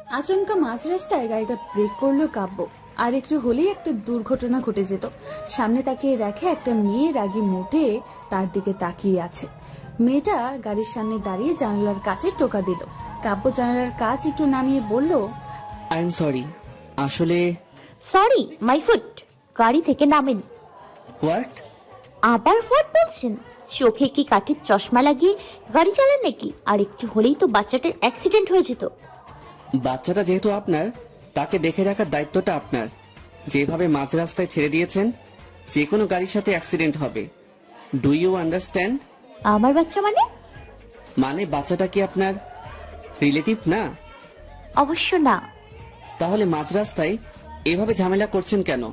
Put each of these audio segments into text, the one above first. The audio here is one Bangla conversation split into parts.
আচমকা মাঝ রাস্তায় গাড়িটা ব্রেক করলো কাব্য। আর একটু হলেই একটা দুর্ঘটনা ঘটে যেত। সামনে তাকিয়ে দেখে একটা মেয়ে রাগী মুটে তার দিকে তাকিয়ে আছে। মেয়েটা গাড়ির সামনে দাঁড়িয়ে জানালার কাছে টোকা দিল। কাব্য জানালার কাজ একটু নামিয়ে বলল, আই এম সরি, আসলে। Sorry my foot. গাড়ি থেকে নামেন। হোয়াট? আবার হোয়াট বলছেন? চোখে কি কাঠের চশমা লাগিয়ে গাড়ি চালান নাকি? আর একটু হলেই তো বাচ্চাটার অ্যাক্সিডেন্ট হয়ে যেত। বাচ্চাটা যেহেতু আপনার, তাকে দেখে রাখার দায়িত্বটা আপনার। যেভাবে মাঝ রাস্তায় ছেড়ে দিয়েছেন, যে কোনো গাড়ির সাথে অ্যাক্সিডেন্ট হবে। Do you understand? আমার বাচ্চা মানে? মানে বাচ্চাটা কি আপনার রিলেটিভ না? অবশ্য না। তাহলে মাঝ রাস্তায় এভাবে ঝামেলা করছেন কেন?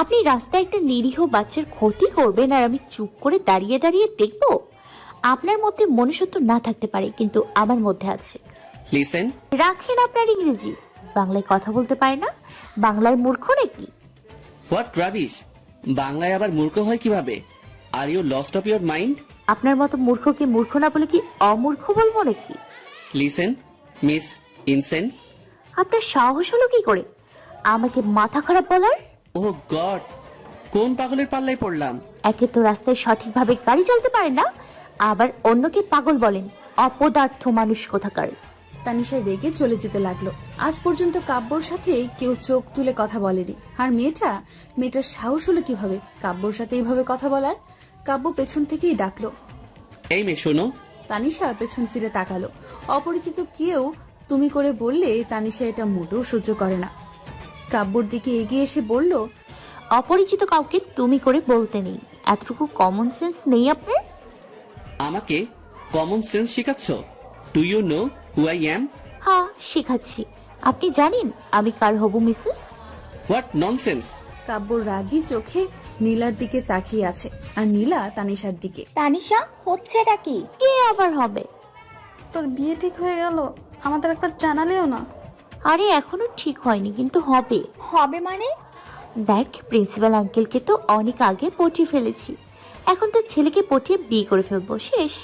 আপনি রাস্তায় একটা নিরীহ বাচ্চার ক্ষতি করবেন আর আমি চুপ করে দাঁড়িয়ে দাঁড়িয়ে দেখব? আপনার মধ্যে মনুষ্যত্ব না থাকতে পারে, কিন্তু আমার মধ্যে আছে। লিসেন। রাখেন আপনার ইংরেজি। বাংলায় কথা বলতে পারে না? বাংলায় মূর্খ নাকি? What rubbish! বাংলায় আবার মূর্খ হয় কিভাবে? Are you lost of your mind? আপনার মতো মূর্খকে মূর্খ না বলে কি অমূর্খ বলবো নাকি? Listen miss insane. আপনার সাহস হলো কি করে আমাকে মাথা খারাপ বলার? ও গড, কোন পাগলের পাল্লায় পড়লাম? একে তো রাস্তায় সঠিকভাবে গাড়ি চালাতে পারেন না, আবার অন্যকে পাগল বলেন। অপদার্থ মানুষ কোথাকার। তানিশা রেগে চলে যেতে লাগলো। আজ পর্যন্ত কাব্যর সাথে কেউ চোখ তুলে কথা বলেনি। আর মেয়েটার সাহস হলো কিভাবে কাব্যর সাথে এইভাবে কথা বলার? কাব্য পেছন থেকেই ডাকলো, এই মেয়ে শোনো। তানিশা পেছন ফিরে তাকালো। অপরিচিত কেউ তুমি করে বললে তানিশা এটা মোটেও সহ্য করে না। কাব্যর দিকে এগিয়ে এসে বলল, অপরিচিত কাউকে তুমি করে বলতে নেই। এতটুকু কমন সেন্স নেই আপনার? আমাকে কমন সেন্স শেখাচ্ছ? Do you know who I am? হ্যাঁ, শেখাচ্ছি। আপনি জানেন আমি কার হবু মিসেস? What nonsense! কাব্য রাগী চোখে নীলার দিকে তাকিয়ে আছে, আর নীলা তানিশার দিকে। তানিশা, হচ্ছে এটা কি? কে আবার হবে? তোর বিয়ে ঠিক হয়ে গেল, আমাদের একটা জানালেও না। আরে এখনো ঠিক হয়নি, কিন্তু হবে। হবে মানে? দেখ, প্রিন্সিপাল আঙ্কেলকে তো অনেক আগে পটিয়ে ফেলেছি। এখন তো ছেলেকে পটিয়ে বিয়ে করে ফেলবো, শেষ।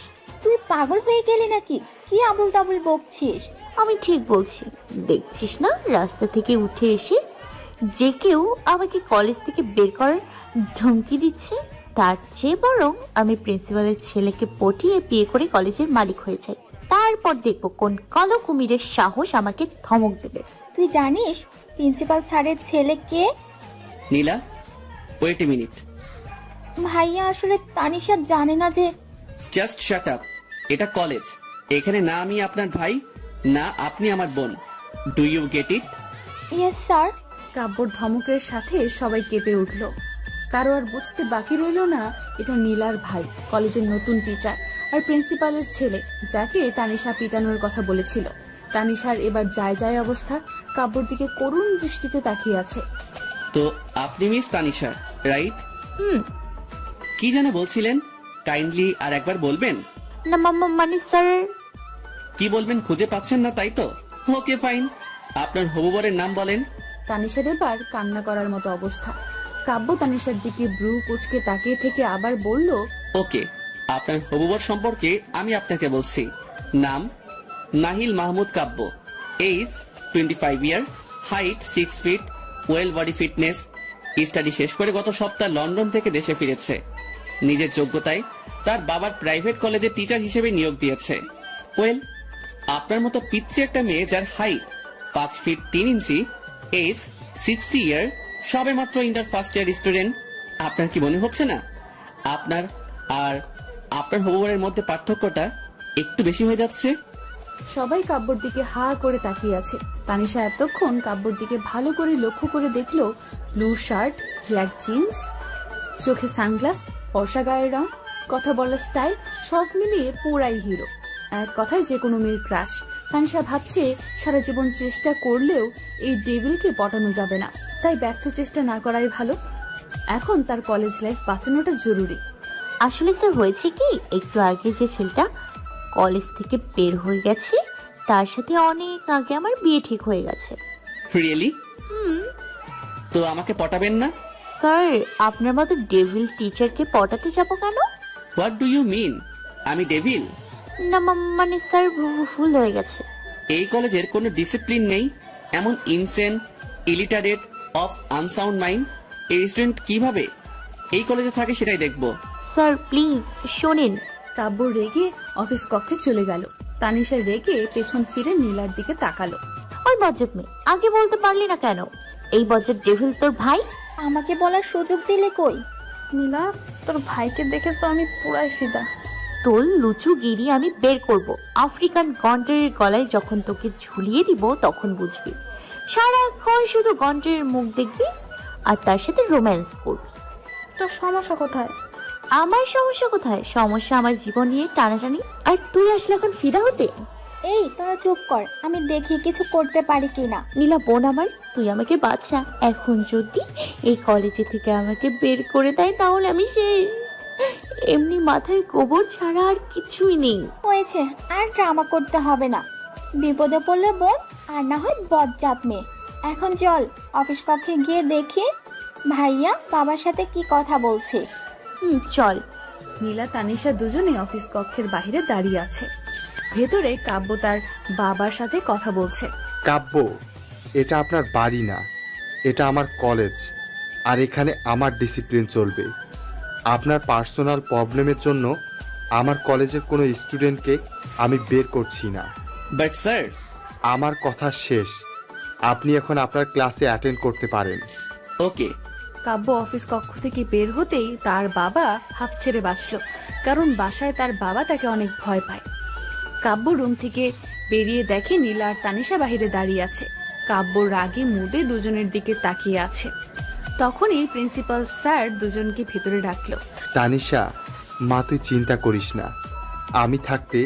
তুই পাগল হয়ে গেলি নাকি? কি আবুল তাবুল বকছিস? আমি ঠিক বলছি। দেখছিস না রাস্তা থেকে উঠে এসে যে কেউ আমাকে কলেজ থেকে বের করার ধমকি দিচ্ছে? তার চেয়ে বরং আমি প্রিন্সিপালের ছেলেকে পটিয়ে বিয়ে করে কলেজের মালিক হয়ে যাই। তারপর দেখবো কোন কালো কুমিরের সাহস আমাকে ধমক দেবে। তুই জানিস প্রিন্সিপাল স্যারের ছেলে কে? নীলা, ওয়েট এ মিনিট। ভাইয়া, আসলে তানিশা জানে না যে। Just shut up. এটা কলেজ। এখানে না আমি আপনার ভাই, না আপনি আমার বোন। Do you get it? Yes sir. কাব্যর ধমকের সাথে সবাই কেঁপে উঠল। কারো আর বুঝতে বাকি রইল না এটা নীলার ভাই, কলেজের নতুন টিচার, আর প্রিন্সিপালের ছেলে, যাকে তানিশা পিটানোর কথা বলেছিল। তানিশার এবার যায় যায় অবস্থা। কাব্যর দিকে করুণ দৃষ্টিতে তাকিয়ে আছে। তো আপনি মিস তানিশা, রাইট? হুম। কি যেন বলছিলেন? কাইন্ডলি আর একবার বলবেন? না মানে স্যার। কি বলবেন খুঁজে পাচ্ছেন না, তাই তো? ওকে ফাইন, আপনার হবু বরের নাম বলেন। তানিশার এবার কান্না করার মতো অবস্থা। কাব্য তানিশার দিকে ব্রু কুচকে তাকিয়ে থেকে আবার বলল, ওকে, আপনার হবু বর সম্পর্কে আমি আপনাকে বলছি। নাম Nahil Mahmud Kabya, age 25 year, height 6 feet, well body fitness. Study শেষ করে গত সপ্তাহ লন্ডন থেকে দেশে ফিরেছে। নিজের যোগ্যতায় তার বাবার প্রাইভেট কলেজে টিচার হিসেবে নিয়োগ দিয়েছে। ওয়েল, আপনার মতো পিচ্ছি একটা মেয়ে যার হাইট 5 ফিট 3 ইঞ্চি, এজ 60 ইয়ার, সবে মাত্র ইন্টার ফার্স্ট ইয়ার স্টুডেন্ট। আপনার কি মনে হচ্ছে না আপনার আর আপনার হবুবরের মধ্যে পার্থক্যটা একটু বেশি হয়ে যাচ্ছে? সবাই কাব্যর দিকে হা করে তাকিয়ে আছে। তানিশা এতক্ষণ কাব্যর দিকে ভালো করে লক্ষ্য করে দেখলো, ব্লু শার্ট, ব্ল্যাক জিন্স, চোখে সানগ্লাস, ফর্সা গায়ের রং, কথা বলার স্টাইল, সব মিলিয়ে পুরাই হিরো। এক কথায় যে কোনো মেয়ের ক্রাশ। তানিশা ভাবছে সারা জীবন চেষ্টা করলেও এই ডেভিলকে পটানো যাবে না, তাই ব্যর্থ চেষ্টা না করাই ভালো। এখন তার কলেজ লাইফ বাঁচানোটা জরুরি। আসলে স্যার হয়েছে কি, একটু আগে যে ছেলেটা কলেজ থেকে বের হয়ে গেছে তার সাথে অনেক আগে আমার বিয়ে ঠিক হয়ে গেছে। রিয়েলি? তো আমাকে পটাবেন না? স্যার, আপনার মতো ডেভিল টিচারকে পটাতে যাব কেন? What do you mean? আমি ডেভিল? না মানে স্যার, ভুল হয়ে গেছে। এই কলেজের কোনো ডিসিপ্লিন নেই, এমন insane, illiterate, of unsound mind এই স্টুডেন্ট কিভাবে এই কলেজে থাকে সেটাই দেখবো। স্যার প্লিজ শোনেন। কাব্য রেগে অফিস কক্ষে চলে গেল। তানিশা রেগে পেছন ফিরে নীলার দিকে তাকালো। ওই বজ্জাত মেয়ে, আগে বলতে পারলি না কেন? এই বজ্জাত ডেভিল তোর ভাই? আমাকে বলার সুযোগ দিলে কই? নীলা, তোর ভাইকে দেখে তো আমি পুরাই ফিদা। তোর লুচুগিরি আমি বের করব। আফ্রিকান গন্ডারের গলায় যখন তোকে ঝুলিয়ে দিব তখন বুঝবি। সারাক্ষণ শুধু গন্ডারের মুখ দেখবি আর তার সাথে রোম্যান্স করবি। তোর সমস্যা কোথায়? আমার সমস্যা কোথায়? সমস্যা আমার জীবন নিয়ে টানাটানি। আর তুই আসলে এখন ফিদা হতে? এই তোরা চুপ কর, আমি দেখি কিছু করতে পারি কিনা। নীলা বোন আমার, তুই আমাকে বাঁচা। এখন যদি এই কলেজে থেকে আমাকে বের করে দেয় তাহলে আমি শেষ। এমনি মাথায় গোবর ছাড়া আর কিছুই নেই। হয়েছে, আর ড্রামা করতে হবে না। বিপদে পড়লে বোন, আর না হয় বজ্জাত মেয়ে। এখন চল অফিস কক্ষে গিয়ে দেখি ভাইয়া বাবার সাথে কি কথা বলছে। চল। নীলা তানিশা দুজনে অফিস কক্ষের বাইরে দাঁড়িয়ে আছে। ভেতরে কাব্য তার বাবার সাথে কথা বলছে। কাব্য, এটা আপনার বাড়ি না, এটা আমার কলেজ। আর এখানে আমার ডিসিপ্লিন চলবে। আপনার পার্সোনাল প্রবলেমের জন্য আমার কলেজের কোনো স্টুডেন্টকে আমি বের করছি না। বাট স্যার, আমার কথা শেষ। আপনি এখন আপনার ক্লাসে অ্যাটেন্ড করতে পারেন। ওকে। কাব্য অফিস কক্ষ থেকে বের হতেই তার বাবা হাফ ছেড়ে বাঁচল, কারণ বাসায় তার বাবা তাকে অনেক ভয় পায়। কাব্য রুম থেকে বেরিয়ে দেখে নীলা আর তানিশা বাহিরে দাঁড়িয়ে আছে। কাব্য রাগে মুডে দুজনের দিকে তাকিয়ে আছে। তখনই প্রিন্সিপাল স্যার দুজনকে ভেতরে ডাকলো। তানিশা, মা তুই চিন্তা করিস না, আমি থাকতে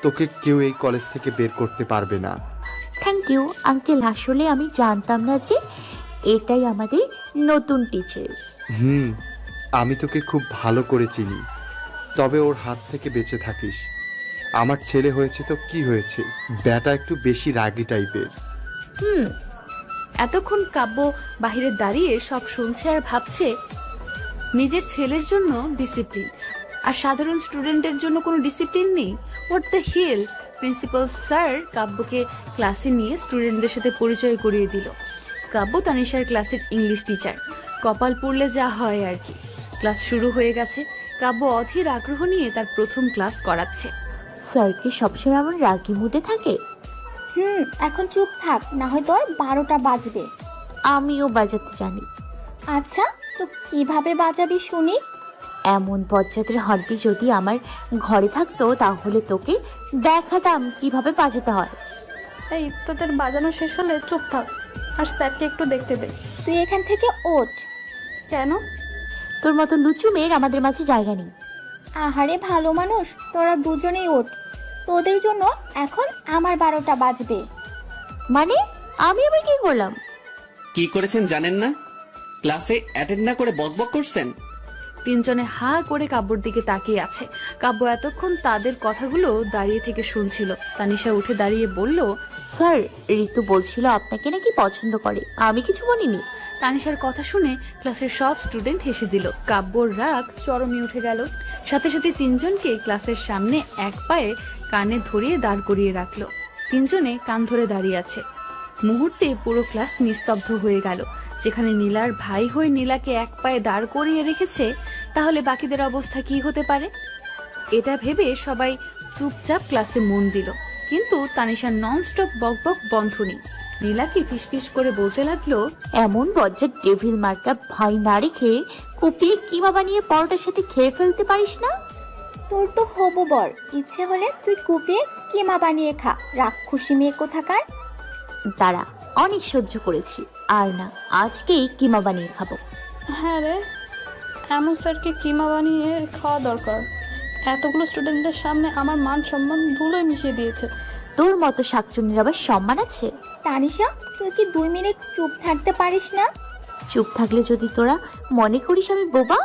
তোকে কেউ এই কলেজ থেকে বের করতে পারবে না। Thank you uncle. আসলে আমি জানতাম না যে এটাই আমাদের নতুন টিচার। আমি তোকে খুব ভালো করে চিনি, তবে ওর হাত থেকে বেঁচে থাকিস। আমার ছেলে হয়েছে তো কি হয়েছে, ব্যাটা একটু বেশি রাগী টাইপের। এতক্ষণ কাব্য বাহিরে দাঁড়িয়ে সব শুনছে আর ভাবছে নিজের ছেলের জন্য ডিসিপ্লিন, আর সাধারণ স্টুডেন্টের জন্য কোনো ডিসিপ্লিন নেই। What the hell. Principal sir কাব্যকে ক্লাসে নিয়ে স্টুডেন্টদের সাথে পরিচয় করিয়ে দিল। কাব্য তানিশার ক্লাসের ইংলিশ টিচার। কপাল পড়লে যা হয় আর কি। ক্লাস শুরু হয়ে গেছে। কাব্য অধীর আগ্রহ নিয়ে তার প্রথম ক্লাস করাচ্ছে। স্যার কি সবসময় এমন রাগি মুডে থাকে? এখন চুপ থাক, না হয় তোর 12টা বাজবে। আমিও বাজাতে জানি। আচ্ছা, তো কিভাবে বাজাবি শুনি? এমন বজ্জাতের হাড্ডি যদি আমার ঘরে থাকতো তাহলে তোকে দেখাতাম কিভাবে বাজাতে হয়। এই তোদের বাজানো শেষ হলে চুপ থাক আর স্যারকে একটু দেখতে দে। তুই এখান থেকে ওঠ। কেন? তোর মতো লুচু মেয়ের আমাদের মাঝে জায়গা নেই। আহারে ভালো মানুষ, তোরা দুজনেই ওঠ। তোদের জন্য এখন আমার 12টা বাজবে। মানে আমি আবার কি করলাম? কি করেছেন জানেন না? ক্লাসে অ্যাটেন্ড না করে বকবক করছেন। তিনজনে হা করে কাব্যর দিকে তাকিয়ে আছে। কাব্য এতক্ষণ তাদের কথাগুলো দাঁড়িয়ে থেকে শুনছিল। তানিশা উঠে দাঁড়িয়ে বলল, স্যার ঋতু বলছিল আপনাকে নাকি পছন্দ করে। আমি কিছু বলিনি। তানিশার কথা শুনে ক্লাসের সব স্টুডেন্ট হেসে দিল। কাব্যর রাগ চরমে উঠে গেল। সাথে সাথে তিনজনকে ক্লাসের সামনে এক পায়ে কানে ধরিয়ে দাঁড় করিয়ে রাখলো। তিনজনে কান ধরে দাঁড়িয়ে আছে। মুহূর্তে পুরো ক্লাস নিস্তব্ধ হয়ে গেল। যেখানে নীলার ভাই হয়ে নীলাকে এক পায়ে দাঁড় করিয়ে রেখেছে, তাহলে বাকিদের অবস্থা কি হতে পারে? এটা ভেবে সবাই চুপচাপ ক্লাসে মন দিল। কিন্তু তানিশা ননস্টপ বকবক বন্ধ নেই। নীলাকে ফিসফিস করে বলতে লাগলো, এমন বজ্জাত ডেভিল মার্কা ভাই না রেখে কুপিয়ে কিমা বানিয়ে পরোটার সাথে খেয়ে ফেলতে পারিস না? তোর তো হবু বর, ইচ্ছে হলে তুই কুপিয়ে কিমা বানিয়ে খা, রাক্ষসী মেয়ে কোথাকার। দাঁড়া, অনেক সহ্য করেছি, আর না, আজকেই কিমা বানিয়ে খাবো। হ্যাঁ রে, এমন স্যারকে কিমা বানিয়ে খাওয়া দরকার। এতগুলো স্টুডেন্টদের সামনে আমার মান সম্মান ধুলোয় মিশিয়ে দিয়েছে। তোর মতো শাকচুন্নির আবার সম্মান আছে? তানিশা, তুই কি 2 মিনিট চুপ থাকতে পারিস না? চুপ থাকলে যদি তোরা মনে করিস আমি বোবা?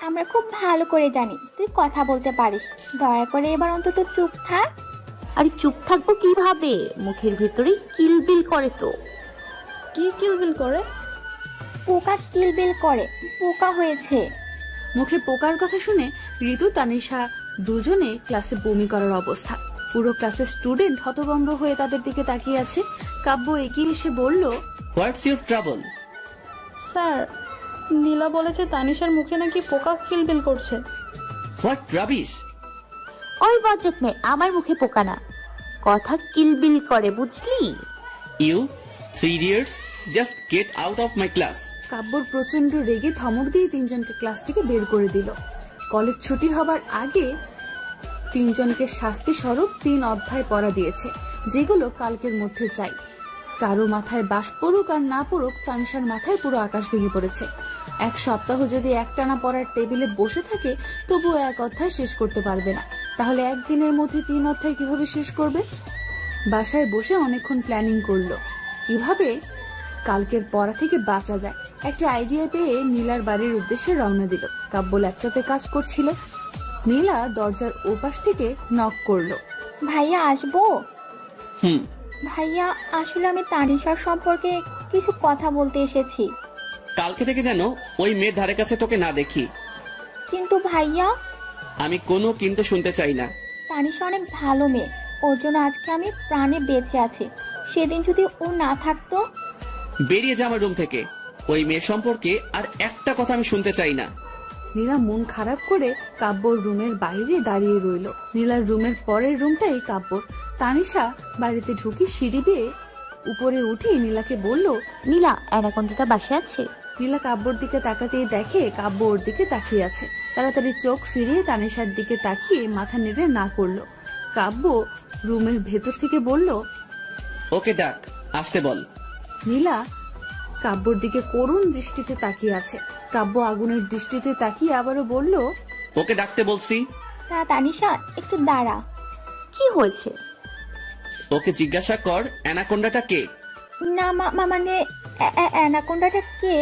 আমরা খুব ভালো করে জানি তুই কথা বলতে পারিস। দয়া করে এবার অন্তত চুপ থাক। আরে চুপ থাকবো কিভাবে? মুখের ভেতরে কিলবিল করে তো। কি কিলবিল করে? পোকা কিলবিল করে, পোকা হয়েছে। মুখে পোকার কথা শুনে ঋতু তানিশা দুজনে ক্লাসে বমি করার অবস্থা। পুরো ক্লাসের স্টুডেন্ট হতভম্ব হয়ে তাদের দিকে তাকিয়ে আছে। কাব্য এগিয়ে এসে বলল, হোয়াটস ইউর ট্রাবল? স্যার, নীলা বলেছে তানিশার মুখে নাকি পোকা কিলবিল করছে। What rubbish! ওই বজ্জাত মেয়ে, আমার মুখে পোকা না, কথা কিলবিল করে, বুঝলি? You 3 idiots, just get out of my class. কাব্যর প্রচন্ড রেগে ধমক দিয়ে তিনজনকে ক্লাস থেকে বের করে দিল। কলেজ ছুটি হবার আগে তিনজনকে শাস্তি স্বরূপ 3 অধ্যায় পড়া দিয়েছে, যেগুলো কালকের মধ্যে চাই। কারো মাথায় বাস পড়ুক আর না পড়ুক, তানিশার মাথায় পুরো আকাশ ভেঙে পড়েছে। 1 সপ্তাহ যদি একটানা পড়ার টেবিলে বসে থাকে তবুও 1 অধ্যায় শেষ করতে পারবে না, তাহলে একদিনের মধ্যে 3 অধ্যায় কিভাবে শেষ করবে? বাসায় বসে অনেকক্ষণ প্ল্যানিং করলো কিভাবে কালকের পড়া থেকে বাঁচা যায়। একটা আইডিয়া পেয়ে নীলার বাড়ির উদ্দেশ্যে রওনা দিল। কাব্য ল্যাপটপে কাজ করছিল। নীলা দরজার ওপাশ থেকে নক করলো। ভাইয়া আসবো? হুম। ভাইয়া, আসলে আমি তানিশার সম্পর্কে কিছু কথা বলতে এসেছি। কালকে থেকে যেন ওই মেয়ের ধারে কাছে তোকে না দেখি। কিন্তু ভাইয়া, আমি কোনো কিন্তু শুনতে চাই না। তানিশা অনেক ভালো মেয়ে, ওর জন্য আজকে আমি প্রাণে বেঁচে আছি। সেদিন যদি ও না থাকতো। বেরিয়ে যা আমার রুম থেকে। ওই মেয়ে সম্পর্কে আর একটা কথা আমি শুনতে চাই না। নীলা মন খারাপ করে কাব্যর রুমের বাইরে দাঁড়িয়ে রইল। নীলার রুমের পরের রুমটাই কাব্যর। তানিশা বাড়িতে ঢুকি সিঁড়ি বেয়ে উপরে উঠে নীলাকে বলল, নীলা, অ্যানাকোন্ডাটা বাসায় আছে? নীলা কাব্যর দিকে তাকাতেই দেখে কাব্য ওর দিকে তাকিয়ে আছে। তাড়াতাড়ি চোখ ফিরিয়ে তানিশার দিকে তাকিয়ে মাথা নেড়ে না করলো। কাব্য রুমের ভেতর থেকে বলল, ওকে ডাক, আসতে বল। নীলা কাব্যর দিকে করুণ দৃষ্টিতে তাকিয়ে আছে। কাব্য আগুনের দৃষ্টিতে তাকিয়ে আবারও বলল, ওকে ডাকতে বলছি। তা তানিশা, একটু দাঁড়া। কি হয়েছে? ওকে জিজ্ঞাসা কর অ্যানাকোন্ডাটা কে। না মানে অ্যানাকোন্ডাটা কে?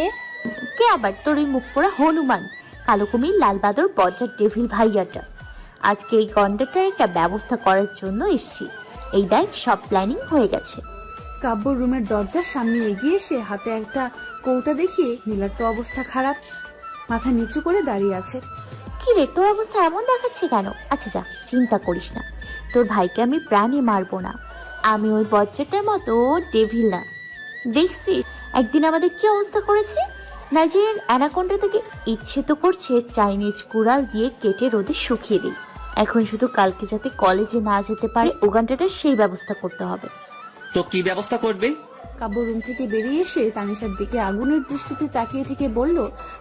কে আবার? তোর ওই মুখ পোড়া হনুমান, কালো কুমির, লাল বাদর, বজ্জার ডেভিল ভাইয়াটা। আজকে এই গন্ডাটার একটা ব্যবস্থা করার জন্য এসছি। এই দেখ, সব প্ল্যানিং হয়ে গেছে। কাব্য রুমের দরজার সামনে এগিয়ে এসে হাতে একটা কৌটা দেখিয়ে, নীলার তো অবস্থা খারাপ, মাথা নিচু করে দাঁড়িয়ে আছে। কি রে, তোর অবস্থা এমন দেখাচ্ছে কেন? আচ্ছা যা, চিন্তা করিস না, তোর ভাইকে আমি প্রাণে মারবো না। আমি ওই বজ্জাটার মতো ডেভিল না। দেখছি একদিন আমাদের কি অবস্থা করেছে। নাইজেরিয়ান অ্যানাকোন্ডা থেকে ইচ্ছে তো করছে চাইনিজ কুড়াল দিয়ে কেটে রোদে শুকিয়ে দিই। এখন শুধু কালকে যাতে কলেজে না যেতে পারে ওগানটাটার সেই ব্যবস্থা করতে হবে। তো কি ব্যবস্থা করবে? কাব্য রুম থেকে বেরিয়ে এসে তানিশার দিকে আগুনের দৃষ্টিতে তাকিয়ে থেকে বলল।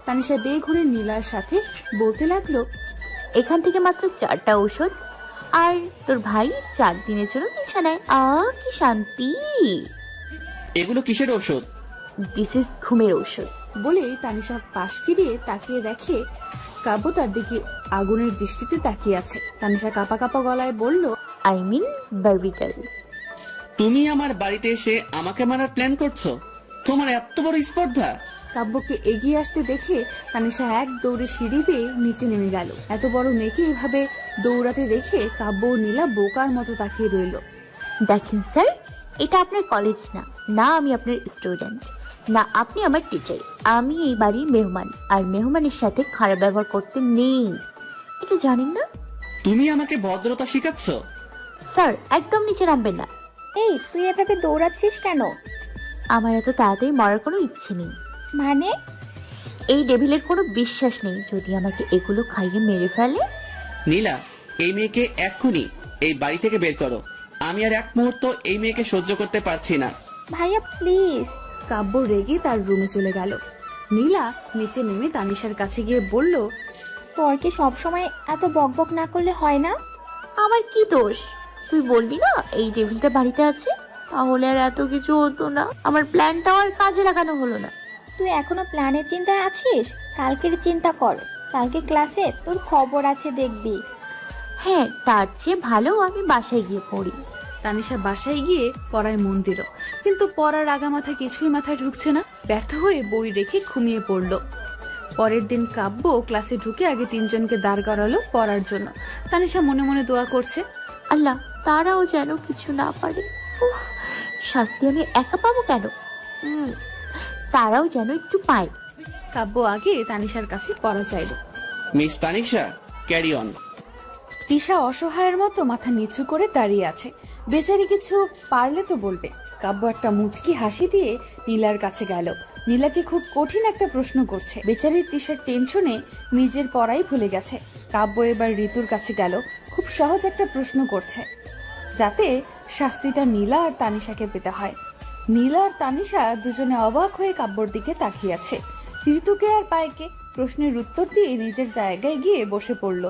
তানিশা বেঘুরে নীলার সাথে বলতে লাগলো, এখান থেকে মাত্র 4টা ঔষধ, আর তোর ভাই 4 দিনের জন্য বিছানায়। কি শান্তি! এগুলো কিসের ঔষধ? দিস ইজ ঘুমের ঔষধ। বলেই তানিশা পাশ ফিরিয়ে তাকিয়ে দেখে কাব্য তার দিকে আগুনের দৃষ্টিতে তাকিয়ে আছে। তানিশা কাঁপা কাঁপা গলায় বলল, আই মিন বারবিটাল। তুমি আমার বাড়িতে এসে আমাকে মারার প্ল্যান করছো? তোমার এত বড় স্পর্ধা! কাব্যকে এগিয়ে আসতে দেখে তানিশা এক দৌড়ে সিঁড়ি বেয়ে নিচে নেমে গেল। এত বড় মেয়েকে এভাবে দৌড়াতে দেখে কাব্য ও নীলা বোকার মতো তাকিয়ে রইল। দেখেন স্যার, এটা আপনার কলেজ না, না আমি আপনার স্টুডেন্ট, না আপনি আমার টিচার। আমি এই বাড়ির মেহমান, আর মেহমানের সাথে খারাপ ব্যবহার করতে নেই, এটা জানেন না? তুমি আমাকে ভদ্রতা শিখাচ্ছ? স্যার, একদম নিচে নামবেন না। এই, তুই এভাবে দৌড়াচ্ছিস কেন? আমার এত তাড়াতাড়ি মরার কোনো ইচ্ছে নেই। মানে? এই ডেভিলের কোনো বিশ্বাস নেই, যদি আমাকে এগুলো খাইয়ে মেরে ফেলে। নীলা, এই মেয়েকে এক্ষুনি এই বাড়ি থেকে বের করো। আমি আর 1 মুহূর্ত এই মেয়েকে সহ্য করতে পারছি না। ভাইয়া প্লিজ। কাব্য রেগে তার রুমে চলে গেল। নীলা নিচে নেমে তানিশার কাছে গিয়ে বলল, তোর কি সবসময় এত বকবক না করলে হয় না? আমার কি দোষ? তুই বলবি না এই ডেভিলটা বাড়িতে আছে, তাহলে আর এত কিছু হতো না। আমার প্ল্যানটাও আর কাজে লাগানো হলো না। তুই এখনো প্ল্যানের চিন্তায় আছিস? কালকের চিন্তা কর, কালকে ক্লাসে তোর খবর আছে দেখবি। হ্যাঁ, তার চেয়ে ভালো আমি বাসায় গিয়ে পড়ি। তানিশা বাসায় গিয়ে পড়ায় মন দিল, কিন্তু পড়ার আগামাথা কিছুই মাথায় ঢুকছে না। ব্যর্থ হয়ে বই রেখে ঘুমিয়ে পড়ল। পরের দিন কাব্য ক্লাসে ঢুকে আগে 3 জনকে দাঁড় করালো পড়ার জন্য। তানিশা মনে মনে দোয়া করছে, আল্লাহ তারাও যেন কিছু না পারে। উফ, শাস্তি আমি একা পাবো কেন? তারাও যেন একটু পায়। কাব্য আগে তানিশার কাছে পড়া চাইল। Miss Tanisha, carry on. Tisha অসহায়ের মতো মাথা নিচু করে দাঁড়িয়ে আছে। বেচারি কিছু পারলে তো বলবে। কাব্য একটা মুচকি হাসি দিয়ে নীলার কাছে গেল। নীলাকে খুব কঠিন একটা প্রশ্ন করছে। বেচারির তিশার টেনশনে নিজের পড়াই ভুলে গেছে। কাব্য এবার ঋতুর কাছে গেল, খুব সহজ একটা প্রশ্ন করছে, যাতে শাস্তিটা নীলা আর তানিশাকে পেতে হয়। নীলা আর তানিশা দুজনে অবাক হয়ে কাব্যর দিকে তাকিয়ে আছে। ঋতুকে আর পায়েকে প্রশ্নের উত্তর দিয়ে নিজের জায়গায় গিয়ে বসে পড়ল।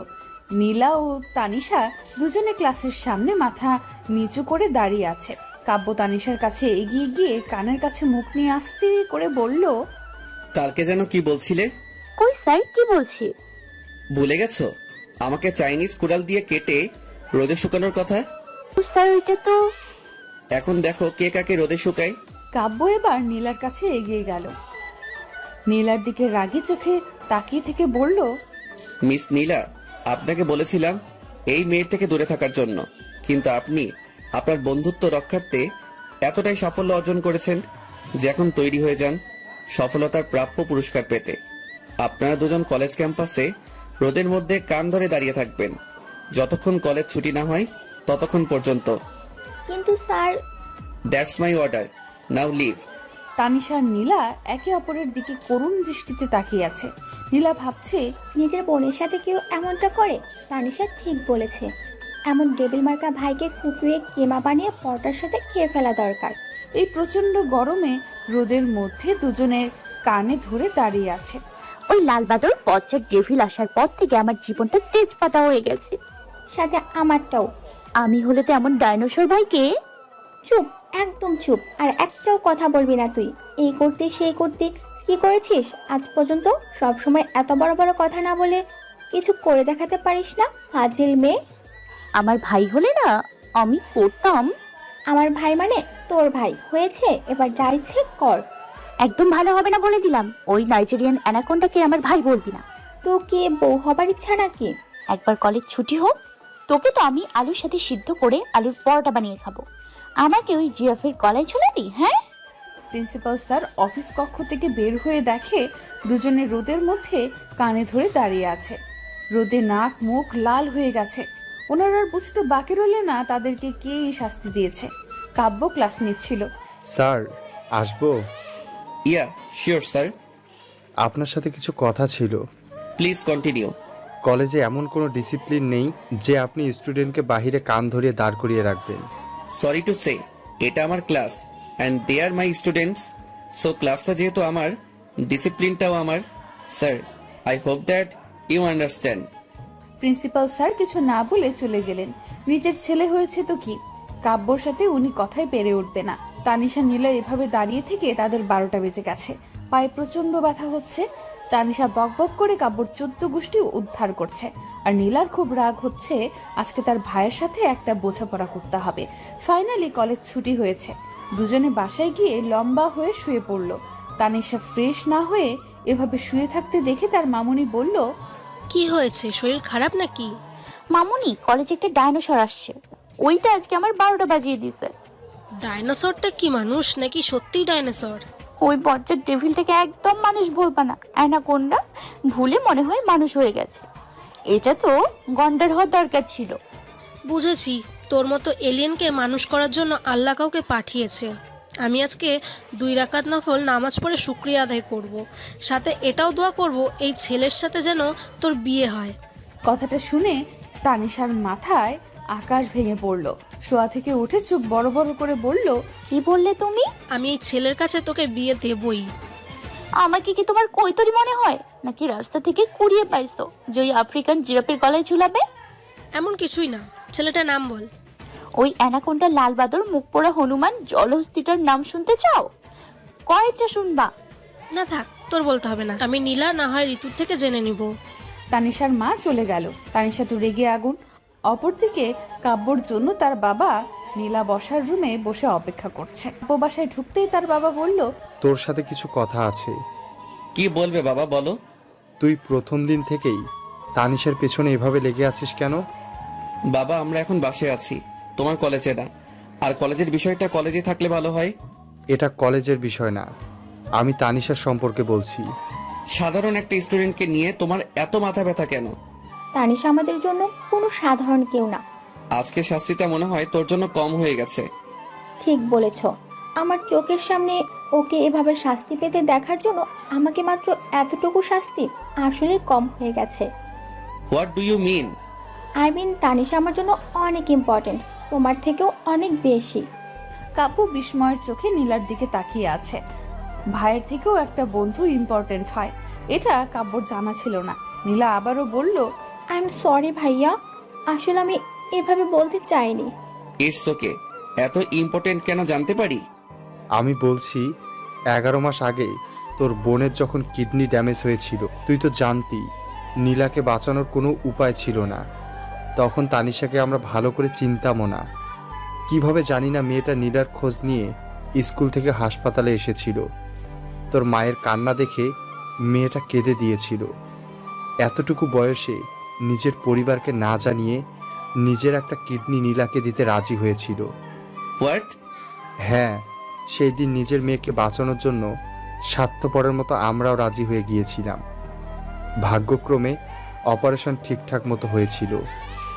নীলা ও তানিশা দুজনে ক্লাসের সামনে মাথা নিচু করে দাঁড়িয়ে আছে। কাব্য তানিশার কাছে এগিয়ে গিয়ে কানের কাছে মুখ নিয়ে আস্তে করে বলল, কালকে যেন কি বলছিলে? কই স্যার, কি বলছি? ভুলে গেছো? আমাকে চাইনিজ কুড়াল দিয়ে কেটে রোদে শুকানোর কথা। স্যার এটা তো... এখন দেখো কে কাকে রোদে শুকায়। কাব্য এবার নীলার কাছে এগিয়ে গেল। নীলার দিকে রাগী চোখে তাকিয়ে থেকে বলল, মিস নীলা, আপনাকে বলেছিলাম এই মেয়ের থেকে দূরে থাকার জন্য, কিন্তু আপনি আপনার বন্ধুত্ব রক্ষার্থে এতটাই সাফল্য অর্জন করেছেন যে এখন তৈরি হয়ে যান সফলতার প্রাপ্য পুরস্কার পেতে। আপনারা দুজন কলেজ ক্যাম্পাসে রোদের মধ্যে কান ধরে দাঁড়িয়ে থাকবেন যতক্ষণ কলেজ ছুটি না হয় ততক্ষণ পর্যন্ত। কিন্তু sir... that's my order, now leave. Tanisha আর নীলা একে অপরের দিকে করুণ দৃষ্টিতে তাকিয়ে আছে। নীলা ভাবছে, নিজের বোনের সাথে কেউ এমনটা করে? তানিশা ঠিক বলেছে, এমন ডেবিল মার্কা ভাইকে কুপিয়ে কেমা বানিয়ে পরটার সাথে খেয়ে ফেলা দরকার। এই প্রচন্ড গরমে রোদের মধ্যে দুজনের কানে ধরে দাঁড়িয়ে আছে। ওই লালবাদর পচার ডেভিল আসার পর থেকে আমার জীবনটা তেজপাতা হয়ে গেছে, সাথে আমারটাও। আমি হলে তো এমন ডাইনোসর ভাইকে... চুপ, একদম চুপ, আর একটাও কথা বলবি না তুই। এই করতে সেই করতে কি করেছিস আজ পর্যন্ত? সব সময় এত বড় বড় কথা না বলে কিছু করে দেখাতে পারিস না, ফাজিল মেয়ে। আমার ভাই হলে না আমি করতাম। আমার ভাই মানে তোর ভাই হয়েছে, এবার যা ইচ্ছে কর। একদম ভালো হবে না বলে দিলাম। ওই নাইজেরিয়ান অ্যানাকোন্ডাকে আমার ভাই বলবি না। তো কি বউ হবার ইচ্ছা নাকি? একবার কলেজ ছুটি হোক, তোকে তো আমি আলুর সাথে সিদ্ধ করে আলুর পরোটা বানিয়ে খাবো। আমাকে ওই জিরাফের গলায় ঝুলাবি? হ্যাঁ। প্রিন্সিপাল স্যার অফিস কক্ষ থেকে বের হয়ে দেখে দুজনে রোদের মধ্যে কানে ধরে দাঁড়িয়ে আছে। রোদে নাক মুখ লাল হয়ে গেছে। ওনার আর বুঝতে বাকি রইল না তাদেরকে কে এই শাস্তি দিয়েছে। কাব্য ক্লাস নিচ্ছিল। স্যার, আসবো? Yeah sure sir. আপনার সাথে কিছু কথা ছিল। Please continue. কলেজে এমন কোনো ডিসিপ্লিন নেই যে আপনি স্টুডেন্টকে বাহিরে কান ধরিয়ে দাঁড় করিয়ে রাখবেন। সরি টু সে, এটা আমার class and they are my students. So ক্লাসটা যেহেতু আমার, ডিসিপ্লিনটাও আমার। Sir, I hope that you understand. Principal sir কিছু না বলে চলে গেলেন। নিজের ছেলে হয়েছে তো কি, কাব্যর সাথে উনি কথায় পেরে উঠবে না। তানিশা নীলা এভাবে দাঁড়িয়ে থেকে তাদের 12টা বেজে গেছে। পায়ে প্রচন্ড ব্যথা হচ্ছে। তানিশা বকবক করে কাব্যর 14 গোষ্ঠী উদ্ধার করছে, আর নীলার খুব রাগ হচ্ছে। আজকে তার ভাইয়ের সাথে একটা বোঝাপড়া করতে হবে। ফাইনালি কলেজ ছুটি হয়েছে। দুজনে বাসায় গিয়ে লম্বা হয়ে শুয়ে পড়ল। তানিশা ফ্রেশ না হয়ে এভাবে শুয়ে থাকতে দেখে তার মামুনি বলল, কি হয়েছে, শরীর খারাপ নাকি? মামুনি, কলেজে একটা ডাইনোসর আসছে, ওইটা আজকে আমার 12টা বাজিয়ে দিছে। ডাইনোসরটা কি মানুষ নাকি সত্যিই ডাইনোসর? ওই বজ্জার ডেভিলটাকে একদম মানুষ বলবা না, অ্যানাকোন্ডা। ভুলে মনে হয় মানুষ হয়ে গেছে। এটা তো গন্ডার হওয়ার দরকার ছিল। বুঝেছি, তোর মতো এলিয়েনকে মানুষ করার জন্য আল্লাহ কাউকে পাঠিয়েছে। আমি আজকে 2 রাকাত নফল নামাজ পড়ে শুকরিয়া আদায় করব, সাথে এটাও দোয়া করব এই ছেলের সাথে যেন তোর বিয়ে হয়। কথাটা শুনে তানিশার মাথায় আকাশ ভেঙে পড়ল। শোয়া থেকে উঠে চোখ বড় বড় করে বলল, কি বললে তুমি? আমি এই ছেলের কাছে তোকে বিয়ে দেবই। আমাকে কি তোমার কৈতরি মনে হয় নাকি রাস্তা থেকে কুড়িয়ে পাইছো যে ওই আফ্রিকান জিরাফের গলায় ঝুলাবে? এমন কিছুই না, ছেলেটার নাম বল। ওই অ্যানাকোন্ডা লালবাদর মুখ পোড়া হনুমান জলহস্তিটার নাম শুনতে চাও? কয়েকটা শুনবা? না থাক, তোর বলতে হবে না, আমি নীলা না হয় ঋতুর থেকে জেনে নিব। তানিশার মা চলে গেল। তানিশা তো রেগে আগুন। অপরদিকে কাব্যর জন্য তার বাবা নীলা বসার রুমে বসে অপেক্ষা করছে। কাব্য বাসায় ঢুকতেই তার বাবা বলল, তোর সাথে কিছু কথা আছে। কি বলবে বাবা, বলো। তুই প্রথম দিন থেকেই তানিশার পেছনে এভাবে লেগে আছিস কেন? বাবা, আমরা এখন বাসায় আছি, তোমার কলেজে না। আর কলেজের বিষয়টা কলেজে থাকলে ভালো হয়। এটা কলেজের বিষয় না, আমি তানিশার সম্পর্কে বলছি। সাধারণ একটা স্টুডেন্টকে নিয়ে তোমার এত মাথা ব্যথা কেন? তানিশা আমাদের জন্য কোনো সাধারণ কেউ না। আজকে শাস্তিটা মনে হয় তোর জন্য কম হয়ে গেছে। ঠিক বলেছ। আমার চোখের সামনে ওকে এভাবে শাস্তি পেতে দেখার জন্য আমাকে মাত্র এতটুকু শাস্তি আসলে কম হয়ে গেছে। What do you mean? I mean Tanisha আমার জন্য অনেক ইম্পর্টেন্ট, তোমার থেকেও অনেক বেশি। কাব্য বিস্ময়ের চোখে নীলার দিকে তাকিয়ে আছে। ভাইয়ের থেকেও একটা বন্ধু ইম্পর্টেন্ট হয়, এটা কাব্যর জানা ছিল না। নীলা আবারও বলল, আই এম সরি ভাইয়া, আসলে আমি এভাবে বলতে চাইনি। It's okay. এত ইম্পর্টেন্ট কেন জানতে পারি? আমি বলছি 11 মাস আগে তোর বোনের যখন কিডনি ড্যামেজ হয়েছিল, তুই তো জানতি নীলাকে বাঁচানোর কোনো উপায় ছিল না। তখন তানিশাকে আমরা ভালো করে চিনতামও না। কিভাবে জানি না মেয়েটা নীলার খোঁজ নিয়ে স্কুল থেকে হাসপাতালে এসেছিল। তোর মায়ের কান্না দেখে মেয়েটা কেঁদে দিয়েছিল। এতটুকু বয়সে নিজের পরিবারকে না জানিয়ে নিজের একটা কিডনি নীলাকে দিতে রাজি হয়েছিল। হোয়াট? হ্যাঁ, সেই দিন নিজের মেয়েকে বাঁচানোর জন্য স্বার্থপরের মতো আমরাও রাজি হয়ে গিয়েছিলাম। ভাগ্যক্রমে অপারেশন ঠিকঠাক মতো হয়েছিল।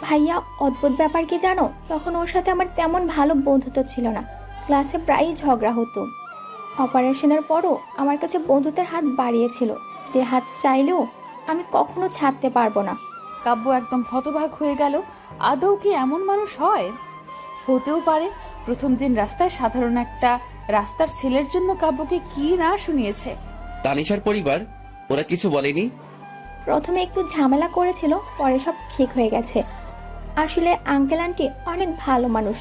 ভাইয়া অদ্ভুত ব্যাপার কি জানো, তখন ওর সাথে আমার তেমন ভালো বন্ধুত্ব ছিল না, ক্লাসে প্রায়ই ঝগড়া হতো। অপারেশনের পরও আমার কাছে বন্ধুত্বের হাত বাড়িয়েছিল, যে হাত চাইলেও আমি কখনো ছাড়তে পারবো না। কাব্য একদম হতবাক হয়ে গেল। আদৌ কি এমন মানুষ হয়? হতেও পারে। প্রথম দিন রাস্তায় সাধারণ একটা রাস্তার ছেলের জন্য কাব্যকে কি না শুনিয়েছে। তানিশার পরিবার ওরা কিছু বলেনি? প্রথমে একটু ঝামেলা করেছিল, পরে সব ঠিক হয়ে গেছে। আসলে আঙ্কেল আন্টি অনেক ভালো মানুষ,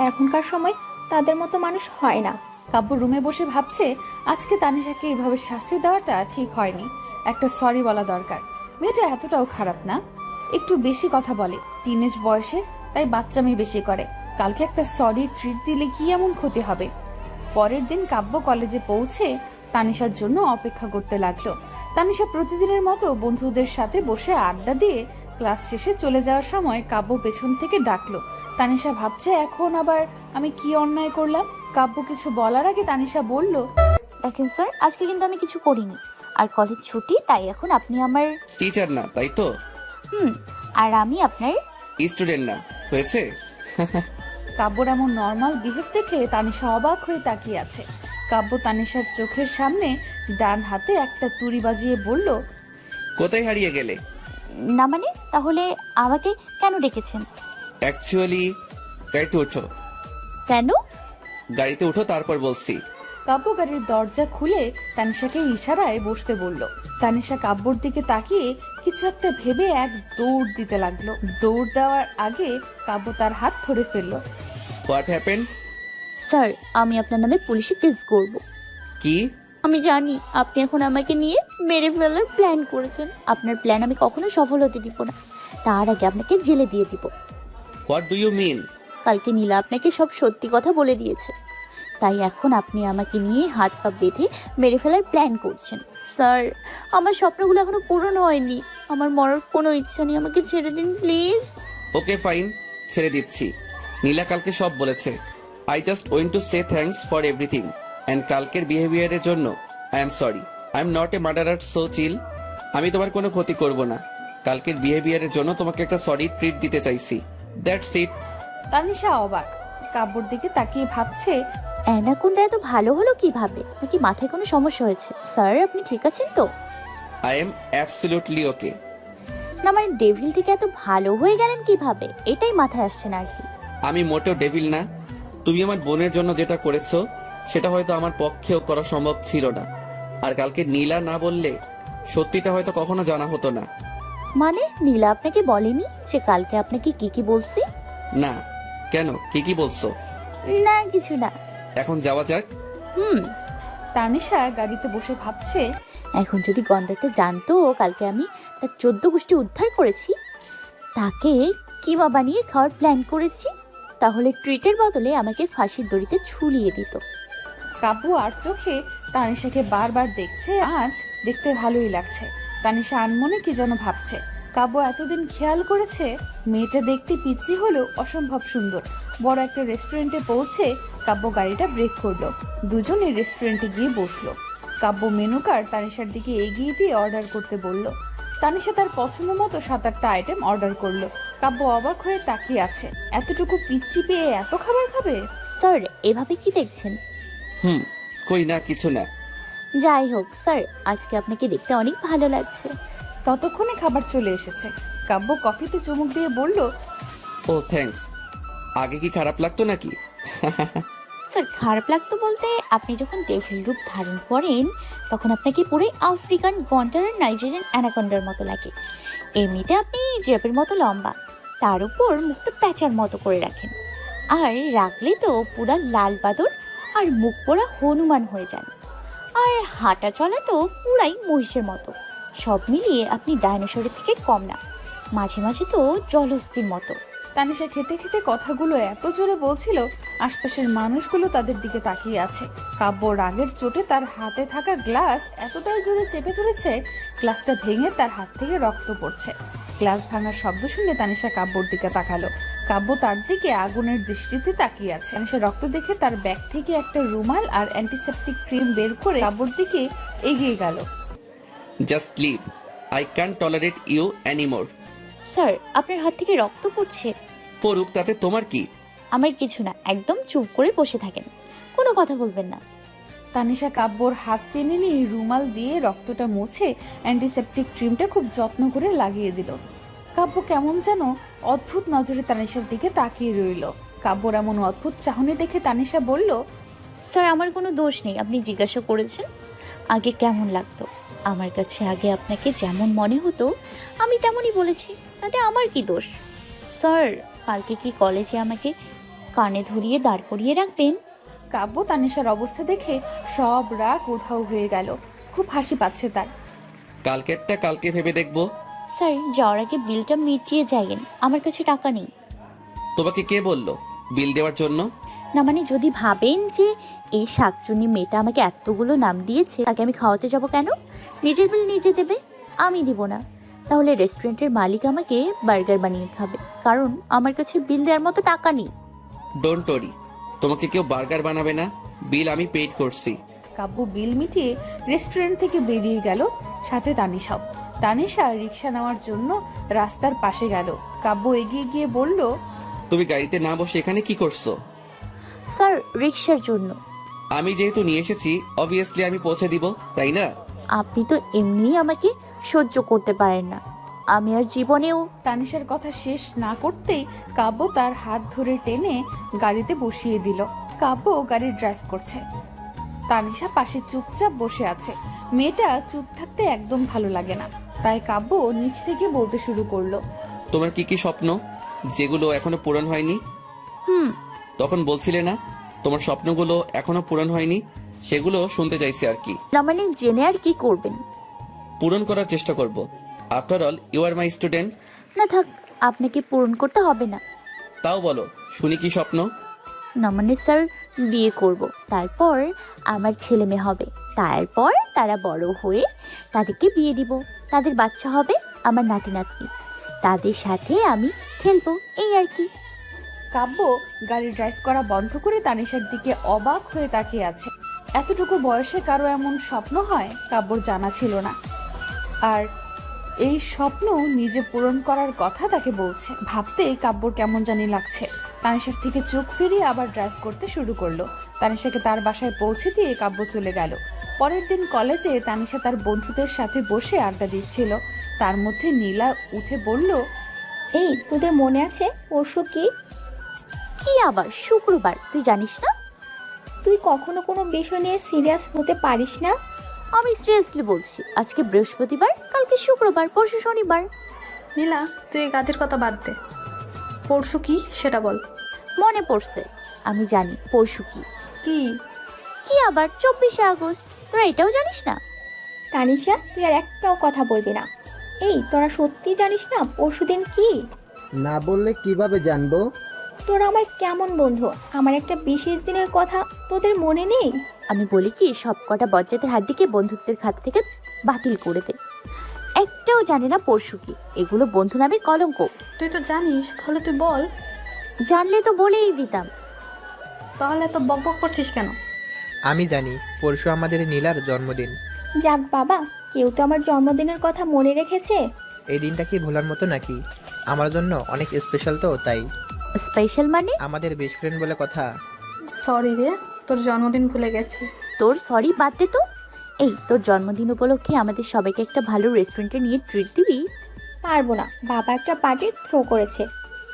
এখনকার সময় তাদের মতো মানুষ হয় না। কাব্য রুমে বসে ভাবছে আজকে তানিশাকে এইভাবে শাস্তি দেওয়াটা ঠিক হয়নি। একটা সরি বলা দরকার। মেয়েটা এতটাও খারাপ না, একটু বেশি কথা বলে, টিনেজ বয়সে, তাই বাচ্চামি বেশি করে। কালকে একটা সরি ট্রিট দিলে কি এমন ক্ষতি হবে? পরের দিন কাব্য কলেজে পৌঁছে তানিশার জন্য অপেক্ষা করতে লাগলো। তানিশা প্রতিদিনের মতো বন্ধুদের সাথে বসে আড্ডা দিয়ে ক্লাস শেষে চলে যাওয়ার সময় কাব্য পেছন থেকে ডাকলো। তানিশা ভাবছে এখন আবার আমি কি অন্যায় করলাম। কাব্য কিছু বলার আগে তানিশা বলল, দেখেন স্যার, আজকে কিন্তু আমি কিছু করিনি, আর কলেজ ছুটি, তাই এখন আপনি আমার টিচার না, তাই তো? আর আমি আপনার স্টুডেন্ট না, হয়েছে? কাব্যর এমন নর্মাল বিহেভ দেখে তানিশা অবাক হয়ে তাকিয়ে আছে। কাব্য তানিশার চোখের সামনে ডান হাতে একটা তুড়ি বাজিয়ে বলল, কোথায় হারিয়ে গেলে? না মানে, তাহলে আমাকে কেন ডেকেছেন? অ্যাকচুয়ালি গাড়িতে ওঠো। কেন? গাড়িতে ওঠো, তারপর বলছি। কাব্য গাড়ির দরজা খুলে তানিশাকে ইশারায় বসতে বলল। তানিশা কাব্যর দিকে তাকিয়ে কিছু একটা ভেবে এক দৌড় দিতে লাগলো। দৌড় দেওয়ার আগে কাব্য তার হাত ধরে ফেললো। What happen? স্যার, আমি আপনার নামে পুলিশে কেস করব। কি? আমি জানি আপনি এখন আমাকে নিয়ে মেরে ফেলার প্ল্যান করেছেন। আপনার প্ল্যান আমি কখনো সফল হতে দিব না, তার আগে আপনাকে জেলে দিয়ে দিব। What do you mean? কালকে নীলা আপনাকে সব সত্যি কথা বলে দিয়েছে, তাই এখন আপনি আমাকে নিয়ে হাত পা বেঁধে মেরে ফেলার প্ল্যান করছেন। স্যার, আমার স্বপ্নগুলো এখনো পূরণ হয়নি, আমার মরার কোনো ইচ্ছা নেই, আমাকে ছেড়ে দিন প্লিজ। ওকে ফাইন, ছেড়ে দিচ্ছি। নীলা কালকে সব বলেছে। I just went to say thanks for everything and কালকের বিহেভিয়ারের জন্য I am sorry. I am not a murderer, so chill. আমি তোমার কোনো ক্ষতি করব না। কালকের বিহেভিয়ারের জন্য তোমাকে একটা সরি ট্রিট দিতে চাইছি, দ্যাটস ইট। তানিশা অবাক, কাব্যর দিকে তাকিয়ে ভাবছে অ্যানাকোন্ডা এত ভালো হলো কিভাবে? নাকি মাথায় কোনো সমস্যা হয়েছে? স্যার, আপনি ঠিক আছেন তো? আই এম অ্যাবসলিউটলি ওকে। না মানে ডেভিল থেকে এত ভালো হয়ে গেলেন কিভাবে, এটাই মাথায় আসছে না আর কি। আমি মোটেও ডেভিল না। তুমি আমার বোনের জন্য যেটা করেছো সেটা হয়তো আমার পক্ষেও করা সম্ভব ছিল না। আর কালকে নীলা না বললে সত্যিটা হয়তো কখনো জানা হতো না। মানে নীলা আপনাকে বলেনি যে কালকে আপনাকে কি কি বলছি? না। কেন, কি কি বলছো? না কিছু না। এখন যাওয়া যাক। তানিশা গাড়িতে বসে ভাবছে এখন যদি কন্ডাক্টর জানতো কালকে আমি তার 14 গোষ্ঠী উদ্ধার করেছি, তাকে কিমা বানিয়ে খাওয়ার প্ল্যান করেছি, তাহলে ট্রিটের বদলে আমাকে ফাঁসির দড়িতে ঝুলিয়ে দিত। কাব্য আর চোখে তানিশাকে বারবার দেখছে। আজ দেখতে ভালোই লাগছে। তানিশা আনমনে কি যেন ভাবছে। কাব্য এতদিন খেয়াল করেছে মেয়েটা দেখতে পিচ্চি হলেও অসম্ভব সুন্দর। বড় একটা রেস্টুরেন্টে পৌঁছে কাব্য গাড়িটা ব্রেক করলো। দুজনে রেস্টুরেন্টে গিয়ে বসলো। কাব্য মেনু কার্ড তানিশার দিকে এগিয়ে দিয়ে অর্ডার করতে বলল। তানিশা তার পছন্দ মতো 7-8টা আইটেম অর্ডার করলো। কাব্য অবাক হয়ে তাকিয়ে আছে, এতটুকু পিচ্চি পেয়ে এত খাবার খাবে? স্যার এভাবে কি দেখছেন? কই না, কিছু না। যাই হোক স্যার, আজকে আপনাকে দেখতে অনেক ভালো লাগছে। ততক্ষণে খাবার চলে এসেছে। কাব্য কফিতে চুমুক দিয়ে বলল, ও থ্যাঙ্কস। আগে কি খারাপ লাগতো নাকি? স্যার খারাপ লাগতো বলতে, আপনি যখন ডেভিল রূপ ধারণ করেন তখন আপনাকে পুরো আফ্রিকান গন্ডার আর নাইজেরিয়ান অ্যানাকন্ডার মতো লাগে। এমনিতে আপনি জিরাফের মতো লম্বা, তার উপর মুখটা প্যাঁচার মতো করে রাখেন, আর রাখলে তো পুরা লাল বাদর আর মুখ পোড়া হনুমান হয়ে যান। আর হাঁটা চলা তো পুরাই মহিষের মতো। সব মিলিয়ে আপনি ডাইনোসরের থেকে কম না, মাঝে মাঝে তো জলহস্তির মতো। তানিশা খেতে খেতে কথাগুলো এত জোরে বলছিল, আশপাশের মানুষগুলো তাদের দিকে তাকিয়ে আছে। কাব্য রাগের চোটে তার হাতে থাকা গ্লাস এতটাই জোরে চেপে ধরেছে, গ্লাসটা ভেঙে তার হাত থেকে রক্ত পড়ছে। গ্লাস ভাঙার শব্দ শুনে তানিশা কাব্যর দিকে তাকালো। কাব্য তার দিকে আগুনের দৃষ্টিতে তাকিয়ে আছে। তানিশা রক্ত দেখে তার ব্যাগ থেকে একটা রুমাল আর অ্যান্টিসেপটিক ক্রিম বের করে কাব্যর দিকে এগিয়ে গেল। Just leave, I can't tolerate you anymore. Sir আপনার হাত থেকে রক্ত পড়ছে। পড়ুক, তাতে তোমার কি? আমার কিছু না, একদম চুপ করে বসে থাকেন, কোনো কথা বলবেন না। তানিশা কাব্যর হাত টেনে নিয়ে রুমাল দিয়ে রক্তটা মুছে অ্যান্টিসেপটিক ক্রিমটা খুব যত্ন করে লাগিয়ে দিল। কাব্য কেমন যেন অদ্ভুত নজরে তানিশার দিকে তাকিয়ে রইল। কাব্যর এমন অদ্ভুত চাহনি দেখে তানিশা বলল, স্যার আমার কোনো দোষ নেই, আপনি জিজ্ঞাসা করেছেন আগে কেমন লাগতো। আমার কাছে আগে আপনাকে যেমন মনে হতো আমি তেমনই বলেছি, তাতে আমার কি দোষ? স্যার কালকে কি কলেজে আমাকে কানে ধরিয়ে দাঁড় করিয়ে রাখবেন? কাব্য তানিশার অবস্থা দেখে সব রাগ উধাও হয়ে গেল। খুব হাসি পাচ্ছে তার। কালকেরটা কালকে ভেবে দেখবো। স্যার যাওয়ার আগে বিলটা মিটিয়ে যাইয়েন, আমার কাছে টাকা নেই। তোমাকে কে বললো বিল দেওয়ার জন্য? না মানে যদি ভাবেন যে এই শাকচুনি মেয়েটা আমাকে এতগুলো নাম দিয়েছে, তাকে আমি খাওয়াতে যাব কেন? নিজের বিল নিজে দেবে, আমি দিব না। তাহলে রেস্টুরেন্টের মালিক আমাকে বার্গার বানিয়ে খাবে, কারণ আমার কাছে বিল দেওয়ার মতো টাকা নেই। ডোন্ট ওরি, তোমাকে কেউ বার্গার বানাবে না, বিল আমি পেইড করছি। কাব্য বিল মিটিয়ে রেস্টুরেন্ট থেকে বেরিয়ে গেল, সাথে তানিশাও। তানিশা রিক্সা নেওয়ার জন্য রাস্তার পাশে গেল। কাব্য এগিয়ে গিয়ে বলল, তুমি গাড়িতে না বসে এখানে কি করছো? স্যার রিক্সার জন্য। আমি যেহেতু নিয়ে এসেছি অবভিয়াসলি আমি পৌঁছে দিব, তাই না? আপনি তো এমনি আমাকে সহ্য করতে পারেন না, আমি আর জীবনেও। তানিশার কথা শেষ না করতেই কাব্য তার হাত ধরে টেনে গাড়িতে বসিয়ে দিল। কাব্য গাড়ি ড্রাইভ করছে, তানিশা পাশে চুপচাপ বসে আছে। মেয়েটা চুপ থাকতে একদম ভালো লাগে না, তাই কাব্য নিচ থেকে বলতে শুরু করলো, তোমার কি কি স্বপ্ন যেগুলো এখনো পূরণ হয়নি? তখন বলছিলে না তোমার স্বপ্নগুলো এখনো পূরণ হয়নি, সেগুলো শুনতে চাইছি আর কি। না মানে জেনে আর কি করবেন? পূরণ করার চেষ্টা করব। After all you are my student. না থাক, আপনাকে পূরণ করতে হবে না। তাও বলো, শুনি কি স্বপ্ন? না মানে স্যার বিয়ে করব, তারপর আমার ছেলে মেয়ে হবে, তারপর তারা বড় হয়ে তাদেরকে বিয়ে দিব, তাদের বাচ্চা হবে, আমার নাতি নাতনি, তাদের সাথে আমি খেলবো, এই আর কি। কাব্য গাড়ি ড্রাইভ করা বন্ধ করে তানিশার দিকে অবাক হয়ে তাকিয়ে আছে। এতটুকু বয়সে কারো এমন স্বপ্ন হয় কাব্যর জানা ছিল না, আর এই স্বপ্ন নিজে পূরণ করার কথা তাকে বলছে। ভাবতে কাব্যর কেমন জানি লাগছে। তানিশার থেকে চোখ ফিরিয়ে আবার ড্রাইভ করতে শুরু করলো। তানিশাকে তার বাসায় পৌঁছে দিয়ে কাব্য চলে গেল। পরের দিন কলেজে তানিশা তার বন্ধুদের সাথে বসে আড্ডা দিচ্ছিল। তার মধ্যে নীলা উঠে বলল, এই তোদের মনে আছে পরশু কি? কি আবার শুক্রবার? তুই জানিস না? তুই কখনো কোনো বিষয় নিয়ে সিরিয়াস হতে পারিস না? আমি সিরিয়াসলি বলছি, আজকে বৃহস্পতিবার, কালকে শুক্রবার, পরশু শনিবার। নীলা তুই এই গাদের কথা বাদ দে, পরশু কি সেটা বল। মনে পড়ছে, আমি জানি পরশু কি। কি? কি আবার 24শে আগস্ট, তোরা এটাও জানিস না? তানিশা তুই আর একটাও কথা বলবি না। এই তোরা সত্যি জানিস না পরশুদিন কি? না বললে কিভাবে জানবো? তোরা আমার কেমন বন্ধু, আমার একটা বিশেষ দিনের কথা তোদের মনে নেই? আমি বলি কি, সব কটা বজ্জাতের হাড্ডিকে বন্ধুত্বের খাতা থেকে বাতিল করে দে। একটাও জানে না পরশু কি, এগুলো বন্ধু নামের কলঙ্ক। তুই তো জানিস, তাহলে তুই বল। জানলে তো বলেই দিতাম। তাহলে এত বকবক করছিস কেন? আমি জানি পরশু আমাদের নীলার জন্মদিন। যাক বাবা, কেউ তো আমার জন্মদিনের কথা মনে রেখেছে। এই দিনটা কি ভোলার মতো নাকি? আমার জন্য অনেক স্পেশাল তো, তাই। স্পেশাল মানে? আমাদের বেস্ট ফ্রেন্ড বলে কথা। সরি রে, তোর জন্মদিন ভুলে গেছি। তোর সরি বাদ দে তো। এই তোর জন্মদিন উপলক্ষে আমাদের সবাইকে একটা ভালো রেস্টুরেন্টে নিয়ে ট্রিট দিবি? পারবো না, বাবা একটা পার্টি থ্রো করেছে।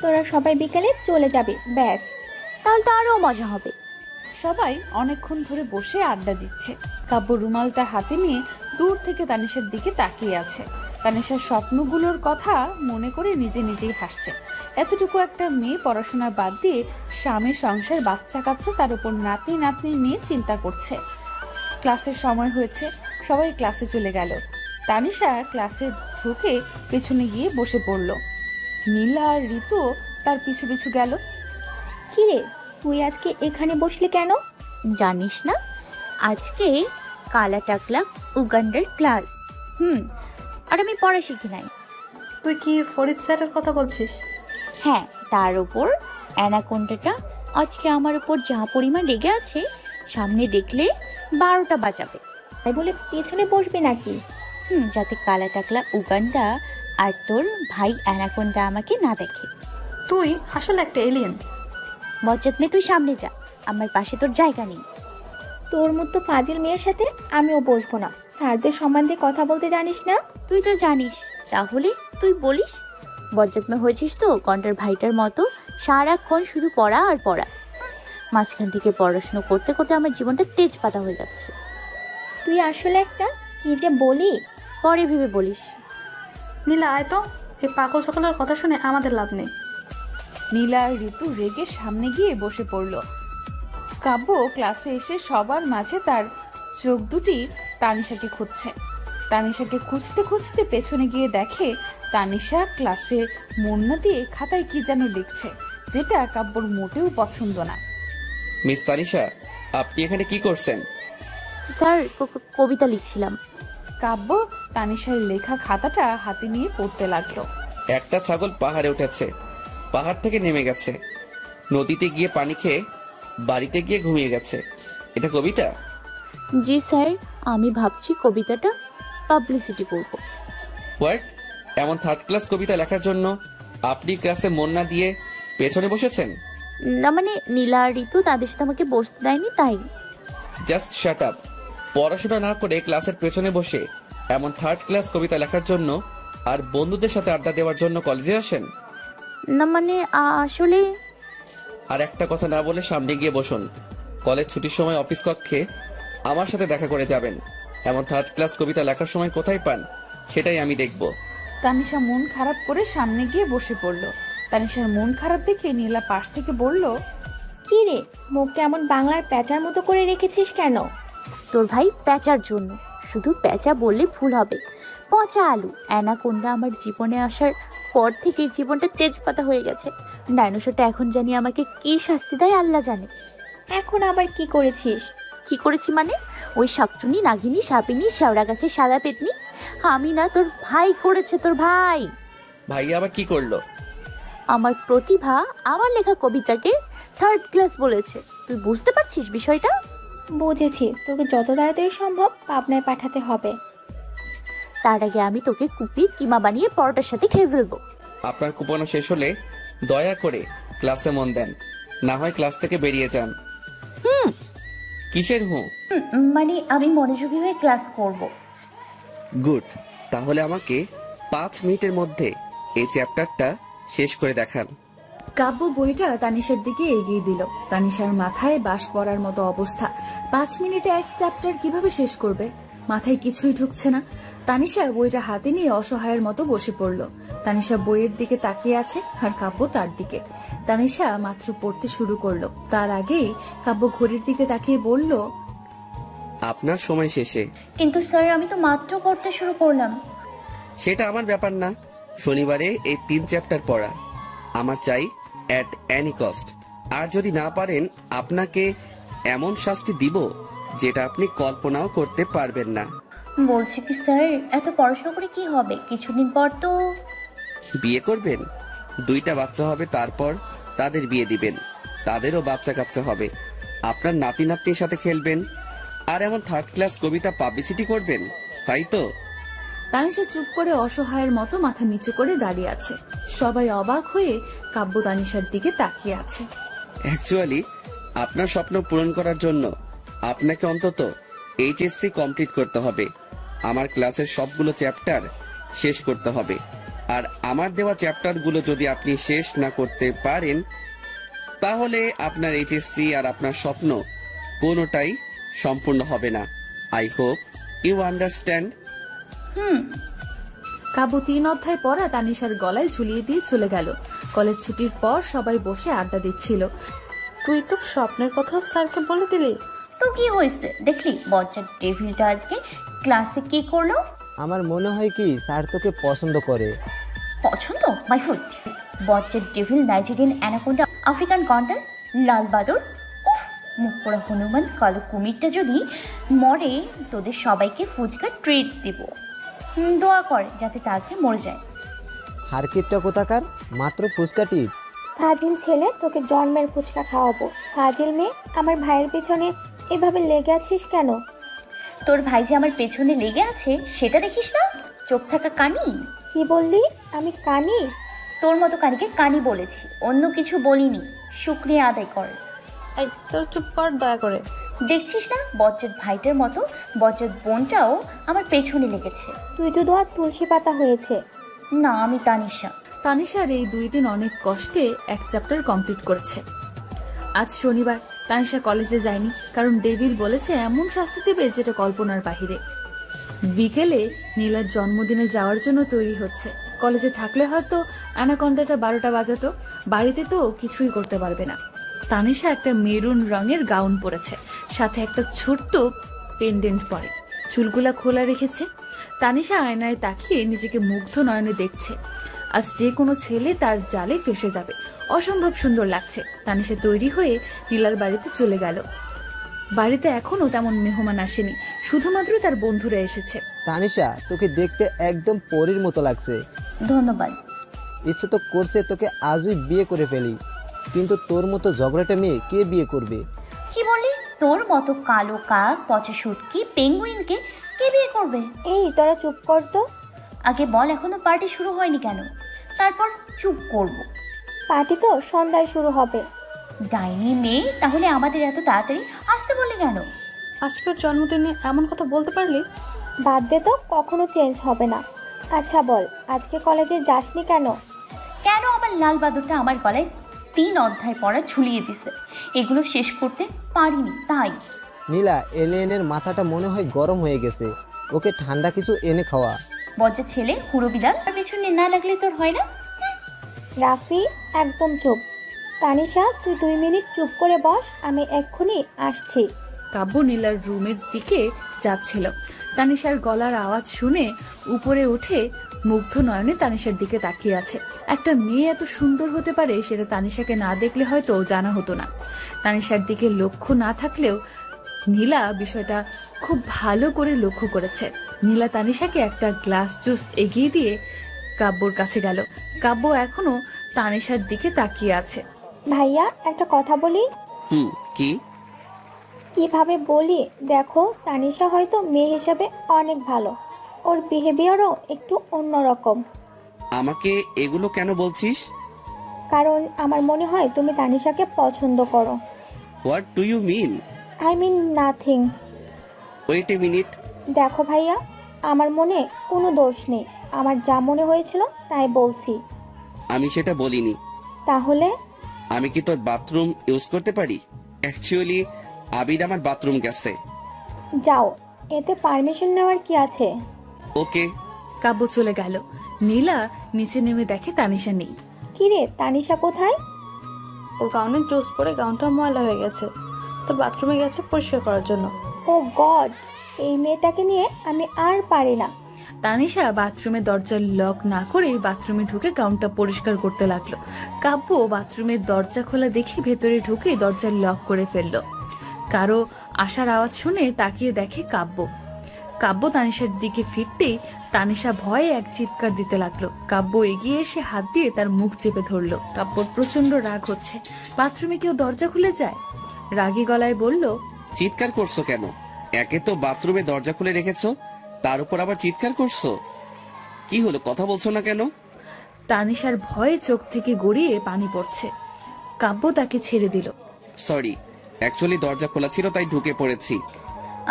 তোরা সবাই বিকেলে চলে যাবে, ব্যাস। তাহলে তো আরও মজা হবে। সবাই অনেকক্ষণ ধরে বসে আড্ডা দিচ্ছে। কাব্য রুমালটা হাতে নিয়ে দূর থেকে তানিশার দিকে তাকিয়ে আছে। তানিশার স্বপ্নগুলোর কথা মনে করে নিজে নিজেই হাসছে। এতটুকু একটা মেয়ে পড়াশোনা বাদ দিয়ে স্বামী, সংসার, বাচ্চা কাচ্চা, তার উপর নাতি নাতনি নিয়ে চিন্তা করছে। ক্লাসের সময় হয়েছে, সবাই ক্লাসে চলে গেল। তানিশা ক্লাসে ঢুকে পেছনে গিয়ে বসে পড়ল। নীলা আর ঋতু তার পিছু পিছু গেল। কিরে, তুই আজকে এখানে বসলি কেন? জানিস না আজকে কালা টাকলা উগান্ডার ক্লাস। আর আমি পড়া শিখি নাই। তুই কি ফরিদ স্যারের কথা বলছিস? হ্যাঁ, তার উপর অ্যানাকোন্ডাটা আজকে আমার উপর যা পরিমাণ রেগে আছে, সামনে দেখলে 12টা বাজাবে। তাই বলে পেছনে বসবি নাকি? যাতে কালা টাকলা উগান্ডা আর তোর ভাই অ্যানাকোন্ডা আমাকে না দেখে। তুই আসলে একটা এলিয়েন। বজ্জাত মেয়ে, তুই সামনে যা, আমার পাশে তোর জায়গা নেই। তোর মতো ফাজিল মেয়ের সাথে আমিও বসবো না। স্যারদের সম্বন্ধে কথা বলতে জানিস না? তুই তো জানিস, তাহলে তুই বলিস। বজ্জাত মেয়ে হয়েছিস তো কন্টার ভাইটার মতো, সারাক্ষণ শুধু পড়া আর পড়া। মাঝখান থেকে পড়াশুনো করতে করতে আমার জীবনটা তেজপাতা হয়ে যাচ্ছে। তুই আসলে একটা কি যে বলি। পরে ভেবে বলিস। নীলা, আয় তো। এই পাগল সকলের কথা শুনে আমাদের লাভ নেই। নীলা আর ঋতু রেগে সামনে গিয়ে বসে পড়ল। কাব্য ক্লাসে এসে সবার মাঝে তার চোখ দুটি তানিশাকে খুঁজছে। তানিশাকে খুঁজতে খুঁজতে পেছনে গিয়ে দেখে তানিশা ক্লাসে মন না দিয়ে খাতায় কি যেন লিখছে, যেটা কাব্যর মোটেও পছন্দ না। মিস তানিশা, আপনি এখানে কি করছেন? স্যার, কবিতা লিখছিলাম। কাব্য তানিশার লেখা খাতাটা হাতে নিয়ে পড়তে লাগলো। একটা ছাগল পাহাড়ে উঠেছে, পাহাড় থেকে নেমে গেছে, নদীতে গিয়ে পানি খেয়ে বাড়িতে গিয়ে ঘুমিয়ে গেছে। এটা কবিতা? জি স্যার, আমি ভাবছি কবিতাটা পাবলিসিটি করব। হোয়াট? এমন থার্ড ক্লাস কবিতা লেখার জন্য আপনি ক্লাসে মন না দিয়ে পেছনে বসেছেন? না মানে নীলা আর ঋতু তাদের সাথে আমাকে বসতে দেয়নি, তাই। Just shut up. পড়াশোনা না করে ক্লাসের পেছনে বসে এমন থার্ড ক্লাস কবিতা লেখার জন্য আর বন্ধুদের সাথে আড্ডা দেওয়ার জন্য কলেজে আসেন? না মানে আসলে। আর একটা কথা না বলে সামনে গিয়ে বসুন। কলেজ ছুটির সময় অফিস কক্ষে আমার সাথে দেখা করে যাবেন। এমন থার্ড ক্লাস কবিতা লেখার সময় কোথায় পান সেটাই আমি দেখব। তানিশা মন খারাপ করে সামনে গিয়ে বসে পড়ল। তানিশার মন খারাপ দেখে নীলা পাশ থেকে বলল, কি রে, মুখটা এমন বাংলার প্যাঁচার মতো করে রেখেছিস কেন? তোর ভাই প্যাঁচার জন্য। শুধু প্যাঁচা বললে ভুল হবে, পচা আলু। অ্যানাকোন্ডা আমার জীবনে আসার পর থেকে জীবনটা তেজপাতা হয়ে গেছে। ডাইনোসরটা এখন জানি আমাকে কি শাস্তি দেয় আল্লাহ জানে। এখন আবার কি করেছিস? কি করেছি মানে? ওই শাকচুনি, নাগিনী, সাপিনী, শেওড়া গাছের সাদা পেতনি, আমি না, তোর ভাই করেছে। তোর ভাই। ভাই আবার কি করলো? আমার প্রতিভা আমার লেখা কবিতাকে থার্ড ক্লাস বলেছে। তুই বুঝতে পারছিস বিষয়টা? বুঝেছি, তোকে যত তাড়াতাড়ি সম্ভব পাবনায় পাঠাতে হবে। তার আগে আমি তোকে কুপিয়ে কিমা বানিয়ে পরোটার সাথে খেয়ে ফেলবো। আপনার কুপনো শেষ হলে দয়া করে ক্লাসে মন দেন, না হয় ক্লাস থেকে বেরিয়ে যান। কিসের মানে আমি মনোযোগী হয়ে ক্লাস করব। গুড। তাহলে আমাকে 5 মিনিটের মধ্যে এই চ্যাপ্টারটা শেষ করে দেখান। কাব্য বইটা তানিশার দিকে এগিয়ে দিল। তানিশার মাথায় বাস পড়ার মতো অবস্থা। 5 মিনিটে এক চ্যাপ্টার কিভাবে শেষ করবে? মাথায় কিছুই ঢুকছে না। তানিশা বইটা হাতে নিয়ে অসহায়ের মতো বসে পড়ল। তানিশা বইয়ের দিকে তাকিয়ে আছে আর কাব্য তার দিকে। তানিশা মাত্র পড়তে শুরু করলো, তার আগেই কাব্য ঘড়ির দিকে তাকিয়ে বলল, আপনার সময় শেষে। কিন্তু স্যার, আমি তো মাত্র পড়তে শুরু করলাম। সেটা আমার ব্যাপার না। শনিবারে এই 3 চ্যাপ্টার পড়া আমার চাই অ্যাট এনি কস্ট। আর যদি না পারেন আপনাকে এমন শাস্তি দিব যেটা আপনি কল্পনাও করতে পারবেন না। বলছি কি স্যার, এত পড়াশোনা করে কি হবে? কিছুদিন পর তো বিয়ে করবেন, 2টা বাচ্চা হবে, তারপর তাদের বিয়ে দিবেন, তাদেরও বাচ্চা কাচ্চা হবে, আপনার নাতি নাতনির সাথে খেলবেন, আর এমন থার্ড ক্লাস কবিতা পাবলিসিটি করবেন, তাই তো? তানিশা চুপ করে অসহায়ের মতো মাথা নিচু করে দাঁড়িয়ে আছে। সবাই অবাক হয়ে কাব্য তানিশার দিকে তাকিয়ে আছে। অ্যাকচুয়ালি আপনার স্বপ্ন পূরণ করার জন্য আপনাকে অন্তত এইচএসসি কমপ্লিট করতে হবে। আমার ক্লাসের সবগুলো চ্যাপ্টার শেষ করতে হবে। আর আমার দেওয়া চ্যাপ্টারগুলো যদি আপনি শেষ না করতে পারেন তাহলে আপনার এইচএসসি আর আপনার স্বপ্ন কোনোটাই সম্পূর্ণ হবে না। I hope you understand. Kabya 3 অধ্যায় পড়া তানিশার গলায় ঝুলিয়ে দিয়ে চলে গেল। কলেজ ছুটির পর সবাই বসে আড্ডা দিচ্ছিল। তুই তোর স্বপ্নের কথা স্যারকে বলে দিলি? তো কি হয়েছে দেখলি বজ্জার ডেভিলটা আজকে ক্লাসে কি করলো? আমার মনে হয় কি স্যার তোকে পছন্দ করে। পছন্দ? My foot. বজ্জার ডেভিল, নাইজেরিয়ান অ্যানাকোন্ডা, আফ্রিকান গন্ডার, লাল বাদর, উফ, মুখ পোড়া হনুমান, কালো কুমিরটা যদি মরে তোদের সবাইকে ফুচকা ট্রিট দিব। দোয়া কর যাতে তাড়াতাড়ি মরে যায়। হারকিপটা কোথাকার, মাত্র ফুচকা টিপ। ফাজিল ছেলে, তোকে জন্মের ফুচকা খাওয়াবো। ফাজিল মেয়ে, আমার ভাইয়ের পেছনে এভাবে লেগে আছিস কেন? তোর ভাই যে আমার পেছনে লেগে আছে সেটা দেখিস না? চোখ থাকা কানি। কি বললি? আমি কানি? তোর মতো কানিকে কানি বলেছি, অন্য কিছু বলিনি। শুকরিয়া আদায় কর। এই তোর চুপ কর দয়া করে। দেখছিস না বজ্জাত ভাইটার মতো বজ্জাত বোনটাও আমার পেছনে লেগেছে। তুই তো ধোয়া তুলসী পাতা হয়েছে। না, আমি তানিশা। তানিশার এই 2 দিন অনেক কষ্টে এক চ্যাপ্টার কমপ্লিট করেছে। আজ শনিবার, তানিশা কলেজে যায়নি কারণ ডেভিল বলেছে এমন শাস্তি দেবে যেটা কল্পনার বাহিরে। বিকেলে নীলার জন্মদিনে যাওয়ার জন্য তৈরি হচ্ছে। কলেজে থাকলে হয়তো অ্যানাকন্ডাটা 12টা বাজাতো, বাড়িতে তো কিছুই করতে পারবে না। তানিশা একটা মেরুন রঙের গাউন পরেছে, সাথে একটা ছোট্ট পেন্ডেন্ট পরে, চুলগুলা খোলা রেখেছে। তানিশা আয়নায় তাকিয়ে নিজেকে মুগ্ধ নয়নে দেখছে। আজ যে কোনো ছেলে তার জালে ফেসে যাবে, অসম্ভব সুন্দর লাগছে। তানিশা তৈরি হয়ে নীলার বাড়িতে চলে গেল। বাড়িতে এখনো তেমন মেহমান আসেনি, শুধুমাত্র তার বন্ধুরা এসেছে। তানিশা, তোকে দেখতে একদম পরীর মতো লাগছে। ধন্যবাদ। ইচ্ছে তো করছে তোকে আজই বিয়ে করে ফেলি, কিন্তু তোর মতো ঝগড়াটা মেয়ে কে বিয়ে করবে? কি বললি? তোর মতো কালো কাক, পচা শুটকি, পেঙ্গুইনকে কে বিয়ে করবে? এই তোরা চুপ কর তো। আগে বল এখনো পার্টি শুরু হয়নি কেন? তারপর চুপ করব। পার্টি তো সন্ধ্যায় শুরু হবে। ডাইনি মেয়ে, তাহলে আমাদের এত তাড়াতাড়ি আসতে বললি কেন? আজকের জন্মদিনে এমন কথা বলতে পারলি? বাদ দে তো, কখনো চেঞ্জ হবে না। আচ্ছা বল, আজকে কলেজে যাসনি কেন? কেন আবার লাল বাদরটা আমার গলায় 3 অধ্যায় পড়া ঝুলিয়ে দিছে, এগুলো শেষ করতে পারিনি তাই। নীলা, এলিয়েনের মাথাটা মনে হয় গরম হয়ে গেছে, ওকে ঠান্ডা কিছু এনে খাওয়া। বজ্জা ছেলে, হুড়ো বিড়াল, আর পেছনে না লাগলে তোর হয় না? রাফি, একদম চুপ। তানিশা, তুই 2 মিনিট চুপ করে বস, আমি এক্ষুনি আসছি। কাব্য নীলার রুমের দিকে যাচ্ছিল। তানিশার গলার আওয়াজ শুনে উপরে উঠে মুগ্ধ নয়নে তানিশার দিকে তাকিয়ে আছে। একটা মেয়ে এত সুন্দর হতে পারে সেটা তানিশাকে না দেখলে হয়তো জানা হতো না। তানিশার দিকে লক্ষ্য না থাকলেও নীলা বিষয়টা খুব ভালো করে লক্ষ্য করেছে। নীলা তানিশাকে একটা গ্লাস জুস এগিয়ে দিয়ে কাব্যর কাছে গেল। কাব্য এখনো তানিশার দিকে তাকিয়ে আছে। ভাইয়া, একটা কথা বলি। কি? কিভাবে বলি? দেখো, তানিশা হয়তো মেয়ে হিসাবে অনেক ভালো, ওর বিহেভিয়ারও একটু অন্যরকম। আমাকে এগুলো কেন বলছিস? কারণ আমার মনে হয় তুমি তানিশাকে পছন্দ করো। What do you mean? I mean nothing. Wait a minute. দেখো ভাইয়া, আমার মনে কোনো দোষ নেই, আমার যা মনে হয়েছিল তাই বলছি। আমি সেটা বলিনি। তাহলে? আমি কি তোর বাথরুম ইউজ করতে পারি? অ্যাকচুয়ালি আবির আমার বাথরুম গেছে। যাও, এতে পারমিশন নেওয়ার কি আছে? ওকে। কাব্য চলে গেল। নীলা নিচে নেমে দেখে তানিশা নেই। কিরে, তানিশা কোথায়? ওর গাউনের জুস পরে গাউনটা ময়লা হয়ে গেছে, তো বাথরুমে গেছে পরিষ্কার করার জন্য। ও গড, এই মেয়েটাকে নিয়ে আমি আর পারি না। তানিশা বাথরুমের দরজার লক না করে বাথরুমে ঢুকে গাউনটা পরিষ্কার করতে লাগলো। কাব্য বাথরুমের দরজা খোলা দেখে ভেতরে ঢুকে দরজার লক করে ফেললো। কারো আসার আওয়াজ শুনে তাকিয়ে দেখে কাব্য। কাব্য তানিশার দিকে ফিরতেই তানিশা ভয়ে এক চিৎকার দিতে লাগলো। কাব্য এগিয়ে এসে হাত দিয়ে তার মুখ চেপে ধরলো। কাব্যর প্রচন্ড রাগ হচ্ছে। বাথরুমে কেউ দরজা খুলে যায়? রাগী গলায় বলল, চিৎকার করছো কেন? একে তো বাথরুমে দরজা খুলে রেখেছো, তার উপর আবার চিৎকার করছো। কি হলো, কথা বলছো না কেন? তানিশার ভয়ে চোখ থেকে গড়িয়ে পানি পড়ছে। কাব্য তাকে ছেড়ে দিল। সরি, অ্যাকচুয়ালি দরজা খোলা ছিল তাই ঢুকে পড়েছি।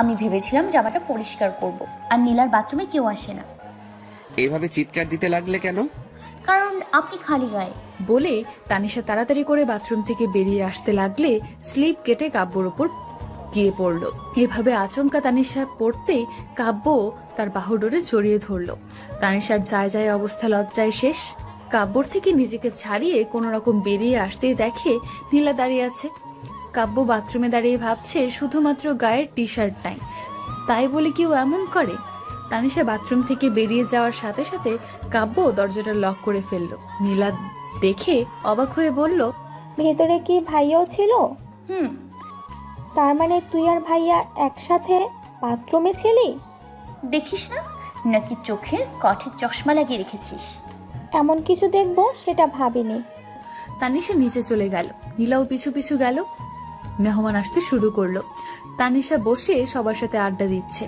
আমি ভেবেছিলাম জামাটা পরিষ্কার করব, আর নীলার বাথরুমে কেউ আসে না। এইভাবে চিৎকার দিতে লাগলে কেন? কারণ আপনি খালি গায়ে। বলে তানিশা তাড়াতাড়ি করে বাথরুম থেকে বেরিয়ে আসতে লাগলে স্লিপ কেটে কাব্যর উপর গিয়ে পড়ল। এভাবে আচমকা তানিশা পড়তে কাব্য তার বাহুডোরে জড়িয়ে ধরল। তানিশার যায় যায় অবস্থা লজ্জায় শেষ। কাব্যর থেকে নিজেকে ছাড়িয়ে কোনো রকম বেরিয়ে আসতেই দেখে নীলা দাঁড়িয়ে আছে। কাব্য বাথরুমে দাঁড়িয়ে ভাবছে শুধুমাত্র গায়ের টি শার্ট নাই, তাই বলে কেউ এমন করে? তানিশা বাথরুম থেকে বেরিয়ে যাওয়ার সাথে সাথে কাব্য দরজাটা লক করে ফেলল। নীলা দেখে অবাক হয়ে বলল, ভেতরে কি ভাইয়াও ছিল? তার মানে তুই আর ভাইয়া একসাথে বাথরুমে ছিলি? দেখিস না নাকি চোখে কাঠের চশমা লাগিয়ে রেখেছিস? এমন কিছু দেখবো সেটা ভাবিনি। তানিশা নিচে চলে গেল। নীলাও পিছু পিছু গেল। মেহমান আসতে শুরু করলো। তানিশা বসে সবার সাথে আড্ডা দিচ্ছে।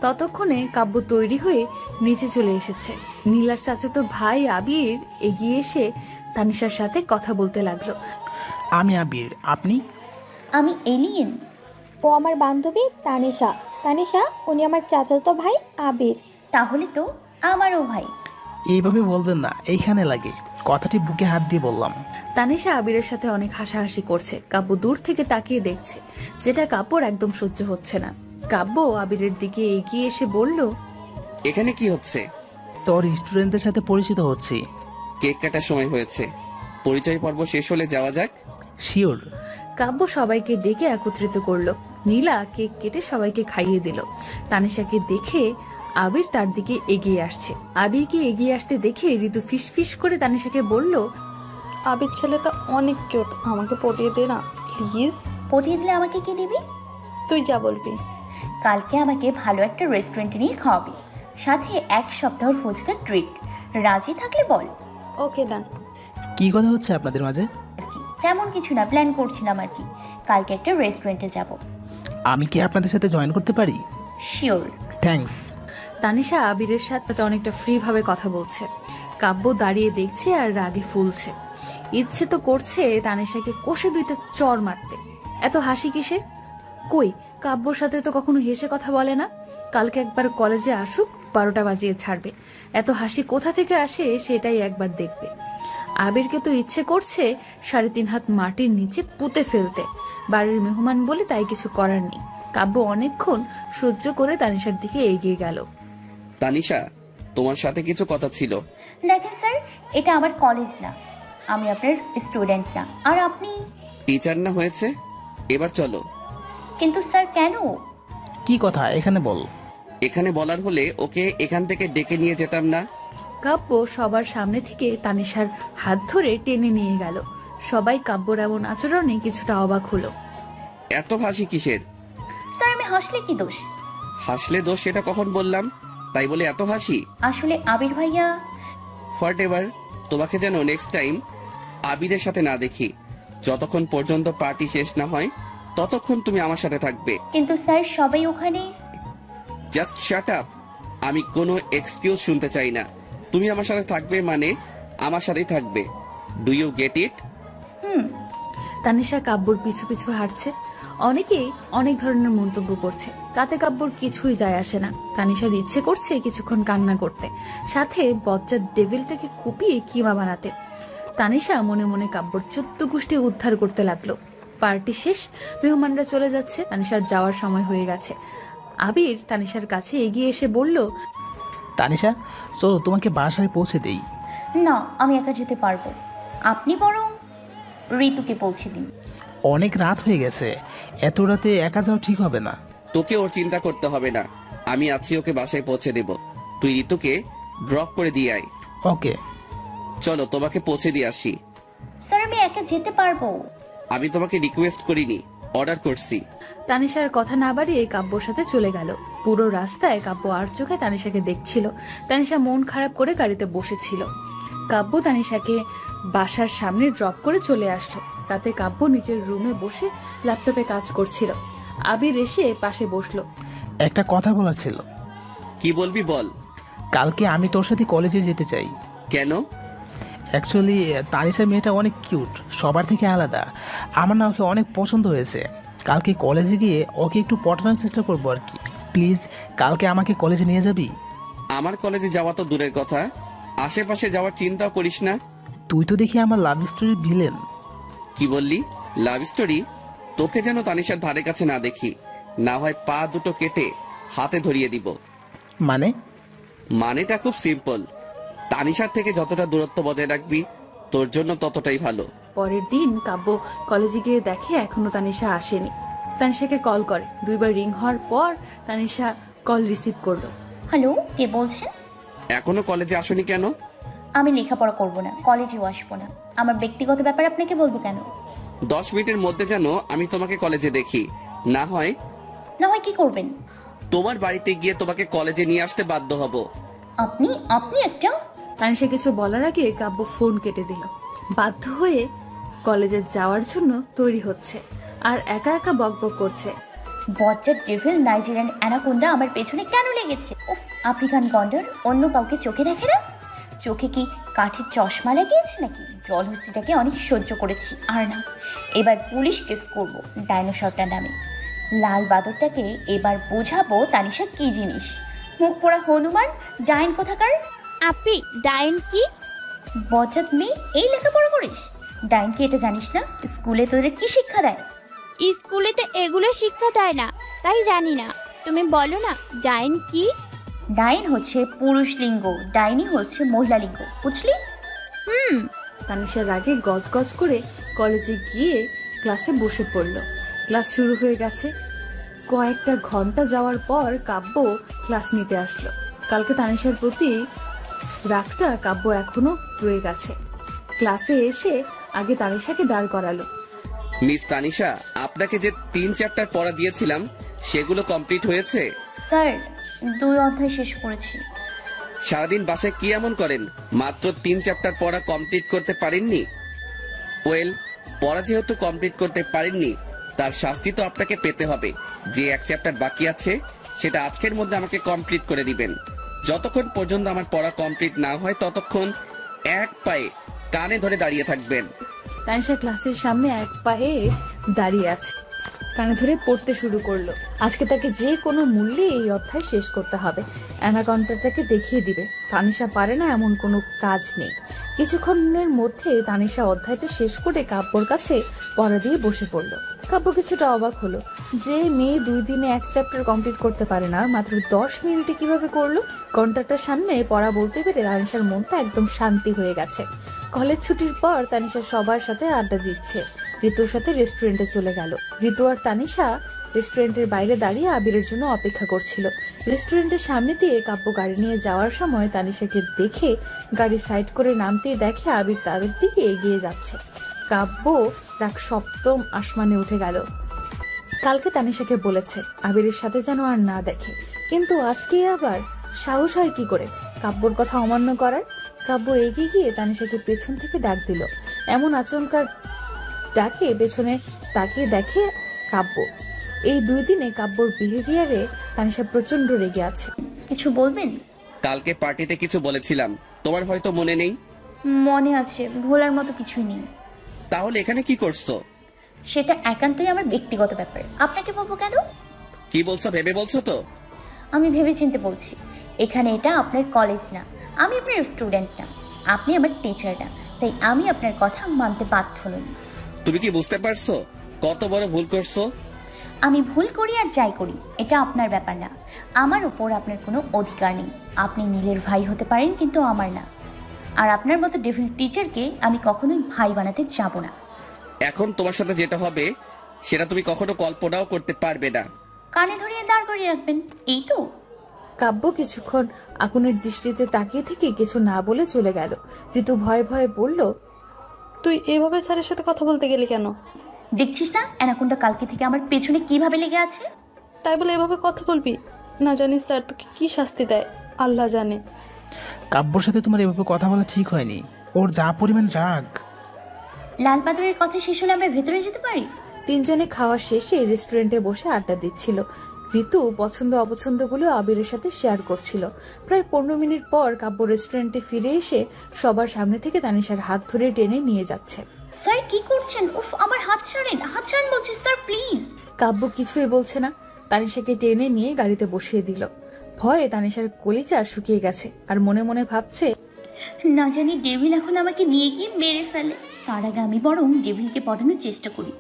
ততক্ষণে কাব্য তৈরি হয়ে নিচে চলে এসেছে। নীলার চাচাতো ভাই আবির এগিয়ে এসে তানিশার সাথে কথা বলতে লাগলো। আমি আবির, আপনি? আমি এলিয়েন। ও আমার বান্ধবী তানিশা। তানিশা, উনি আমার চাচাতো ভাই আবির। তাহলে তো আমারও ভাই। এইভাবে বলবেন না, এইখানে লাগে। কথাটি বুকে হাত দিয়ে বললাম। তানিশা আবিরের সাথে অনেক হাসাহাসি করছে। কাব্য দূর থেকে তাকিয়ে দেখছে, যেটা কাব্যর একদম সহ্য হচ্ছে না। কাব্য আবিরের দিকে এগিয়ে এসে বলল, এখানে কি হচ্ছে? তোর স্টুডেন্টদের সাথে পরিচিত হচ্ছি। কেক কাটার সময় হয়েছে, পরিচয় পর্ব শেষ হলে যাওয়া যাক। শিওর। কাব্য সবাইকে ডেকে একত্রিত করলো। নীলা কেক কেটে সবাইকে খাইয়ে দিল। তানিশাকে দেখে আবির তার দিকে এগিয়ে আসছে। আবিরকে এগিয়ে আসতে দেখে ঋতু ফিস ফিস করে তানিশাকে বলল, আবির ছেলেটা অনেক কিউট, আমাকে পটিয়ে দে না প্লিজ। পটিয়ে দিলে আমাকে কি দিবি? তুই যা বলবি। কালকে আমাকে ভালো একটা রেস্টুরেন্টে নিয়ে খাওয়াবি, সাথে 1 সপ্তাহের ফুচকার ট্রিট। রাজি থাকলে বল। ওকে ডান। কি কথা হচ্ছে আপনাদের মাঝে? তেমন কিছু না, প্ল্যান করছিলাম আর কি। কালকে একটা রেস্টুরেন্টে যাব। আমি কি আপনাদের সাথে জয়েন করতে পারি? শিওর। থ্যাঙ্কস। তানিশা আবিরের সাথে অনেকটা ফ্রি ভাবে কথা বলছে। কাব্য দাঁড়িয়ে দেখছে আর রাগে ফুলছে। ইচ্ছে তো করছে তানিশাকে কষে 2টা চড় মারতে। এত হাসি কিসের? কই, কাব্যর সাথে তো কখনো হেসে কথা বলে না। কালকে একবার কলেজে আসুক, 12টা বাজিয়ে ছাড়বে। এত হাসি কোথা থেকে আসে সেটাই একবার দেখবে। আবিরকে তো ইচ্ছে করছে 3.5 হাত মাটির নিচে পুঁতে ফেলতে। বাড়ির মেহমান বলে তাই কিছু করার নেই। কাব্য অনেকক্ষণ সহ্য করে তানিশার দিকে এগিয়ে গেল। তানিশা, তোমার সাথে কিছু কথা ছিল। দেখেন স্যার, এটা আমার কলেজ না, আমি আপনার স্টুডেন্ট না। আর আপনি টিচার না হয়েছে, এবার চলো। কিন্তু স্যার কেন? কি কথা এখানে বল। এখানে বলার হলে ওকে এখান থেকে ডেকে নিয়ে যেতাম না? কাব্য সবার সামনে থেকে তানিশার হাত ধরে টেনে নিয়ে গেল। সবাই কাব্যর এমন আচরণে কিছুটা অবাক হলো। এত হাসি কিসের? স্যার, আমি হাসলে কি দোষ? হাসলে দোষ সেটা কখন বললাম? তাই বলে এত হাসি? আসলে আবির ভাইয়া। হোয়াট এভার, তোমাকে যেন নেক্সট টাইম আবিরের সাথে না দেখি। যতক্ষণ পর্যন্ত পার্টি শেষ না হয় ততক্ষণ তুমি আমার সাথে থাকবে। কিন্তু স্যার, সবাই ওখানে। Just shut up. আমি কোনো এক্সকিউজ শুনতে চাই না। তুমি আমার সাথে থাকবে মানে আমার সাথেই থাকবে। Do you get it? Tanisha কাব্যর পিছু পিছু হাঁটছে। অনেকেই অনেক ধরনের মন্তব্য করছে, তাতে কাব্যর কিছুই যায় আসে না। তানিশার ইচ্ছে করছে কিছুক্ষণ কান্না করতে, সাথে বজ্জার ডেভিলটাকে কুপিয়ে কিমা বানাতে। তানিশা মনে মনে কাব্যর 14 গোষ্ঠী উদ্ধার করতে লাগলো। পার্টি শেষ, মেহমানরা চলে যাচ্ছে। তানিশার যাওয়ার সময় হয়ে গেছে। আবির তানিশার কাছে এগিয়ে এসে বলল, তানিশা চলো তোমাকে বাসায় পৌঁছে দেই। না, আমি একা যেতে পারবো। আপনি বরং ঋতুকে পৌঁছে দিন। অনেক রাত হয়ে গেছে, এত রাতে একা যাওয়া ঠিক হবে না। তোকে ওর চিন্তা করতে হবে না, আমি আছি, ওকে বাসায় পৌঁছে দেব। তুই ঋতুকে ড্রপ করে দিয়ে আয়। ওকে চলো তোমাকে পৌঁছে দিয়ে আসি। স্যার, আমি একা যেতে পারবো। আমি তোমাকে রিকোয়েস্ট করিনি, অর্ডার করছি। তানিশার কথা না বাড়িয়ে কাব্যর সাথে চলে গেল। পুরো রাস্তায় কাব্য আর চোখে তানিশাকে দেখছিল। তানিশা মন খারাপ করে গাড়িতে বসেছিল। কাব্য তানিশাকে বাসার সামনে ড্রপ করে চলে আসলো। রাতে কাব্য নিজের রুমে বসে ল্যাপটপে কাজ করছিল। আবির এসে পাশে বসলো। একটা কথা বলার ছিল। কি বলবি বল। কালকে আমি তোর সাথে কলেজে যেতে চাই। কেন? অ্যাকচুয়ালি তানিশা মেয়েটা অনেক কিউট, সবার থেকে আলাদা। আমার না ওকে অনেক পছন্দ হয়েছে। কালকে কলেজে গিয়ে ওকে একটু পটানোর চেষ্টা করবো আর কি। প্লিজ কালকে আমাকে কলেজে নিয়ে যাবি? আমার কলেজে যাওয়া তো দূরের কথা, আশেপাশে যাওয়ার চিন্তাও করিস না। তুই তো দেখি আমার লাভ স্টোরির ভিলেন। কি বললি? Love story? তোকে যেন তানিশার ধারে কাছে না দেখি, না হয় পা দুটো কেটে হাতে ধরিয়ে দিব। মানেটা খুব সিম্পল। তানিশার থেকে যতটা দূরত্ব বজায় রাখবি তোর জন্য ততটাই ভালো। পরের দিন কাব্য কলেজে গিয়ে দেখে এখনো তানিশা আসেনি। তানিশাকে কল করে, 2 বার রিং হওয়ার পর তানিশা কল রিসিভ করলো। হ্যালো, কে বলছেন? এখনো কলেজে আসনি কেন? আমি লেখাপড়া করব না, কলেজেও আসবো না। আমার ব্যক্তিগত ব্যাপার আপনাকে বলবো কেন? 10 মিনিটের মধ্যে যেন আমি তোমাকে কলেজে দেখি, না হয় কি করবেন? তোমার বাড়িতে গিয়ে তোমাকে কলেজে নিয়ে আসতে বাধ্য হব। আপনি একটা। তানিশা কিছু বলার আগে কাব্য ফোন কেটে দিল। বাধ্য হয়ে কলেজে যাওয়ার জন্য তৈরি হচ্ছে আর একা একা বকবক করছে। বজ্জার ডেভিল নাইজেরিয়ান অ্যানাকোন্ডা আমার পেছনে কেন লেগেছে? উফ, আফ্রিকান গন্ডার অন্য কাউকে চোখে দেখে না? চোখে কি কাঠের চশমা লাগিয়েছে নাকি? জলহস্তিটাকে অনেক সহ্য করেছি, আর না, এবার পুলিশ কেস করবো ডাইনোসরটার নামে। লাল বাদরটাকে এবার বোঝাবো তানিশা কি জিনিস। মুখ পোড়া হনুমান ডাইন কোথাকার। আপি, ডাইন কি? বজ্জাত মেয়ে, এই লেখাপড়া করিস? ডাইন কি এটা জানিস না? স্কুলে তোদের কি শিক্ষা দেয়? স্কুলেতে এগুলো শিক্ষা দেয় না, তাই জানি না। তুমি বলো না ডাইন কি? ডাইন হচ্ছে পুরুষ লিঙ্গ, ডাইনি হচ্ছে মহিলা লিঙ্গ, বুঝলি? তানিশার আগে গজগজ করে কলেজে গিয়ে ক্লাসে বসে পড়ল। ক্লাস শুরু হয়ে গেছে। কয়েকটা ঘন্টা যাওয়ার পর কাব্য ক্লাস নিতে আসলো। কালকে তানিশার প্রতি রাগটা কাব্য এখনো রয়ে গেছে। ক্লাসে এসে আগে তানিশাকে দাঁড় করালো। মিস তানিশা, আপনাকে যে 3 চ্যাপ্টার পড়া দিয়েছিলাম সেগুলো কমপ্লিট হয়েছে? স্যার, 2 অধ্যায় শেষ করেছি। সারাদিন বাসায় কি এমন করেন মাত্র 3 চ্যাপ্টার পড়া কমপ্লিট করতে পারেননি? ওয়েল, পড়া যেহেতু কমপ্লিট করতে পারেননি তার শাস্তি তো আপনাকে পেতে হবে। যে 1 চ্যাপ্টার বাকি আছে সেটা আজকের মধ্যে আমাকে কমপ্লিট করে দিবেন। যতক্ষণ পর্যন্ত আমার পড়া কমপ্লিট না হয় ততক্ষণ এক পায়ে কানে ধরে দাঁড়িয়ে থাকবেন। তানিশা ক্লাসের সামনে এক পায়ে দাঁড়িয়ে আছে, কানে ধরে পড়তে শুরু করলো। আজকে তাকে যে কোনো মূল্যে এই অধ্যায় শেষ করতে হবে। অ্যানাকন্ডাটাকে দেখিয়ে দিবে তানিশা পারে না এমন কোনো কাজ নেই। কিছুক্ষণের মধ্যে তানিশা অধ্যায়টা শেষ করে কাব্যর কাছে পড়া দিয়ে বসে পড়লো। কাব্য কিছুটা অবাক হলো, যে মেয়ে 2 দিনে 1 চ্যাপ্টার কমপ্লিট করতে পারে না মাত্র 10 মিনিটে কিভাবে করলো। ঘন্টাটার সামনে পড়া বলতে পেরে তানিশার মনটা একদম শান্তি হয়ে গেছে। কলেজ ছুটির পর তানিশা সবার সাথে আড্ডা দিচ্ছে। ঋতুর সাথে রেস্টুরেন্টে চলে গেল। ঋতু আর তানিশা রেস্টুরেন্টের বাইরে দাঁড়িয়ে আবিরের জন্য অপেক্ষা করছিল। রেস্টুরেন্টের সামনে দিয়ে কাব্য গাড়ি নিয়ে যাওয়ার সময় তানিশাকে দেখে গাড়ি সাইড করে নামতেই দেখে আবির তাদের দিকে এগিয়ে যাচ্ছে। কাব্য রাগ সপ্তম আসমানে উঠে গেল। কালকে তানিশাকে বলেছে আবিরের সাথে যেন আর না দেখে, কিন্তু আজকে আবার সাহস হয় কি করে কাব্যর কথা অমান্য করার। কাব্য এগিয়ে গিয়ে তানিশাকে পেছন থেকে ডাক দিল। এমন আচমকার ডাকে পেছনে তাকিয়ে দেখে কাব্য। এই 2 দিনে কাব্যর বিহেভিয়ারে তানিশা প্রচন্ড রেগে আছে। কিছু বলবেন? কালকে পার্টিতে কিছু বলেছিলাম, তোমার হয়তো মনে নেই। মনে আছে, ভোলার মতো কিছুই নেই। তাহলে এখানে কি করছো? সেটা একান্তই আমার ব্যক্তিগত ব্যাপার, আপনাকে বলবো কেন? কি বলছো ভেবে বলছো তো? আমি ভেবে চিন্তে বলছি। এখানে এটা আপনার কলেজ না, আমি আপনার স্টুডেন্ট না, আপনি আমার টিচার না, তাই আমি আপনার কথা মানতে বাধ্য নই। তুমি কি বুঝতে পারছো কত বড় ভুল করছো? আমি ভুল করি আর যাই করি এটা আপনার ব্যাপার না, আমার উপর আপনার কোনো অধিকার নেই। আপনি নীলের ভাই হতে পারেন কিন্তু আমার না। আর আপনার মতো ডেভিল টিচারকে আমি কখনোই ভাই বানাতে যাব না। এখন তোমার সাথে যেটা হবে সেটা তুমি কখনো কল্পনাও করতে পারবে না। কানে ধরিয়ে দাঁড় করিয়ে রাখবেন, এই তো। কাব্য কিছুক্ষণ আগুনের দৃষ্টিতে তাকিয়ে থেকে কিছু না বলে চলে গেল। ঋতু ভয়ে ভয়ে বলল, তুই এভাবে স্যারের সাথে কথা বলতে গেলি কেন? দেখছিস না অ্যানাকোন্ডা কালকে থেকে আমার পেছনে কিভাবে লেগে আছে। তাই বলে এভাবে কথা বলবি? না জানিস স্যার তোকে কি শাস্তি দেয় আল্লাহ জানে। কাব্যর সাথে তোমার এভাবে কথা বলা ঠিক হয়নি, ওর যা পরিমাণ রাগ। লাল বাদরের কথা শেষ হলে আমরা ভেতরে যেতে পারি। 3 জনে খাওয়া শেষে রেস্টুরেন্টে বসে আড্ডা দিচ্ছিল। ঋতু পছন্দ অপছন্দগুলো আবিরের সাথে শেয়ার করছিল। প্রায় 15 মিনিট পর কাব্য রেস্টুরেন্টে ফিরে এসে সবার সামনে থেকে তানিশার হাত ধরে টেনে নিয়ে যাচ্ছে। স্যার কি করছেন? উফ, আমার হাত ছাড়েন বলছি স্যার, প্লিজ। কাব্য কিছুই বলছে না, তানিশাকে টেনে নিয়ে গাড়িতে বসিয়ে দিল। ভয়ে তানিশার কলিজা শুকিয়ে গেছে আর মনে মনে ভাবছে, না জানি ডেভিল এখন আমাকে নিয়ে গিয়ে মেরে ফেলে, তার আগে আমি বরং ডেভিলকে পটানোর চেষ্টা করি।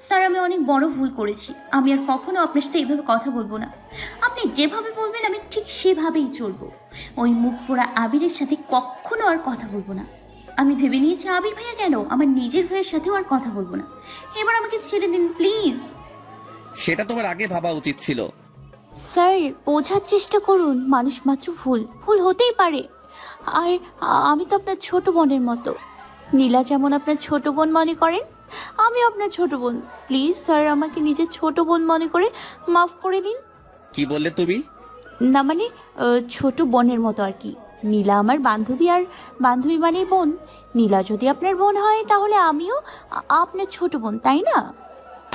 স্যার, আমি অনেক বড় ভুল করেছি, আমি আর কখনো আপনার সাথে এইভাবে কথা বলবো না। আপনি যেভাবে বলবেন আমি ঠিক সেভাবেই চলবো। ওই মুখ পোড়া আবিরের সাথে কখনো আর কথা বলবো না। আমি ভেবে নিয়েছি আবির ভাইয়া কেন, আমার নিজের ভাইয়ের সাথেও আর কথা বলবো না। এবার আমাকে ছেড়ে দিন প্লিজ। সেটা তোমার আগে ভাবা উচিত ছিল। স্যার, বোঝার চেষ্টা করুন, মানুষ মাত্র ভুল হতেই পারে। আর আমি তো আপনার ছোট বোনের মতো। নীলা যেমন আপনার ছোট বোন মনে করেন, আমি আপনার ছোট বোন। প্লিজ স্যার, আমাকে নিজের ছোট বোন মনে করে মাফ করে দিন। কি বললে তুমি? না মানে ছোট বোনের মতো আর কি। নীলা আমার বান্ধবী, আর বান্ধবী মানে বোন। নীলা যদি আপনার বোন হয় তাহলে আমিও আপনার ছোট বোন, তাই না?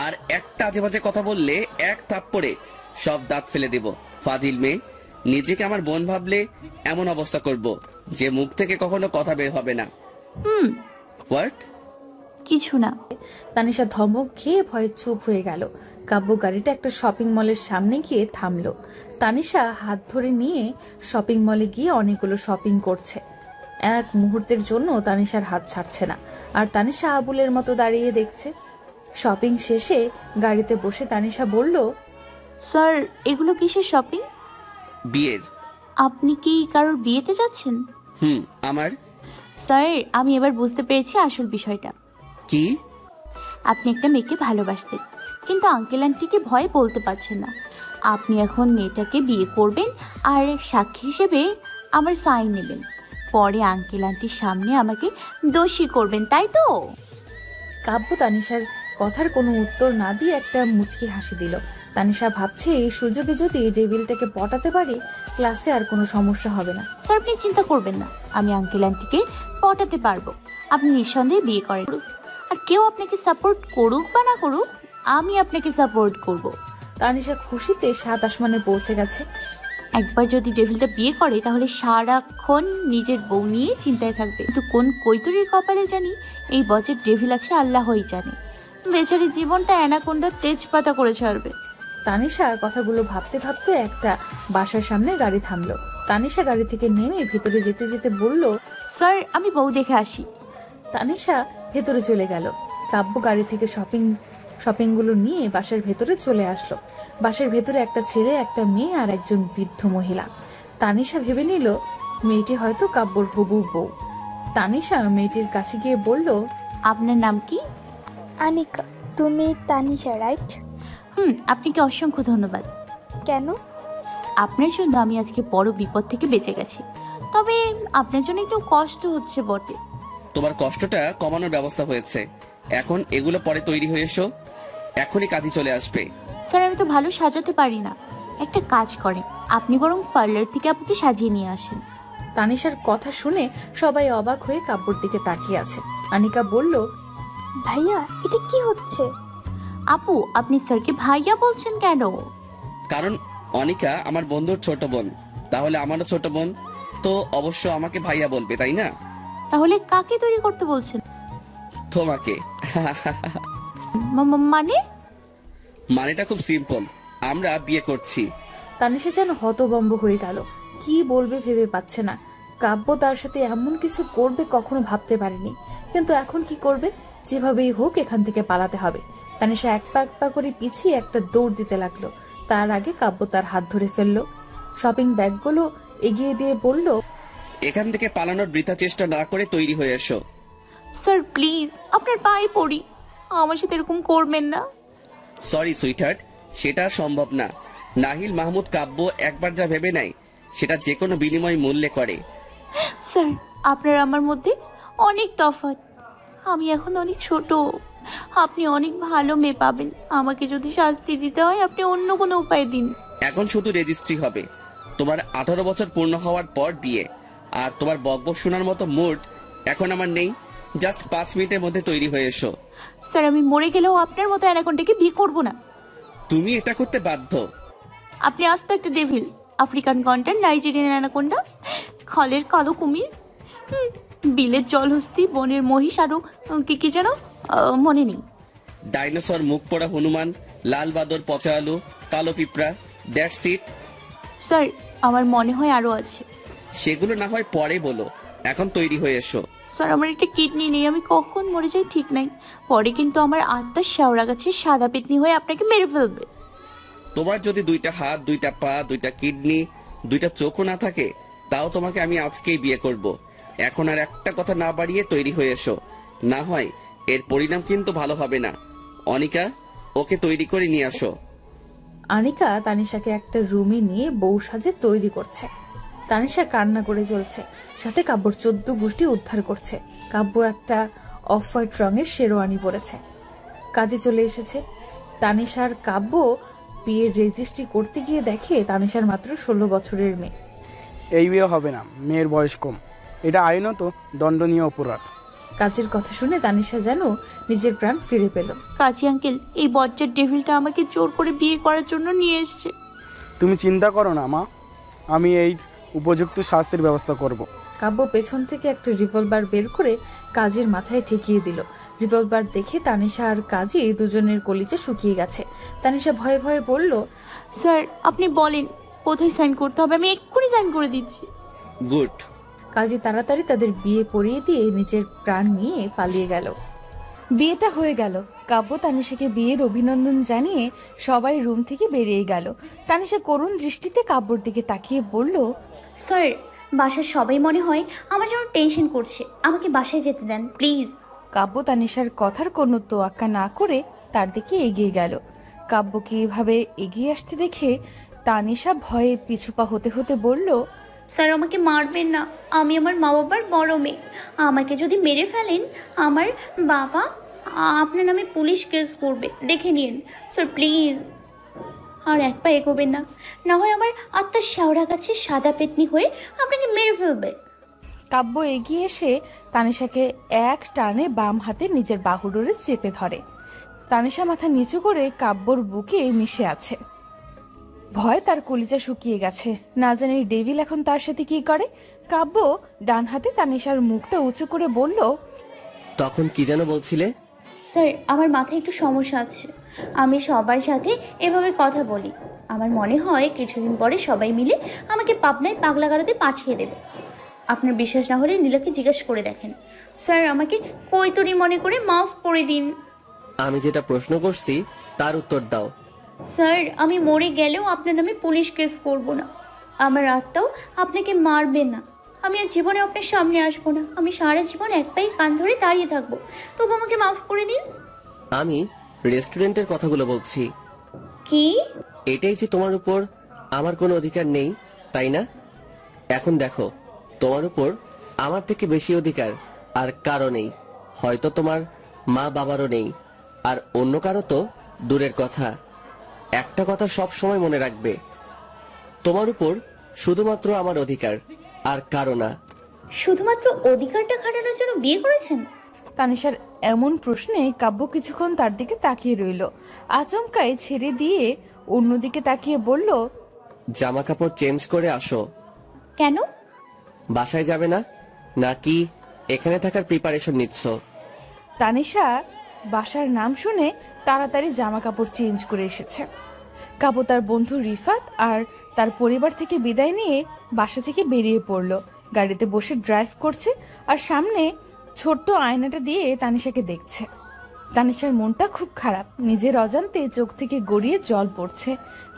আর একটা আজে বাজে কথা বললে এক থাপ্পড়ে সব দাঁত ফেলে দেব। ফাজিল মেয়ে, নিজেকে আমার বোন ভাবলে এমন অবস্থা করব যে মুখ থেকে কখনো কথা বের হবে না। হোয়াট? কিছু না। তানিশা ধমক খেয়ে ভয়ে চুপ হয়ে গেল। কাব্য গাড়িটা একটা শপিং মলের সামনে গিয়ে থামলো। তানিশা হাত ধরে নিয়ে শপিং মলে গিয়ে অনেকগুলো শপিং করছে। এক মুহূর্তের জন্য তানিশার হাত ছাড়ছে না, আর তানিশা আবুলের মতো দাঁড়িয়ে দেখছে। শপিং শেষে গাড়িতে বসে তানিশা বলল, স্যার, এগুলো কিসের শপিং? বিয়ের। আপনি কি কারোর বিয়েতে যাচ্ছেন? আমার। স্যার, আমি এবার বুঝতে পেরেছি আসল বিষয়টা কি। আপনি একটা মেয়েকে ভালোবাসতেন, কিন্তু আঙ্কেল আন্টিকে ভয় বলতে পারছেন না। আপনি এখন মেয়েটাকে বিয়ে করবেন আর সাক্ষী হিসেবে আমার সাইন নেবেন। পরে আঙ্কেল আন্টির সামনে আমাকে দোষী করবেন, তাই তো? কাব্য তানিশার কথার কোনো উত্তর না দিয়ে একটা মুচকি হাসি দিল। তানিশা ভাবছে এই সুযোগে যদি ডেভিলটাকে পটাতে পারে ক্লাসে আর কোনো সমস্যা হবে না। স্যার, আপনি চিন্তা করবেন না, আমি আঙ্কেল আন্টিকে পটাতে পারবো। আপনি নিঃসন্দেহে বিয়ে করেন, আর কেউ আপনাকে সাপোর্ট করুক বা না করুক, আমি আপনাকে সাপোর্ট করব। তানিশা খুশিতে 7 আসমানে পৌঁছে গেছে। একবার যদি ডেভিলটা বিয়ে করে তাহলে সারাক্ষণ নিজের বউ নিয়ে চিন্তায় থাকবে। কিন্তু কোন কৈতরীর কপালে জানি এই বছর ডেভিল আছে আল্লাহই জানে। বেচারি জীবনটা অ্যানাকোন্ডার তেজপাতা করে ছাড়বে। তানিশা কথাগুলো ভাবতে ভাবতে একটা বাসার সামনে গাড়ি থামলো। তানিশা গাড়ি থেকে নেমে ভেতরে যেতে যেতে বলল, স্যার, আমি বউ দেখে আসি। তানিশা ভেতরে চলে গেল। কাব্য গাড়ি থেকে শপিংগুলো নিয়ে বাসার ভেতরে চলে আসলো। বাসার ভেতরে একটা ছেলে, একটা মেয়ে আর একজন বৃদ্ধ মহিলা। তানিশা ভেবে নিল মেয়েটি হয়তো কাব্যর হবু বউ। তানিশা মেয়েটির কাছে গিয়ে বলল, আপনার নাম কি? আনিকা। তুমি তানিশা, রাইট? আপনাকে অসংখ্য ধন্যবাদ। কেন? আপনার জন্য আমি আজকে বড় বিপদ থেকে বেঁচে গেছি। তবে আপনার জন্য একটু কষ্ট হচ্ছে বটে। তোমার কষ্টটা কমানোর ব্যবস্থা হয়েছে, এখন এগুলো পরে তৈরি হয়ে এসো, এখনই কাজে চলে আসবে। স্যার, আমি তো ভালো সাজাতে পারি না। একটা কাজ করেন, আপনি বরং পার্লার থেকে আপনাকে সাজিয়ে নিয়ে আসেন। তানিশার কথা শুনে সবাই অবাক হয়ে কাব্যর দিকে তাকিয়ে আছে। আনিকা বলল, ভাইয়া, এটা কি হচ্ছে? আপু, আপনি স্যারকে ভাইয়া বলছেন কেন? কারণ অনিকা আমার বন্ধুর ছোট বোন, তাহলে আমারও ছোট বোন, তো অবশ্য আমাকে ভাইয়া বলবে, তাই না? তাহলে কাকে তৈরি করতে বলছেন? তোমাকে। মানেটা খুব সিম্পল, আমরা বিয়ে করছি। তানিশা যেন হতভম্ব হয়ে গেল, কি বলবে ভেবে পাচ্ছে না। কাব্য তার সাথে এমন কিছু করবে কখনো ভাবতে পারেনি, কিন্তু এখন কি করবে? যেভাবেই হোক এখান থেকে পালাতে হবে। তানিশা এক পা করে পিছিয়ে একটা দৌড় দিতে লাগলো। তার আগে কাব্য তার হাত ধরে ফেললো, শপিং ব্যাগগুলো এগিয়ে দিয়ে বলল, এখান থেকে পালানোর বৃথা চেষ্টা না করে তৈরি হয়ে এসো। স্যার, প্লিজ আপনার পায়ে পড়ি, আমার সাথে এরকম করবেন না। সরি সুইটহার্ট, সেটা সম্ভব না। নাহিল মাহমুদ কাব্য একবার যা ভেবে নেয় সেটা যে কোনো বিনিময় মূল্যে করে। স্যার, আপনার আমার মধ্যে অনেক তফাৎ। আমি এখন অনেক ছোট, আপনি অনেক ভালো মেয়ে পাবেন। আমাকে যদি শাস্তি দিতে হয় আপনি অন্য কোনো উপায় দিন। এখন শুধু রেজিস্ট্রি হবে, তোমার 18 বছর পূর্ণ হওয়ার পর বিয়ে। আর তোমার বকবক শোনার মতো মুড এখন আমার নেই। জাস্ট 5 মিনিটের মধ্যে তৈরি হয়ে এসো। স্যার, আমি মরে গেলেও আপনার মতো অ্যানাকোন্ডাকে বিয়ে করব না। তুমি এটা করতে বাধ্য। আপনি আস্ত একটা ডেভিল, আফ্রিকান কন্টার, নাইজেরিয়ান অ্যানাকোন্ডা, খলের কালো কুমির, বিলের জলহস্তি, বনের মহিষ, আরো কি যেন মনে নেই। ডাইনোসর, মুখ পোড়া হনুমান, লাল বাদর, পচা আলু, কালো পিঁপড়া, দ্যাটস ইট। স্যার আমার মনে হয় আরো আছে। সেগুলো না হয় পরে বলো, এখন তৈরি হয়ে এসো। স্যার আমার একটা কিডনি নেই, আমি কখন মরে যাই ঠিক নাই। পরে কিন্তু আমার আত্মার শেওড়া গাছে সাদা পেতনি হয়ে আপনাকে মেরে ফেলবে। তোমার যদি 2টা হাত, 2টা পা, 2টা কিডনি, 2টা চোখও না থাকে, তাও তোমাকে আমি আজকেই বিয়ে করব। এখন আর একটা কথা না বাড়িয়ে তৈরি হয়ে এসো, না হয় এর পরিণাম কিন্তু ভালো হবে না। অনিকা, ওকে তৈরি করে নিয়ে আসো। আনিকা তানিশাকে একটা রুমে নিয়ে বউ সাজে তৈরি করছে। তানিশা কান্না করে চলছে, সাথে কাব্যর 14 গোষ্ঠী উদ্ধার করছে। কাব্য একটা অফ হোয়াইট রঙের শেরওয়ানি পরেছে, কাজে চলে এসেছে। তানিশার কাব্য বিয়ের রেজিস্ট্রি করতে গিয়ে দেখে তানিশার মাত্র 16 বছরের মেয়ে। এই বিয়ে হবে না, মেয়ের বয়স কম, এটা আইনত দণ্ডনীয় অপরাধ। কাজের কথা শুনে তানিশা যেন নিজের প্রাণ ফিরে পেল। কাজী আঙ্কেল, এই বজ্জার ডেভিলটা আমাকে জোর করে বিয়ে করার জন্য নিয়ে এসেছে। তুমি চিন্তা করো না মা, আমি এই উপযুক্ত শাস্তির ব্যবস্থা করব। কাব্য পেছন থেকে একটা রিভলভার বের করে কাজীর মাথায় ঠেকিয়ে দিল। রিভলভার দেখে তানিশা আর কাজী দুজনের কলিজা শুকিয়ে গেছে। তানিশা ভয়ে ভয়ে বলল, স্যার আপনি বলেন কোথায় সাইন করতে হবে, আমি এক্ষুনি সাইন করে দিচ্ছি। গুড। কাজী তাড়াতাড়ি তাদের বিয়ে পড়িয়ে দিয়ে নিজের প্রাণ নিয়ে পালিয়ে গেল। বিয়েটা হয়ে গেল। কাব্য তানিশাকে বিয়ের অভিনন্দন জানিয়ে সবাই রুম থেকে বেরিয়ে গেল। তানিশা করুণ দৃষ্টিতে কাব্যর দিকে তাকিয়ে বলল, স্যার বাসার সবাই মনে হয় আমার জন্য টেনশন করছে, আমাকে বাসায় যেতে দেন প্লিজ। কাব্য তানিশার কথার কোনো তোয়াক্কা না করে তার দিকে এগিয়ে গেল। কাব্যকে এভাবে এগিয়ে আসতে দেখে তানিশা ভয়ে পিছুপা হতে হতে বলল, স্যার আমাকে মারবেন না, আমি আমার মা বাবার বড় মেয়ে, আমাকে যদি মেরে ফেলেন আমার বাবা আপনার নামে পুলিশ কেস করবে, দেখে নিন স্যার প্লিজ। আর এক পা এগোবেন না, না হয় আমার আত্মার শেওড়া গাছে সাদা পেতনি হয়ে আপনাকে মেরে ফেলবে। কাব্য এগিয়ে এসে তানিশাকে এক টানে বাম হাতে নিজের বাহুডোরে চেপে ধরে। তানিশা মাথা নিচু করে কাব্যর বুকে মিশে আছে। ভয় তার কলিজা শুকিয়ে গেছে, না জানি ডেভিল এখন তার সাথে কি করে। কাব্য ডান হাতে তানিশার মুখটা উঁচু করে বলল, তখন কি যেন বলছিলে? স্যার আমার মাথায় একটু সমস্যা আছে, আমি সবার সাথে এভাবে কথা বলি, আমার মনে হয় কিছুদিন পরে সবাই মিলে আমাকে পাবনায় পাগলাগারদে পাঠিয়ে দেবে। আপনার বিশ্বাস না হলে নীলাকে জিজ্ঞাসা করে দেখেন। স্যার আমাকে কৈতরি মনে করে মাফ করে দিন। আমি যেটা প্রশ্ন করছি তার উত্তর দাও। স্যার আমি মরে গেলেও আপনার নামে পুলিশ কেস করব না, আমার আত্মাও আপনাকে মারবে না, আমি আর জীবনে আপনার সামনে আসবো না, আমি সারা জীবন এক পায়ে কান ধরে দাঁড়িয়ে থাকবো, তবু আমাকে মাফ করে দিন। আমি রেস্টুরেন্টের কথাগুলো বলছি। কি? এটাই যে তোমার উপর আমার কোনো অধিকার নেই, তাই না? এখন দেখো, তোমার উপর আমার থেকে বেশি অধিকার আর কারো নেই, হয়তো তোমার মা বাবারও নেই, আর অন্য কারো তো দূরের কথা। একটা কথা সব সময় মনে রাখবে, তোমার উপর শুধুমাত্র আমার অধিকার আর কারো না। শুধুমাত্র অধিকারটা খাটানোর জন্য বিয়ে করেছেন? তানিশার এমন প্রশ্নে কাব্য কিছুক্ষণ তার দিকে তাকিয়ে রইল, আচমকাই ছেড়ে দিয়ে অন্যদিকে তাকিয়ে বলল, জামা কাপড় চেঞ্জ করে আসো। কেন? বাসায় যাবে না নাকি এখানে থাকার প্রিপারেশন নিচ্ছ? তানিশা বাসার নাম শুনে তাড়াতাড়ি জামা কাপড় চেঞ্জ করে এসেছে। কাব্য তার বন্ধু রিফাত আর তার পরিবার থেকে বিদায় নিয়ে বাসা থেকে বেরিয়ে পড়লো। গাড়িতে বসে ড্রাইভ করছে আর সামনে ছোট্ট আয়নাটা দিয়ে তানিশাকে দেখছে। তানিশার মনটা খুব খারাপ, নিজের অজান্তে চোখ থেকে গড়িয়ে জল পড়ছে।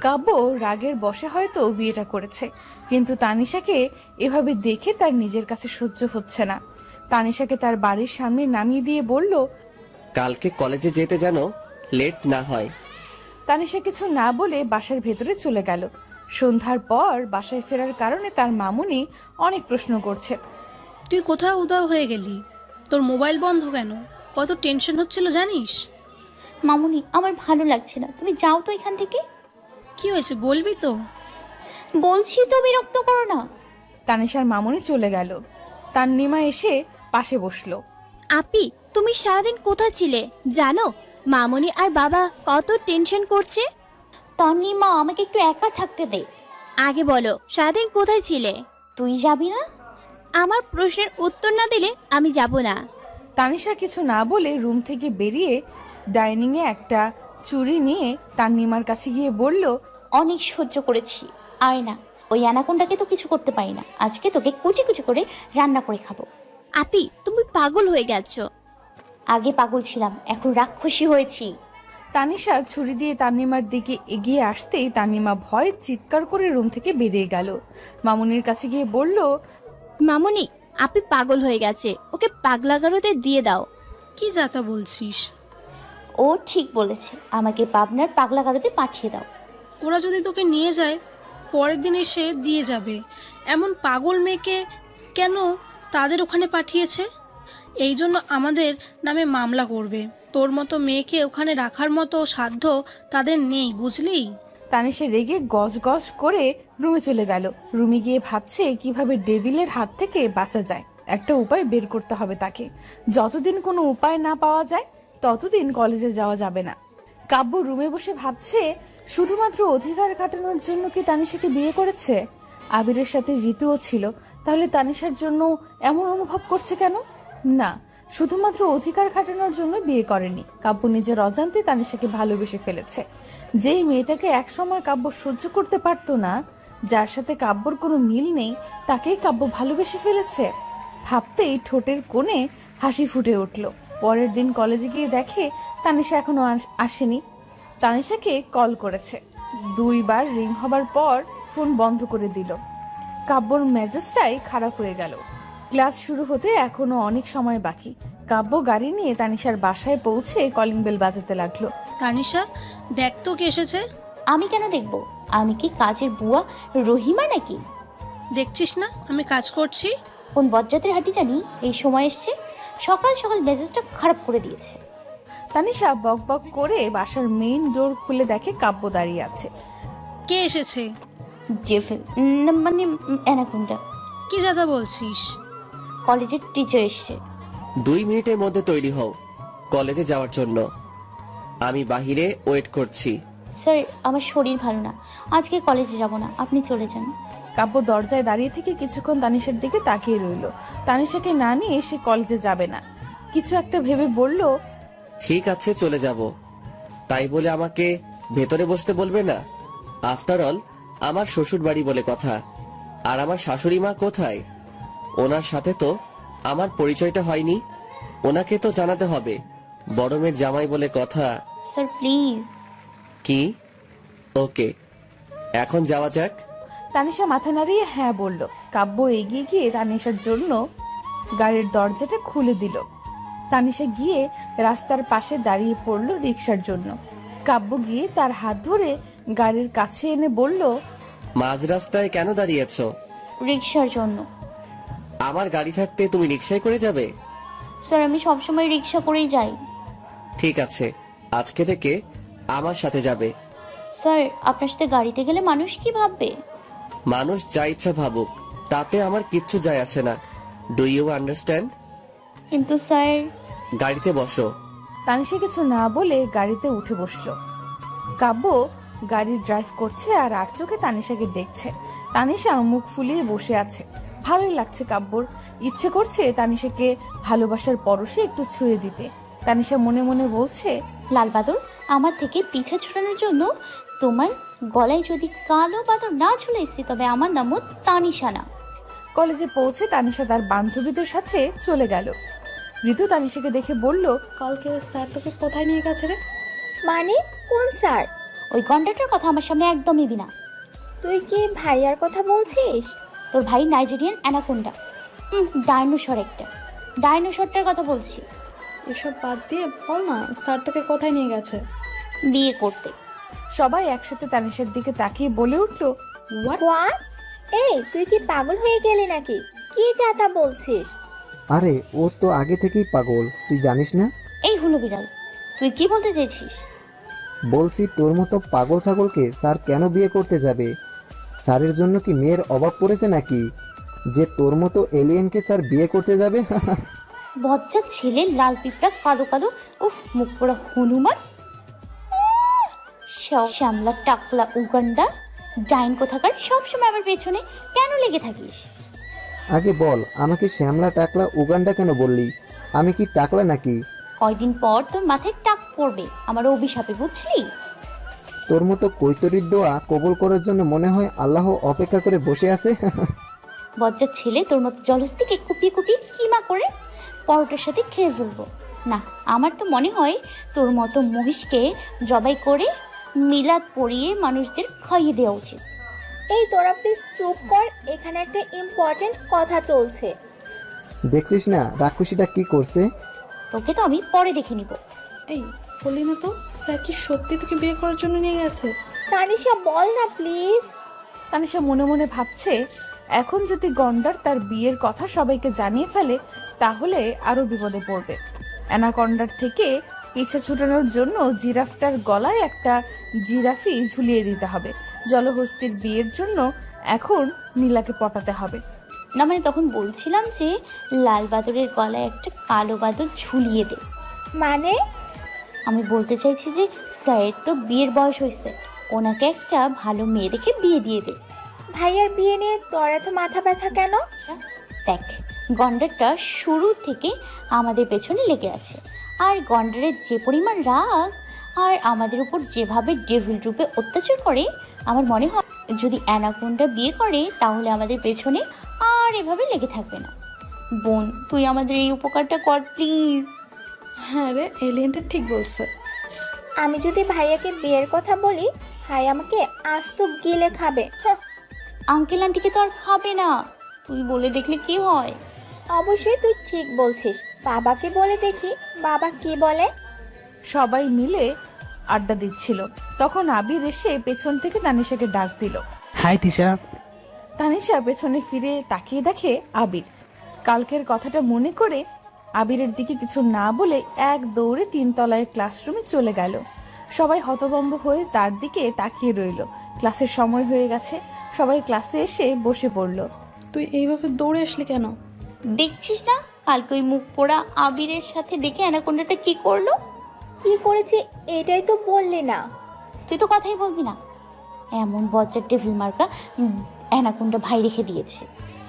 কাব্য রাগের বশে হয়তো বিয়েটা করেছে, কিন্তু তানিশাকে এভাবে দেখে তার নিজের কাছে সহ্য হচ্ছে না। তানিশাকে তার বাড়ির সামনে নামিয়ে দিয়ে বলল, কালকে কলেজে যেতে যেন লেট না হয়। তানিশা কিছু না বলে বাসার ভেতরে চলে গেল। সন্ধ্যার পর বাসায় ফেরার কারণে তার মামুনি অনেক প্রশ্ন করছে। তুই কোথাও উধাও হয়ে গেলি, তোর মোবাইল বন্ধ কেন? কত টেনশন হচ্ছিল জানিস? মামুনি আমার ভালো লাগছে না, তুমি যাও তো এখান থেকে। কি হয়েছে বলবি তো? বলছি তো, বিরক্ত করো না। তানিশার মামুনি চলে গেল। তান্নিমা এসে পাশে বসলো। আপি তুমি সারাদিন কোথায় ছিলে জানো? মামুনি আর বাবা কত টেনশন করছে। তানিমা, আমাকে একটু একা থাকতে দে। আগে বলো, সারাদিন কোথায় ছিলে? তুই যাবি না? আমার প্রশ্নের উত্তর না দিলে আমি যাব না। তানিশা কিছু না বলে রুম থেকে বেরিয়ে ডাইনিংয়ে একটা চুড়ি নিয়ে তান্নিমার কাছে গিয়ে বলল, অনেক সহ্য করেছি, আয় না। ওই অ্যানাকোন্ডাকে তো কিছু করতে পারি না, আজকে তোকে কুচি কুচি করে রান্না করে খাবো। আপি, তুমি পাগল হয়ে গেছো। আগে পাগল ছিলাম, এখন রাক্ষসী হয়েছি। তানিশা ছুরি দিয়ে তান্নিমার দিকে এগিয়ে আসতেই তান্নিমা ভয়ে চিৎকার করে রুম থেকে বেরিয়ে গেল। মামুনির কাছে গিয়ে বলল, মামুনি, আপি পাগল হয়ে গেছে, ওকে পাগলাগারোতে দিয়ে দাও। কি যাতা বলছিস? ও ঠিক বলেছে, আমাকে পাবনার পাগলাগারোতে পাঠিয়ে দাও। ওরা যদি তোকে নিয়ে যায়, পরের দিন এসে দিয়ে যাবে। এমন পাগল মেয়েকে কেন তাদের ওখানে পাঠিয়েছে? এই জন্য আমাদের নামে মামলা করবে। তোর মতো মেয়েকে ওখানে রাখার মতো সাধ্য তাদের নেই, বুঝলি? তানিশা রেগে গজ গজ করে রুমে চলে গেল। রুমে গিয়ে ভাবছে কিভাবে ডেভিলের হাত থেকে বাঁচা যায়। একটা উপায় বের করতে হবে তাকে। যতদিন কোনো উপায় না পাওয়া যায় ততদিন কলেজে যাওয়া যাবে না। কাব্য রুমে বসে ভাবছে, শুধুমাত্র অধিকার কাটানোর জন্য কি তানিশাকে বিয়ে করেছে? আবিরের সাথে ঋতুও ছিল, তাহলে তানিশার জন্য এমন অনুভব করছে কেন? না, শুধুমাত্র অধিকার খাটানোর জন্য বিয়ে করেনি। কাব্য নিজের অজান্তে তানিশাকে ভালোবেসে ফেলেছে। যেই মেয়েটাকে একসময় কাব্য সহ্য করতে পারতো না, যার সাথে কাব্যর কোনো মিল নেই, তাকেই কাব্য ভালোবেসে ফেলেছে। ভাবতেই ঠোঁটের কোণে হাসি ফুটে উঠল। পরের দিন কলেজে গিয়ে দেখে তানিশা এখনো আসেনি। তানিশাকে কল করেছে, 2 বার রিং হবার পর ফোন বন্ধ করে দিল। কাব্যর মেজাজটাই খারাপ হয়ে গেল। ক্লাস শুরু হতে এখনো অনেক সময় বাকি। কাব্য গাড়ি নিয়ে তানিশার বাসায় পৌঁছে কলিং বেল বাজাতে লাগলো। তানিশা, দেখ তো কে এসেছে। আমি কেন দেখবো? আমি কি কাজের বুয়া রহিমা নাকি? দেখছিস না আমি কাজ করছি? কোন বজ্জাতের হাঁটি জানি এই সময় এসছে, সকাল সকাল মেজাজটা খারাপ করে দিয়েছে। তানিশা বক বক করে বাসার মেইন ডোর খুলে দেখে কাব্য দাঁড়িয়ে আছে। কে এসেছে? ডেভিল, মানে অ্যানাকোন্ডা। কি যাতা বলছিস? কলেজের টিচার এসছে। 2 মিনিটের মধ্যে তৈরি হও কলেজে যাওয়ার জন্য। আমি বাহিরে ওয়েট করছি। স্যার, আমার শরীর ভালো না, আজকে কলেজে যাব না, আপনি চলে যান। কাব্য দরজায় দাঁড়িয়ে থেকে কিছুক্ষণ তানিশার দিকে তাকিয়ে রইল। তানিশাকে না নিয়ে সে কলেজে যাবে না। কিছু একটা ভেবে বলল, ঠিক আছে চলে যাব। তাই বলে আমাকে ভেতরে বসতে বলবে না? আফটার অল আমার শ্বশুর বাড়ি বলে কথা। আর আমার শাশুড়ি মা কোথায়? ওনার সাথে তো আমার পরিচয়টা হয়নি, ওনাকে তো জানাতে হবে। বড় মেয়ের জামাই বলে কথা। Sir please. কি? ওকে, এখন যাওয়া যাক। তানিশা মাথা নাড়িয়ে হ্যাঁ বলল। কাব্য এগিয়ে গিয়ে তানিশার জন্য গাড়ির দরজাটা খুলে দিল। তানিশা গিয়ে রাস্তার পাশে দাঁড়িয়ে পড়ল রিক্সার জন্য। কাব্য গিয়ে তার হাত ধরে গাড়ির কাছে এনে বলল, মাঝ রাস্তায় কেন দাঁড়িয়েছ? রিক্সার জন্য। আমার গাড়ি থাকতে তুমি রিক্সায় করে যাবে? স্যার, আমি সবসময় রিক্সা করেই যাই। ঠিক আছে, আজকে থেকে আমার সাথে যাবে। স্যার, আপনার সাথে গাড়িতে গেলে মানুষ কি ভাববে? মানুষ যা ইচ্ছা ভাবুক, তাতে আমার কিচ্ছু যায় আসে না। Do you understand? কিন্তু স্যার। গাড়িতে বসো। তানিশা কিছু না বলে গাড়িতে উঠে বসলো। কাব্য গাড়ি ড্রাইভ করছে আর আর চোখে তানিশাকে দেখছে। তানিশা মুখ ফুলিয়ে বসে আছে। ভালোই লাগছে কাব্যর। ইচ্ছে করছে তানিশাকে ভালোবাসার পরশে একটু ছুঁয়ে দিতে। তানিশা মনে মনে বলছে, লাল বাদর, আমার থেকে পিছা ছুটানোর জন্য তোমার গলায় যদি কালো বাদর না ঝুলাইছি, তবে আমার নামও তানিশা না। কলেজে পৌঁছে তানিশা তার বান্ধবীদের সাথে চলে গেল। ঋতু তানিশাকে দেখে বলল, কালকে স্যার তোকে কোথায় নিয়ে গেছে রে? মানে কোন স্যার? ওই গন্ডাটার কথা আমার সামনে একদম নিবি না। তুই কি ভাইয়ার কথা বলছিস? তোর ভাই নাইজেরিয়ান অ্যানাকোন্ডা, ডাইনোসর একটা। ডাইনোসরটার কথা বলছি। এসব বাদ দিয়ে বল না, স্যার তোকে কোথায় নিয়ে গেছে? বিয়ে করতে। সবাই একসাথে তানিশার দিকে তাকিয়ে বলে উঠল, হোয়াট? এই, তুই কি পাগল হয়ে গেলি নাকি? কি যাতা বলছিস? আরে ও তো আগে থেকেই পাগল, তুই জানিস না? এই হলো বিড়াল, তুই কি বলতে চাইছিস? বলছি তোর মতো পাগল ছাগলকে স্যার কেন বিয়ে করতে যাবে? স্যারের জন্য কি মেয়ের অভাব পড়েছে নাকি যে তোর মতো এলিয়েনকে স্যার বিয়ে করতে যাবে? বজ্জা ছেলে, লাল পিঁপড়া, কালো কালো, উফ, মুখ পোড়া হনুমান। শ্যামলা টাকলা উগান্ডা ডাইন কোথাকার, সবসময় আমার পেছনে কেন লেগে থাকিস? আগে বল, আমাকে শ্যামলা টাকলা উগান্ডা কেন বললি? আমি কি টাকলা নাকি? কয়দিন পর তোর মাথায় টাক পড়বে আমার অভিশাপে, বুঝলি? তোর মতো কৈতরির দোয়া কবুল করার জন্য মনে হয় আল্লাহ অপেক্ষা করে বসে আছে। বজ্জার ছেলে, তোর মতো জলস্থিকে কুপিয়ে কুপিয়ে কিমা করে পরোটার সাথে খেয়ে ফেলবো না। আমার তো মনে হয় তোর মতো মহিষকে জবাই করে মিলাদ পরিয়ে মানুষদের খাইয়ে দেওয়া উচিত। এই তোরা প্লিজ চুপ কর, এখানে একটা ইম্পর্টেন্ট কথা চলছে। দেখছিস না রাক্ষসীটা কি করছে? তোকে তো আমি পরে দেখে নিব। এই বলি না তো, স্যার কি সত্যি তোকে বিয়ে করার জন্য নিয়ে গেছে? তানিশা বল না প্লিজ। তানিশা মনে মনে ভাবছে, এখন যদি গন্ডার তার বিয়ের কথা সবাইকে জানিয়ে ফেলে তাহলে আরো বিপদে পড়বে। অ্যানাকন্ডার থেকে পিছে ছুটানোর জন্য জিরাফটার গলায় একটা জিরাফি ঝুলিয়ে দিতে হবে। জলহস্তির বিয়ের জন্য এখন নীলাকে পটাতে হবে। না মানে তখন বলছিলাম যে লাল বাদরের গলায় একটা কালো বাদর ঝুলিয়ে দে। মানে? আমি বলতে চাইছি যে স্যারের তো বিয়ের বয়স হয়েছে, ওনাকে একটা ভালো মেয়ে দেখে বিয়ে দিয়ে দে। ভাইয়ার বিয়ে নিয়ে তোর এত মাথা ব্যথা কেন? দেখ, গন্ডারটা শুরু থেকে আমাদের পেছনে লেগে আছে, আর গন্ডারের যে পরিমাণ রাগ আর আমাদের উপর যেভাবে ডেভিল রূপে অত্যাচার করে, আমার মনে হয় যদি অ্যানাকোন্ডা বিয়ে করে তাহলে আমাদের পেছনে আর এভাবে লেগে থাকবে না। বোন, তুই আমাদের এই উপকারটা কর প্লিজ। হ্যাঁ রে, এলিয়েনটা ঠিক বলছে। আমি যদি ভাইয়াকে বিয়ের কথা বলি, ভাই আমাকে আস্ত গিলে খাবে। আঙ্কেল আন্টিকে তো আর খাবে না, তুই বলে দেখলে কি হয়? অবশ্যই তুই ঠিক বলছিস, বাবাকে বলে দেখি বাবা কি বলে। সবাই মিলে আড্ডা দিচ্ছিল, তখন আবির এসে পেছন থেকে তানিশাকে ডাক দিল। হাই তিশা। তানিশা পেছনে ফিরে তাকিয়ে দেখে আবির। কালকের কথাটা মনে করে আবিরের দিকে কিছু না বলে এক দৌড়ে 3 তলায় ক্লাসরুমে চলে গেল। সবাই হতভম্ব হয়ে তার দিকে তাকিয়ে রইল। ক্লাসের সময় হয়ে গেছে, সবাই ক্লাসে এসে বসে পড়ল। তুই এইভাবে দৌড়ে আসলি কেন? দেখছিস না কালকে ওই মুখ পোড়া আবিরের সাথে দেখে অ্যানাকোন্ডাটা কি করলো? কি করেছে এটাই তো বললি না। তুই তো কথাই বলবি না। এমন বজ্জার ডেভিল মার্কা অ্যানাকোন্ডা ভাই রেখে দিয়েছে।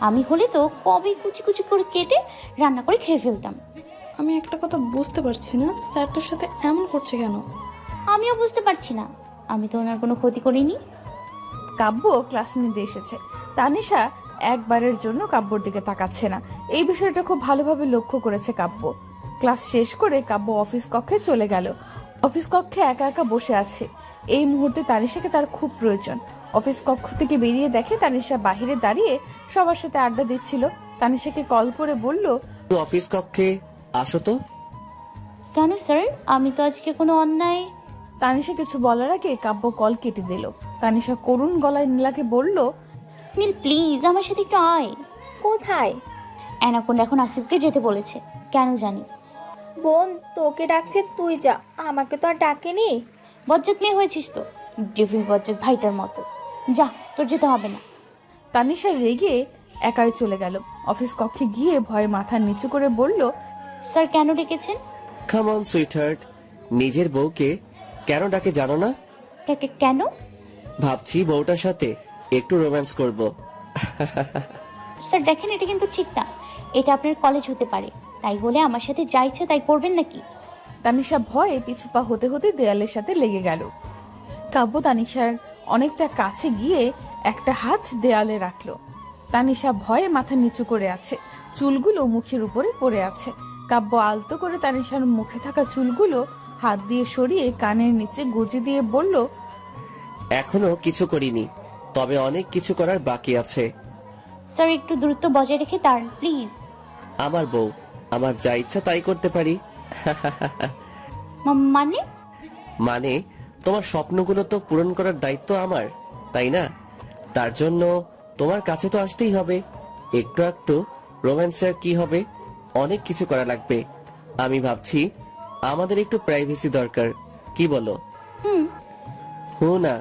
আমি হলে তো কবে কুচি কুচি করে কেটে রান্না করে খেয়ে ফেলতাম। আমি একটা কথা বুঝতে পারছি না, স্যার তোর সাথে এমন করছে কেন? আমিও বুঝতে পারছি না, আমি তো ওনার কোনো ক্ষতি করিনি। কাব্য ক্লাস নিতে এসেছে। তানিশা একবারের জন্য কাব্যর দিকে তাকাচ্ছে না। এই বিষয়টা খুব ভালোভাবে লক্ষ্য করেছে কাব্য। ক্লাস শেষ করে কাব্য অফিস কক্ষে চলে গেল। অফিস কক্ষে একা একা বসে আছে। এই মুহূর্তে তানিশাকে তার খুব প্রয়োজন। অফিস কক্ষ থেকে বেরিয়ে দেখে তানিশা বাহিরে দাঁড়িয়ে সবার সাথে আড্ডা দিচ্ছিল। তানিশাকে কল করে বলল, অফিস কক্ষে আসো তো। কেন স্যার, আমি তো আজকে কোনো অন্যায়। তানিশা কিছু বলার আগে কাব্য কল কেটে দিল। তানিশা করুণ গলায় নীলাকে বলল, নীল প্লিজ আমার সাথে একটু আয়। কোথায়? অ্যানাকোন্ডা এখন আসিফকে যেতে বলেছে, কেন জানি। বোন তোকে ডাকছে, তুই যা, আমাকে তো আর ডাকেনি। বজ্জাত মেয়ে হয়েছিস তো, ডেভিল বজ্জাত ভাইটার মতো। যা, তোর যেতে হবে না। তানিশা রেগে একাই চলে গেল। অফিস কক্ষে গিয়ে ভয়ে মাথা নিচু করে বলল, স্যার কেন ডেকেছেন? কাম অন সুইটহার্ট, নিজের বউকে কেন ডাকে জানো না? কেন? ভাবছি বউটার সাথে একটু রোম্যান্স করব। স্যার দেখেন, এটা কিন্তু ঠিক না। এটা আপনার কলেজ হতে পারে, তাই বলে আমার সাথে যা ইচ্ছা তাই করবেন নাকি? তানিশা ভয়ে পিছু পা হতে হতে দেয়ালের সাথে লেগে গেল। কাব্য তানিশার অনেকটা কাছে গিয়ে একটা হাত দেয়ালে রাখলো। তানিশা ভয়ে মাথা নিচু করে আছে, চুলগুলো মুখের উপরে পড়ে আছে। কাব্য আলতো করে তানিশার মুখে থাকা চুলগুলো হাত দিয়ে সরিয়ে কানের নিচে গুজে দিয়ে বলল, এখনো কিছু করিনি, তবে অনেক কিছু করার বাকি আছে। স্যার একটু দূরত্ব বজায় রেখে দাঁড়ান প্লিজ। আমার বউ, আমার যা ইচ্ছা তাই করতে পারি। মানে? মানে তোমার স্বপ্নগুলো তো পূরণ করার দায়িত্ব আমার, তাই না? তার জন্য তোমার কাছে তো আসতেই হবে। একটু একটু রোম্যান্সের কি হবে, অনেক কিছু করা লাগবে। আমি ভাবছি আমাদের একটু প্রাইভেসি দরকার, কি বলো? না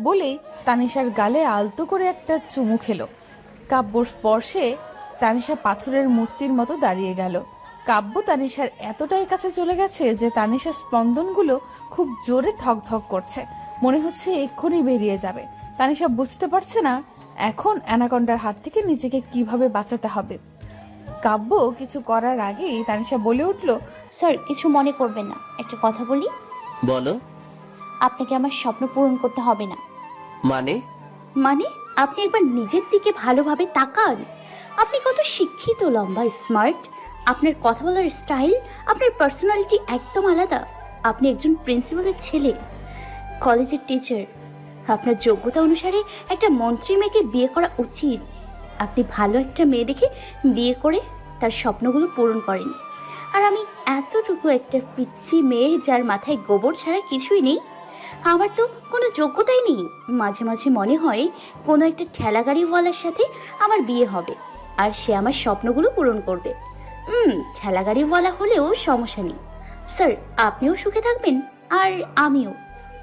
বলে তানিশার গালে আলতো করে একটা চুমু খেলো। কাব্যর স্পর্শে তানিশা পাথরের মূর্তির মতো দাঁড়িয়ে গেল। কাব্য তানিশার এতটাই কাছে চলে গেছে যে তানিশার স্পন্দনগুলো খুব জোরে ধক করছে, মনে হচ্ছে এক্ষুনি বেরিয়ে যাবে। তানিশা বুঝতে পারছে না এখন অ্যানাকন্ডার হাত থেকে নিজেকে কিভাবে বাঁচাতে হবে। কাব্য কিছু করার আগেই তানিশা বলে উঠল, স্যার কিছু মনে করবেন না, একটা কথা বলি। বলো। আপনাকে আমার স্বপ্ন পূরণ করতে হবে না। মানে? মানে আপনি একবার নিজের দিকে ভালোভাবে তাকান। আপনি কত শিক্ষিত, লম্বা, স্মার্ট। আপনার কথা বলার স্টাইল, আপনার পার্সোনালিটি একদম আলাদা। আপনি একজন প্রিন্সিপালের ছেলে, কলেজের টিচার। আপনার যোগ্যতা অনুসারে একটা মন্ত্রী মেয়েকে বিয়ে করা উচিত। আপনি ভালো একটা মেয়ে দেখে বিয়ে করে তার স্বপ্নগুলো পূরণ করেন। আর আমি এতটুকু একটা পিচ্ছি মেয়ে যার মাথায় গোবর ছাড়া কিছুই নেই, আমার তো কোনো যোগ্যতাই নেই। মাঝে মাঝে মনে হয় কোনো একটা ঠেলাগাড়িওয়ালার সাথে আমার বিয়ে হবে আর সে আমার স্বপ্নগুলো পূরণ করবে। ঠেলাগাড়িওয়ালা হলেও সমস্যা নেই স্যার, আপনিও সুখে থাকবেন আর আমিও।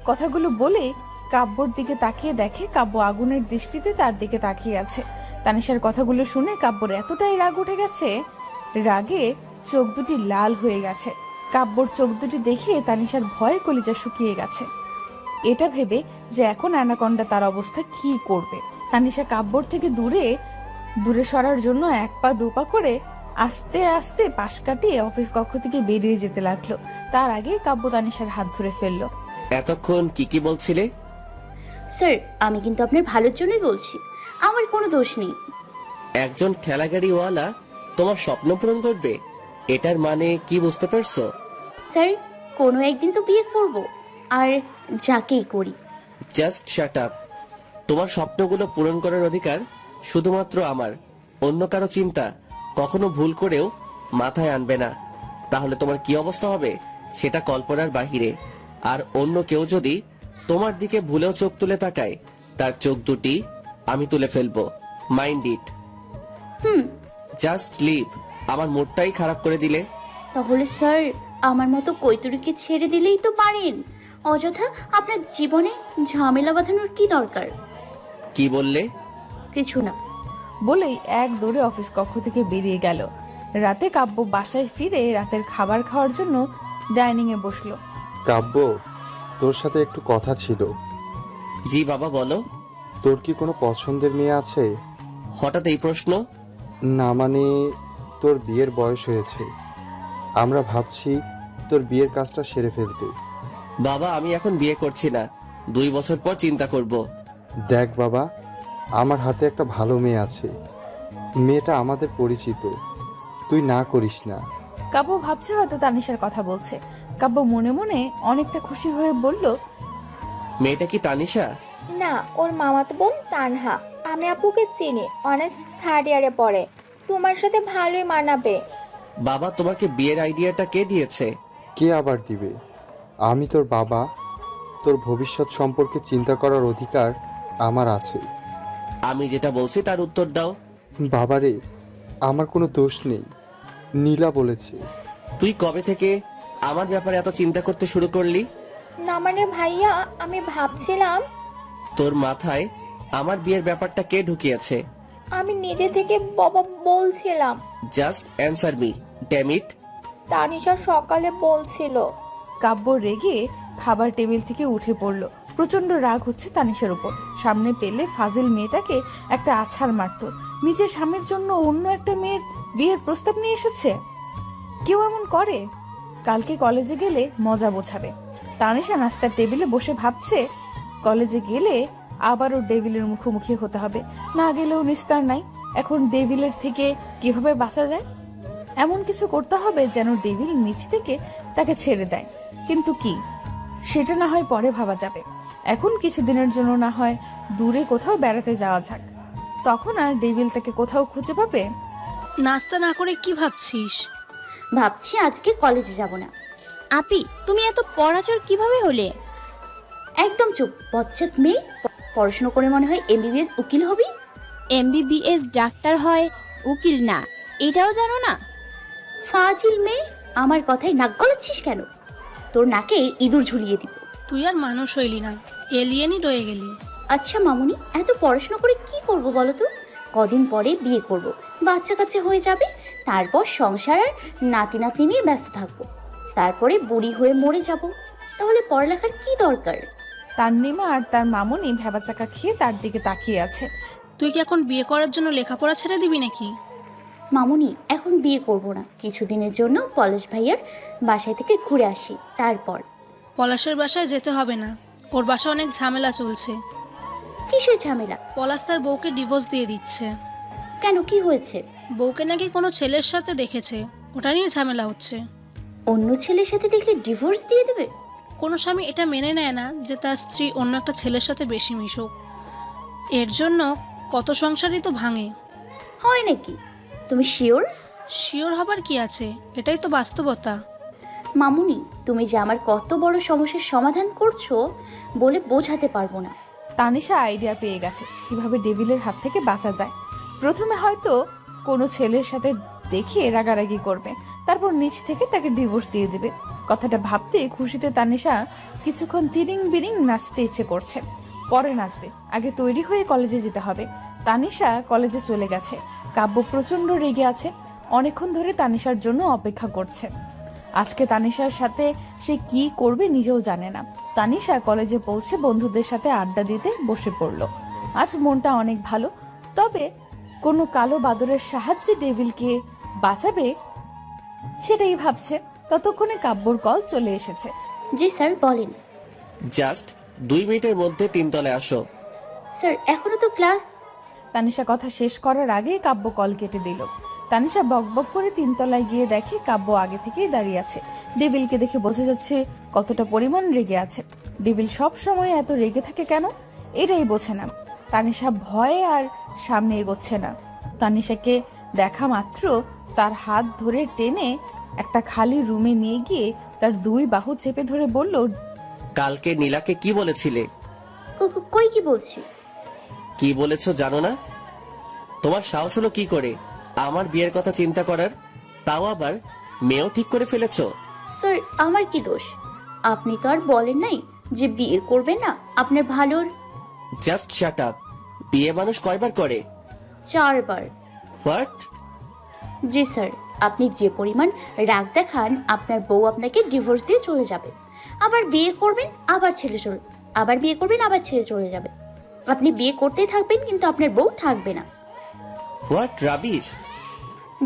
কথাগুলো বলে কাব্যর দিকে তাকিয়ে দেখে কাব্য আগুনের দৃষ্টিতে তার দিকে তাকিয়ে আছে। তানিশার কথাগুলো শুনে কাব্যর এতটাই রাগ উঠে গেছে, রাগে চোখ দুটি লাল হয়ে গেছে। কাব্যর চোখ দুটি দেখে তানিশার ভয়ে কলিজা শুকিয়ে গেছে। এটা ভেবে যে এখন অ্যানাকন্ডা তার অবস্থা কি করবে। তানিশা কাব্যর থেকে দূরে সরার জন্য এক পা দুপা করে আস্তে আস্তে পাশ কাটিয়ে অফিস কক্ষ থেকে বেরিয়ে যেতে লাগলো। তার আগে কাব্য তানিশার হাত ধরে ফেললো। এতক্ষণ কি বলছিলে? স্যার আমি কিন্তু আপনার ভালোর জন্যই বলছি, আমার কোনো দোষ নেই। একজন ঠেলাগাড়িওয়ালা তোমার স্বপ্ন পূরণ করবে, এটার মানে কি বুঝতে পারছো? স্যার কোনো একদিন তো বিয়ে করব, আর যাকেই করি। Just shut up. তোমার স্বপ্নগুলো পূরণ করার অধিকার শুধুমাত্র আমার। অন্য কারো চিন্তা কখনো ভুল করেও মাথায় আনবে না, তাহলে তোমার কি অবস্থা হবে সেটা কল্পনার বাহিরে। আর অন্য কেউ যদি তোমার দিকে ভুলেও চোখ তুলে তাকায়, তার চোখ দুটি আমি তুলে ফেলবো। Mind it. Just leave. আমার মুডটাই খারাপ করে দিলে। তাহলে স্যার আমার মতো কৈতুরীকে ছেড়ে দিলেই তো পারেন, অযথা আপনার জীবনে ঝামেলা বাঁধানোর কি দরকার? কি বললে? কিছু না বলেই এক দৌড়ে অফিস কক্ষ থেকে বেরিয়ে গেল। রাতে কাব্য বাসায় ফিরে রাতের খাবার খাওয়ার জন্য ডাইনিং এ বসলো। কাব্য, তোর সাথে একটু কথা ছিল। জি বাবা বলো। তোর কি কোনো পছন্দের মেয়ে আছে? হঠাৎ এই প্রশ্ন? না মানে তোর বিয়ের বয়স হয়েছে, আমরা ভাবছি তোর বিয়ের কাজটা সেরে ফেলতে। বাবা আমি এখন বিয়ে করছি না, 2 বছর পর চিন্তা করব। দেখ বাবা, আমার হাতে একটা ভালো মেয়ে আছে, মেয়েটা আমাদের পরিচিত, তুই না করিস না। কাব্য ভাবছে হয়তো তানিশার কথা বলছে। কাব্য মনে মনে অনেকটা খুশি হয়ে বলল, মেয়েটা কি তানিশা? না, ওর মামাতো বোন তানহা। আমি আপুকে চিনি, অনার্স 3rd ইয়ারে পড়ে, তোমার সাথে ভালোই মানাবে। বাবা তোমাকে বিয়ের আইডিয়াটা কে দিয়েছে? কে আবার দিবে? আমি তোর বাবা, তোর ভবিষ্যৎ সম্পর্কে চিন্তা করার অধিকার আমার আছে। আমি যেটা বলছি তার উত্তর দাও। বাবারে, আমার কোনো দোষ নেই, নীলা বলেছে। তুই কবে থেকে আমার ব্যাপারে এত চিন্তা করতে শুরু করলি? না মানে ভাইয়া, আমি ভাবছিলাম। তোর মাথায় আমার বিয়ের ব্যাপারটা কে ঢুকিয়েছে? আমি নিজে থেকে বাবা বলছিলাম। Just answer me, damn it. Tanisha সকালে বলছিল। কাব্য রেগে খাবার টেবিল থেকে উঠে পড়লো। প্রচন্ড রাগ হচ্ছে তানিশার উপর। সামনে পেলে ফাজিল মেয়েটাকে একটা আছাড় মারত। নিজের স্বামীর জন্য অন্য একটা মেয়ের বিয়ের প্রস্তাব নিয়ে এসেছে। কেউ এমন করে? কালকে কলেজে গেলে মজা বোঝাবে। তানিশা নাস্তার টেবিলে বসে ভাবছে, কলেজে গেলে আবারও ডেভিলের মুখোমুখি হতে হবে। না গেলেও নিস্তার নাই। এখন ডেভিলের থেকে কিভাবে বাঁচা যায়? এমন কিছু করতে হবে যেন ডেভিল নিচ থেকে তাকে ছেড়ে দেয়। কিন্তু কি, সেটা না হয় পরে ভাবা যাবে। এখন কিছুদিনের জন্য না হয় দূরে কোথাও বেড়াতে যাওয়া যাক, তখন আর ডেভিল তাকে কোথাও খুঁজে পাবে। নাস্তা না করে কি ভাবছিস? ভাবছি আজকে কলেজে যাব না। আপি তুমি এত পড়াচর কিভাবে হলে? একদম চুপ, বচ্চাত মেয়ে। পড়াশোনা করে মনে হয় এমবিবিএস উকিল হবি। এমবিবিএস ডাক্তার হয়, উকিল না, এটাও জানো না? ফাজিল মেয়ে, আমার কথায় নাক গলাচ্ছিস কেন? তোর নাকে ইঁদুর ঝুলিয়ে দিব। তুই আর মানুষ হইলি না, এলিয়েনই রয়ে গেলি। আচ্ছা মামুনি, এত পড়াশোনা করে কি করব বলো তো? কদিন পরে বিয়ে করব, বাচ্চা কাচ্চা হয়ে যাবে, তারপর সংসার আর নাতি নাতনি নিয়ে ব্যস্ত থাকবো, তারপরে বুড়ি হয়ে মরে যাব। তাহলে পড়ালেখার কি দরকার? তান্নিমা আর তার মামুনি ভেবাচাকা খেয়ে তার দিকে তাকিয়ে আছে। তুই কি এখন বিয়ে করার জন্য লেখাপড়া ছেড়ে দিবি নাকি? মামুনি, এখন বিয়ে করব না, কিছুদিনের জন্য পলাশ ভাইয়ার বাসায় থেকে ঘুরে আসি, তারপর। পলাশের বাসায় যেতে হবে না, ওর বাসায় অনেক ঝামেলা চলছে। কিসের ঝামেলা? পলাশ তার বউকে ডিভোর্স দিয়ে দিচ্ছে। কেন, কি হয়েছে? বউকে নাকি কোনো ছেলের সাথে দেখেছে, ওটা নিয়ে ঝামেলা হচ্ছে। অন্য ছেলের সাথে দেখলে ডিভোর্স দিয়ে দেবে? কোনো স্বামী এটা মেনে নেয় না যে তার স্ত্রী অন্য একটা ছেলের সাথে বেশি মিশুক। এর জন্য কত সংসারই তো ভাঙে। হয় নাকি? তুমি শিওর? শিওর হবার কি আছে, এটাই তো বাস্তবতা। মামুনি, তুমি যে আমার কত বড় সমস্যার সমাধান করছো বলে বোঝাতে পারবো না। তানিশা আইডিয়া পেয়ে গেছে কিভাবে ডেভিলের হাত থেকে বাঁচা যায়। প্রথমে হয়তো কোনো ছেলের সাথে দেখে রাগারাগি করবে, তারপর নিচ থেকে তাকে ডিভোর্স দিয়ে দেবে। কথাটা ভাবতে খুশিতে তানিশা কিছুক্ষণ তিরিং বিরিং নাচতে ইচ্ছে করছে। পরে নাচবে, আগে তৈরি হয়ে কলেজে যেতে হবে। তানিশা কলেজে চলে গেছে। কাব্য প্রচন্ড রেগে আছে, অনেকক্ষণ ধরে তানিশার জন্য অপেক্ষা করছে। আজকে তানিশার সাথে সে কি করবে নিজেও জানে না। তানিশা কলেজে পৌঁছে বন্ধুদের সাথে আড্ডা দিতে বসে পড়ল। আজ মনটা অনেক ভালো, তবে কোনো কালো বাদরের সাহায্যে ডেভিলকে বাঁচাবে সেটাই ভাবছে। ততক্ষণে কাব্যর কল চলে এসেছে। জি স্যার, বলেন। জাস্ট 2 মিনিটের মধ্যে 3 তলায় আসো। স্যার, এখনো তো ক্লাস। তানিশা কথা শেষ করার আগে কাব্য কল কেটে দিল। তানিশা বকবক করে 3 তলায় গিয়ে দেখে কাব্য আগে থেকেই দাঁড়িয়ে আছে। ডেভিলকে দেখে বোঝা যাচ্ছে কতটা পরিমাণ রেগে আছে। ডেভিল সব সময় এত রেগে থাকে কেন, এটাই বোঝে না। তানিশা ভয়ে আর সামনে এগোচ্ছে না। তানিশাকে দেখা মাত্র তার হাত ধরে টেনে একটা খালি রুমে নিয়ে গিয়ে তার 2 বাহু চেপে ধরে বলল, কালকে নীলাকে কি বলেছিলে? কই কি বলছি? কি বলেছো জানো না? তোমার সাহস হলো কি করে আমার বিয়ের কথা চিন্তা করার, তাও আবার মেয়েও ঠিক করে ফেলেছো। স্যার, আমার কি দোষ? আপনি তো আর বলেন নাই যে বিয়ে করবেন না, আপনার ভালোর। Just shut up. বিয়ে মানুষ কয়বার করে? 4 বার। হোয়াট? জি স্যার, আপনি যে পরিমাণ রাগ দেখান, আপনার বউ আপনাকে ডিভোর্স দিয়ে চলে যাবে। আবার বিয়ে করবেন, আবার আবার বিয়ে করবেন, আবার ছেড়ে চলে যাবে। আপনি বিয়ে করতেই থাকবেন, কিন্তু আপনার বউ থাকবে না। What rubbish!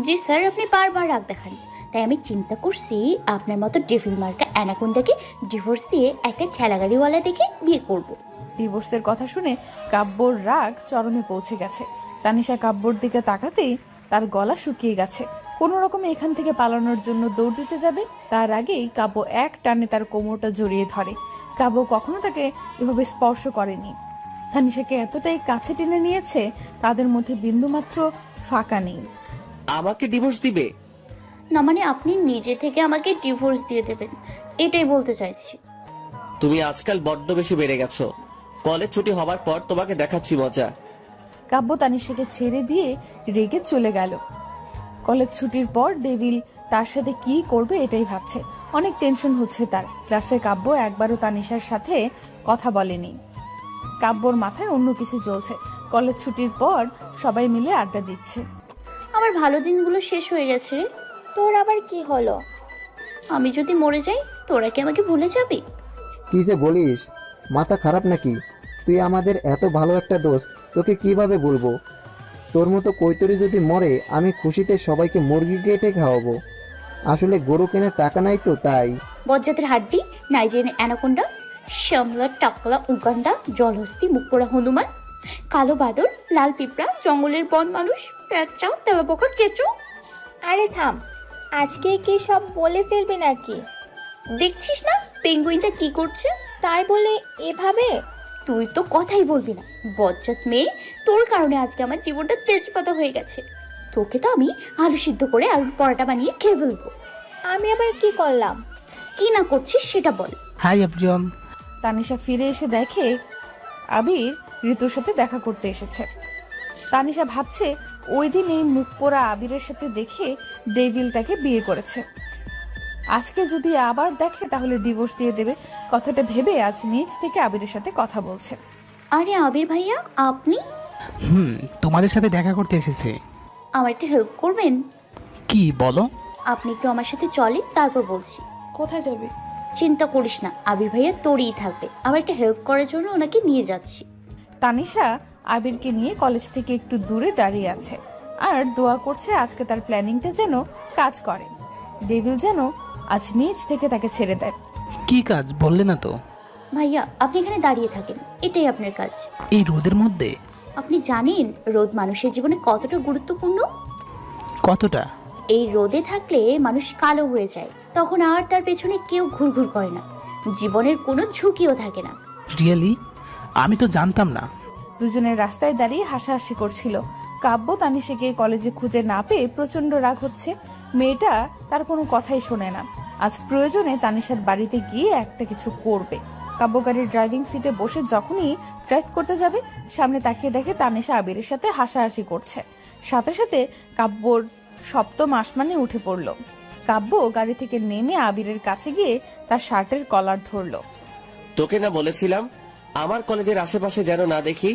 জি স্যার, আপনি বারবার রাগ দেখান, তাই আমি চিন্তা করছি আপনার মতো ডেভিল মার্কা অ্যানাকোন্ডাকে ডিভোর্স দিয়ে একটা ঠেলাগাড়িওয়ালা দেখে বিয়ে করব। ডিভোর্সের কথা শুনে কাব্যর রাগ চরমে পৌঁছে গেছে। তানিশা কাব্যর দিকে তাকাতেই তার গলা শুকিয়ে গেছে। কোনো রকমে এখান থেকে পালানোর জন্য দৌড় দিতে যাবে, তার আগেই কাব্য এক টানে তার কোমরটা জড়িয়ে ধরে। কাব্য কখনো তাকে এভাবে স্পর্শ করেনি। তানিশাকে এতটাই কাছে টেনে নিয়েছে, তাদের মধ্যে বিন্দুমাত্র ফাঁকা নেই। আমাকে ডিভোর্স দিবে না, মানে আপনি নিজে থেকে আমাকে ডিভোর্স দিয়ে দেবেন, এটাই বলতে চাইছি। তুমি আজকাল বড্ড বেশি বেড়ে গেছো। কলেজ ছুটি হবার পর তোমাকে দেখাচ্ছি মজা। কাব্য তানিশাকে ছেড়ে দিয়ে রেগে চলে গেল। কলেজ ছুটির পর ডেভিল তার সাথে কি করবে এটাই ভাবছে। অনেক টেনশন হচ্ছে তার। ক্লাসে কাব্য একবারও তানিশার সাথে কথা বলেনি। কাব্যর মাথায় অন্য কিছু চলছে। কলেজ ছুটির পর সবাই মিলে আড্ডা দিচ্ছে। আমার ভালো দিনগুলো শেষ হয়ে গেছে রে। তোর আবার কি হলো? আমি যদি মরে যাই, তোরা কি আমাকে ভুলে যাবি? কি যে বলিস, মাথা খারাপ নাকি? তুই আমাদের এত ভালো একটা দোস্ত, তোকে কিভাবে বলবো? তোর মতো কৈতরি যদি মরে, আমি খুশিতে সবাইকে মুরগি কেটে খাওয়াবো। আসলে গরু কেনার টাকা নাই তো তাই। বজ্জাতের হাড্ডি, নাইজেরিয়ান অ্যানাকোন্ডা, শ্যামলা টাকলা উগান্ডা, জলহস্তি, মুখপোড়া হনুমান, কালো বাদর, লাল পিঁপড়া, জঙ্গলের বন মানুষ, প্যাঁচা, তেলাপোকা, কেঁচো। আরে থাম, আজকে কি সব বলে ফেলবি নাকি? দেখছিস না পেঙ্গুইনটা কি করছে? তাই বলে এভাবে? তুই তো কথাই বলবি না, বজ্জাত মেয়ে। তোর কারণে আজকে আমার জীবনটা তেজপাতা হয়ে গেছে। তোকে তো আমি আলু সিদ্ধ করে আলুর পরোটা বানিয়ে খেয়ে ফেলবো। আমি আবার কি করলাম? কি না করছিস সেটা বল। Hi everyone. তানিশা ফিরে এসে দেখে আবির ঋতুর সাথে দেখা করতে এসেছে। তানিশা ভাবছে ওই দিন এই মুখ পোড়া আবিরের সাথে দেখে ডেভিল তাকে বিয়ে করেছে। আজকে যদি আবার দেখে তাহলে ডিভোর্স দিয়ে দেবে। কথাটা ভেবে আজ নিজ থেকে আবিরের সাথে কথা বলছে। আরে আবির ভাইয়া, আপনি? তোমাদের সাথে দেখা করতে এসেছে। আমার একটু হেল্প করবেন? কি বলো? আপনি একটু আমার সাথে চলেন, তারপর বলছি। কোথায় যাবে? চিন্তা করিস না, আবির ভাইয়া তোরই থাকবে। আমার একটা হেল্প করার জন্য ওনাকে নিয়ে যাচ্ছি। তানিশা আবিরকে নিয়ে কলেজ থেকে একটু দূরে দাঁড়িয়ে আছে আর দোয়া করছে আজকে তার প্ল্যানিংটা যেন কাজ করে, ডেভিল যেন আজ নিজ থেকে তাকে ছেড়ে দেয়। কি কাজ বললে না তো? ভাইয়া আপনি এখানে দাঁড়িয়ে থাকেন, এটাই আপনার কাজ। এই রোদের মধ্যে? আপনি জানেন রোদ মানুষের জীবনে কতটা গুরুত্বপূর্ণ? কতটা? এই রোদে থাকলে মানুষ কালো হয়ে যায়, তখন আর তার পেছনে কেউ ঘুরঘুর করে না, জীবনের কোনো ঝুঁকিও থাকে না। রিয়েলি? আমি তো জানতাম না। দুজনের রাস্তায় দাঁড়িয়ে হাসাহাসি করছিল। কাব্য তানিশাকে কলেজে খুঁজে না পেয়ে প্রচন্ড রাগ হচ্ছে। মেয়েটা তার কোনো কথাই শোনে না। আজ প্রয়োজনে তানিশার বাড়িতে গিয়ে একটা কিছু করবে। কাব্য গাড়ির ড্রাইভিং সিটে বসে যখনই ড্রাইভ করতে যাবে, সামনে তাকিয়ে দেখে তানিশা আবিরের সাথে হাসাহাসি করছে। সাথে সাথে কাব্যর সপ্তম আসমানে উঠে পড়ল। কাব্য গাড়ি থেকে নেমে আবিরের কাছে গিয়ে তার শার্টের কলার ধরল। তোকে না বলেছিলাম আমার কলেজের আশেপাশে যেন না দেখি?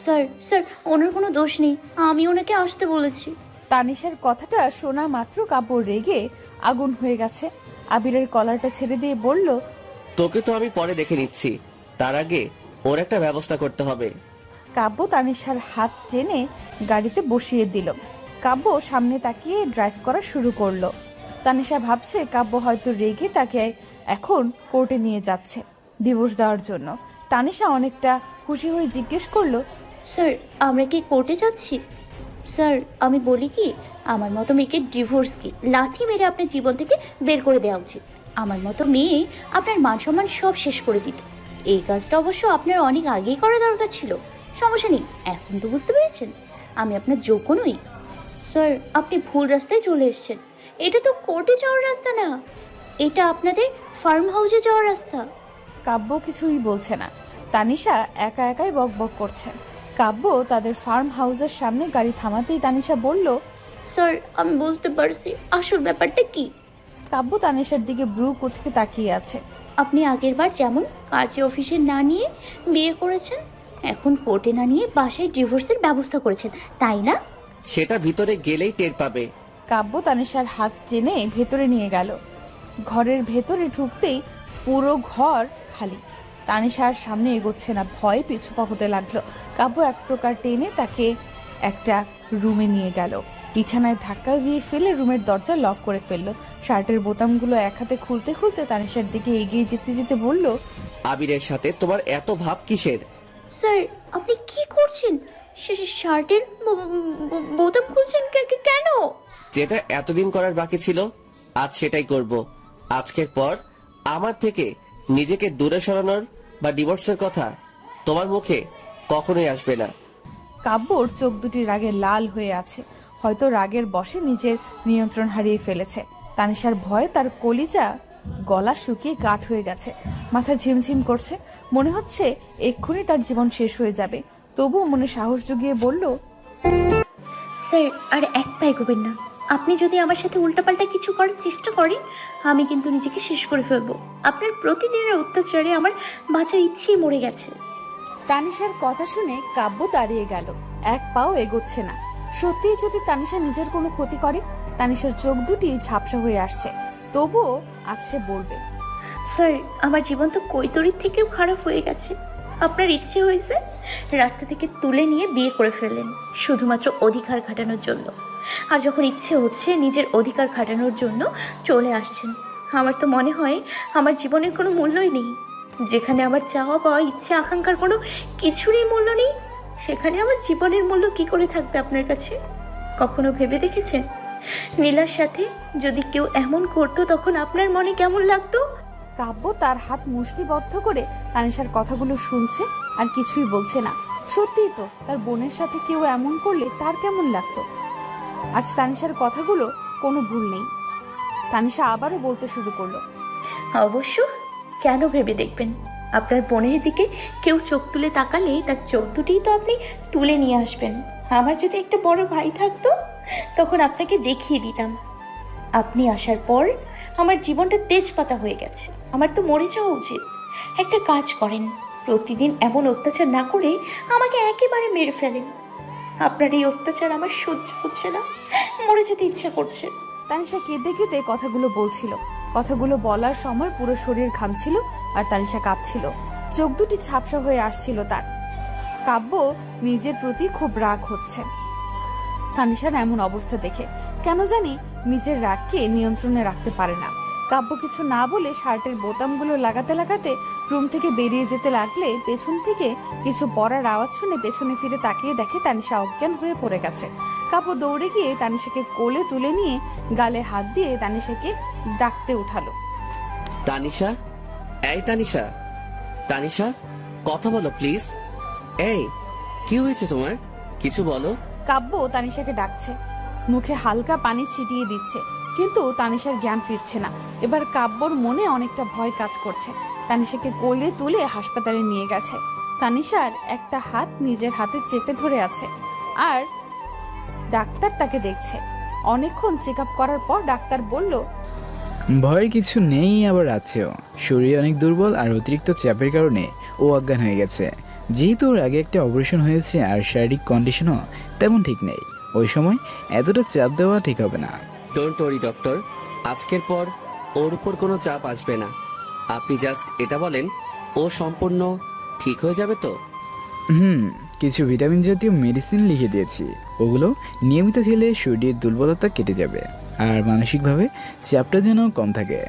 স্যার স্যার ওনার কোনো দোষ নেই, আমি ওনাকে আসতে বলেছি। তানিশার কথাটা শোনা মাত্র কাব্য রেগে আগুন হয়ে গেছে। আবিরের কলারটা ছেড়ে দিয়ে বলল, তোকে তো আমি পরে দেখে নিচ্ছি, তার আগে ওর একটা ব্যবস্থা করতে হবে। কাব্য তানিশার হাত টেনে গাড়িতে বসিয়ে দিল। কাব্য সামনে তাকিয়ে ড্রাইভ করা শুরু করলো। তানিশা ভাবছে কাব্য হয়তো রেগে তাকে এখন কোর্টে নিয়ে যাচ্ছে ডিভোর্স দেওয়ার জন্য। তানিশা অনেকটা খুশি হয়ে জিজ্ঞেস করলো, স্যার আমরা কি কোর্টে যাচ্ছি? স্যার আমি বলি কি, আমার মতো মেয়েকে ডিভোর্স কি লাথি মেরে আপনার জীবন থেকে বের করে দেওয়া উচিত। আমার মতো মেয়ে আপনার মান সম্মান সব শেষ করে দিত। এই কাজটা অবশ্য আপনার অনেক আগেই করা দরকার ছিল। সমস্যা নেই, এখন তো বুঝতে পেরেছেন আমি আপনার যোগ্য নই। স্যার আপনি ভুল রাস্তায় চলে এসেছেন, এটা তো কোর্টে যাওয়ার রাস্তা না, এটা আপনাদের ফার্ম হাউসে যাওয়ার রাস্তা। কাব্য কিছুই বলছে না। তানিশা একা একাই বকবক করছে। কাব্য তাদের ফার্ম হাউসের সামনে গাড়ি থামাতেই তানিশা বলল, স্যার আমি বুঝতে পারছি আসল ব্যাপারটা কি। কাব্য তানিশার দিকে ব্রু কুচকে তাকিয়ে আছে। আপনি আগেরবার যেমন কাজে অফিসে না নিয়ে বিয়ে করেছেন, এখন কোর্টে না নিয়ে বাসায় ডিভোর্সের ব্যবস্থা করেছেন, তাই না? সেটা ভিতরে গেলেই টের পাবে। কাব্য তানিশার হাত টেনে ভেতরে নিয়ে গেল। ঘরের ভেতরে ঢুকতেই পুরো ঘর খালি। তানিশার সামনে এগোচ্ছে না, ভয় পিছু পা হতে লাগলো। কাব্য এক প্রকার টেনে তাকে একটা রুমে নিয়ে গেল। বিছানায় ধাক্কা দিয়ে ফেলে রুমের দরজা লক করে ফেললো। শার্টের বোতামগুলো এক হাতে খুলতে খুলতে তানিশার দিকে এগিয়ে যেতে যেতে বলল, আবিরের সাথে তোমার এত ভাব কিসের? স্যার আপনি কি করছেন? শার্টের বোতাম খুলছেন কেন? যেটা এতদিন করার বাকি ছিল আজ সেটাই করব। আজকের পর আমার থেকে নিজেকে দূরে সরানোর বা ডিভোর্সের কথা তোমার মুখে কখনোই আসবে না। কাব্যর চোখ দুটি রাগে লাল হয়ে আছে। হয়তো রাগের বশে নিজের নিয়ন্ত্রণ হারিয়ে ফেলেছে। তানিশার ভয়ে তার কলিজা গলা শুকিয়ে কাঠ হয়ে গেছে। মাথা ঝিমঝিম করছে, মনে হচ্ছে এক্ষুনি তার জীবন শেষ হয়ে যাবে। তবুও মনে সাহস জুগিয়ে বলল, স্যার আর এক পা এগোবেন না। আপনি যদি আমার সাথে উল্টাপাল্টা কিছু করার চেষ্টা করেন, আমি কিন্তু নিজেকে শেষ করে ফেলবো। আপনার প্রতিদিনের অত্যাচারে আমার বাঁচার ইচ্ছেই মরে গেছে। তানিশার কথা শুনে কাব্য দাঁড়িয়ে গেল, এক পাও এগোচ্ছে না। সত্যিই যদি তানিশা নিজের কোনো ক্ষতি করে? তানিশার চোখ দুটি ঝাপসা হয়ে আসছে, তবুও আজ সে বলবে, স্যার আমার জীবন তো কৈতরীর থেকেও খারাপ হয়ে গেছে। আপনার ইচ্ছে হয়েছে রাস্তা থেকে তুলে নিয়ে বিয়ে করে ফেললেন শুধুমাত্র অধিকার খাটানোর জন্য, আর যখন ইচ্ছে হচ্ছে নিজের অধিকার খাটানোর জন্য চলে আসছেন। আমার তো মনে হয় আমার জীবনের কোনো মূল্যই নেই। যেখানে আমার চাওয়া পাওয়া ইচ্ছে আকাঙ্ক্ষার কোনো কিছুরই মূল্য নেই, সেখানে আমার জীবনের মূল্য কি করে থাকবে আপনার কাছে? কখনো ভেবে দেখেছেন নীলার সাথে যদি কেউ এমন করতো তখন আপনার মনে কেমন লাগতো? কাব্য তার হাত মুষ্টিবদ্ধ করে তানিশার কথাগুলো শুনছে আর কিছুই বলছে না। সত্যিই তো, তার বোনের সাথে কেউ এমন করলে তার কেমন লাগতো। আজ তানিশার কথাগুলো কোনো ভুল নেই। তানিশা আবারও বলতে শুরু করলো, অবশ্য কেন ভেবে দেখবেন, আপনার বোনের দিকে কেউ চোখ তুলে তাকালে তার চোখ দুটিই তো আপনি তুলে নিয়ে আসবেন। আমার যদি একটা বড় ভাই থাকতো তখন আপনাকে দেখিয়ে দিতাম। আপনি আসার পর আমার জীবনটা তেজপাতা হয়ে গেছে, আমার তো মরে যাওয়া উচিত। একটা কাজ করেন, প্রতিদিন এমন অত্যাচার না করে আমাকে একেবারে মেরে ফেলেন। আপনার এই অত্যাচার আমার সহ্য হচ্ছে না, মরে যেতে ইচ্ছা করছে। তানিশা কেঁদে কেঁদে কথাগুলো বলছিল। কথাগুলো বলার সময় পুরো শরীর ঘামছিল আর তানিশা কাঁপছিল। চোখ দুটি ঝাপসা হয়ে আসছিল তার। কাব্য নিজের প্রতি খুব রাগ হচ্ছে তানিশার এমন অবস্থা দেখে। কেন জানি নিজের রাগকে নিয়ন্ত্রণে রাখতে পারে না। কাব্য কিছু না বলে শার্টের বোতামগুলো লাগাতে লাগাতে রুম থেকে বেরিয়ে যেতে লাগলে পেছন থেকে কিছু পড়ার আওয়াজ শুনে পেছনে ফিরে তাকিয়ে দেখে তানিশা অজ্ঞান হয়ে পড়ে গেছে। কাব্য দৌড়ে গিয়ে তানিশাকে কোলে তুলে নিয়ে গালে হাত দিয়ে তানিশাকে ডাকতে উঠালো। তানিশা, এই তানিশা, তানিশা কথা বলো প্লিজ। এই কি হয়েছে তোমার, কিছু বলো। কাব্য তানিশাকে ডাকছে, মুখে হালকা পানি ছিটিয়ে দিচ্ছে, কিন্তু তানিশার জ্ঞান ফিরছে না। এবার কাব্যর মনে অনেকটা ভয় কাজ করছে। তানিশাকে কোলে তুলে হাসপাতালে নিয়ে গেছে। তানিশার একটা হাত নিজের হাতে চেপে ধরে আছে আর ডাক্তার তাকে দেখছে। অনেকক্ষণ চেক আপ করার পর ডাক্তার বলল, ভয়ের কিছু নেই, আবার আছেও। শরীর অনেক দুর্বল আর অতিরিক্ত চাপের কারণে ও অজ্ঞান হয়ে গেছে। যেহেতু ওর আগে একটা অপারেশন হয়েছে আর শারীরিক কন্ডিশনও তেমন ঠিক নেই, ওই সময় এতটা চাপ দেওয়া ঠিক হবে না। ডোন্ট ওয়ারি ডক্টর, আজকের পর ওর উপর কোনো চাপ আসবে না। আপনি জাস্ট এটা বলেন ও সম্পূর্ণ ঠিক হয়ে যাবে তো? কিছু ভিটামিন জাতীয় মেডিসিন লিখে দিয়েছি, ওগুলো নিয়মিত খেলে শরীরের দুর্বলতা কেটে যাবে আর মানসিকভাবে চাপটা যেন কম থাকে,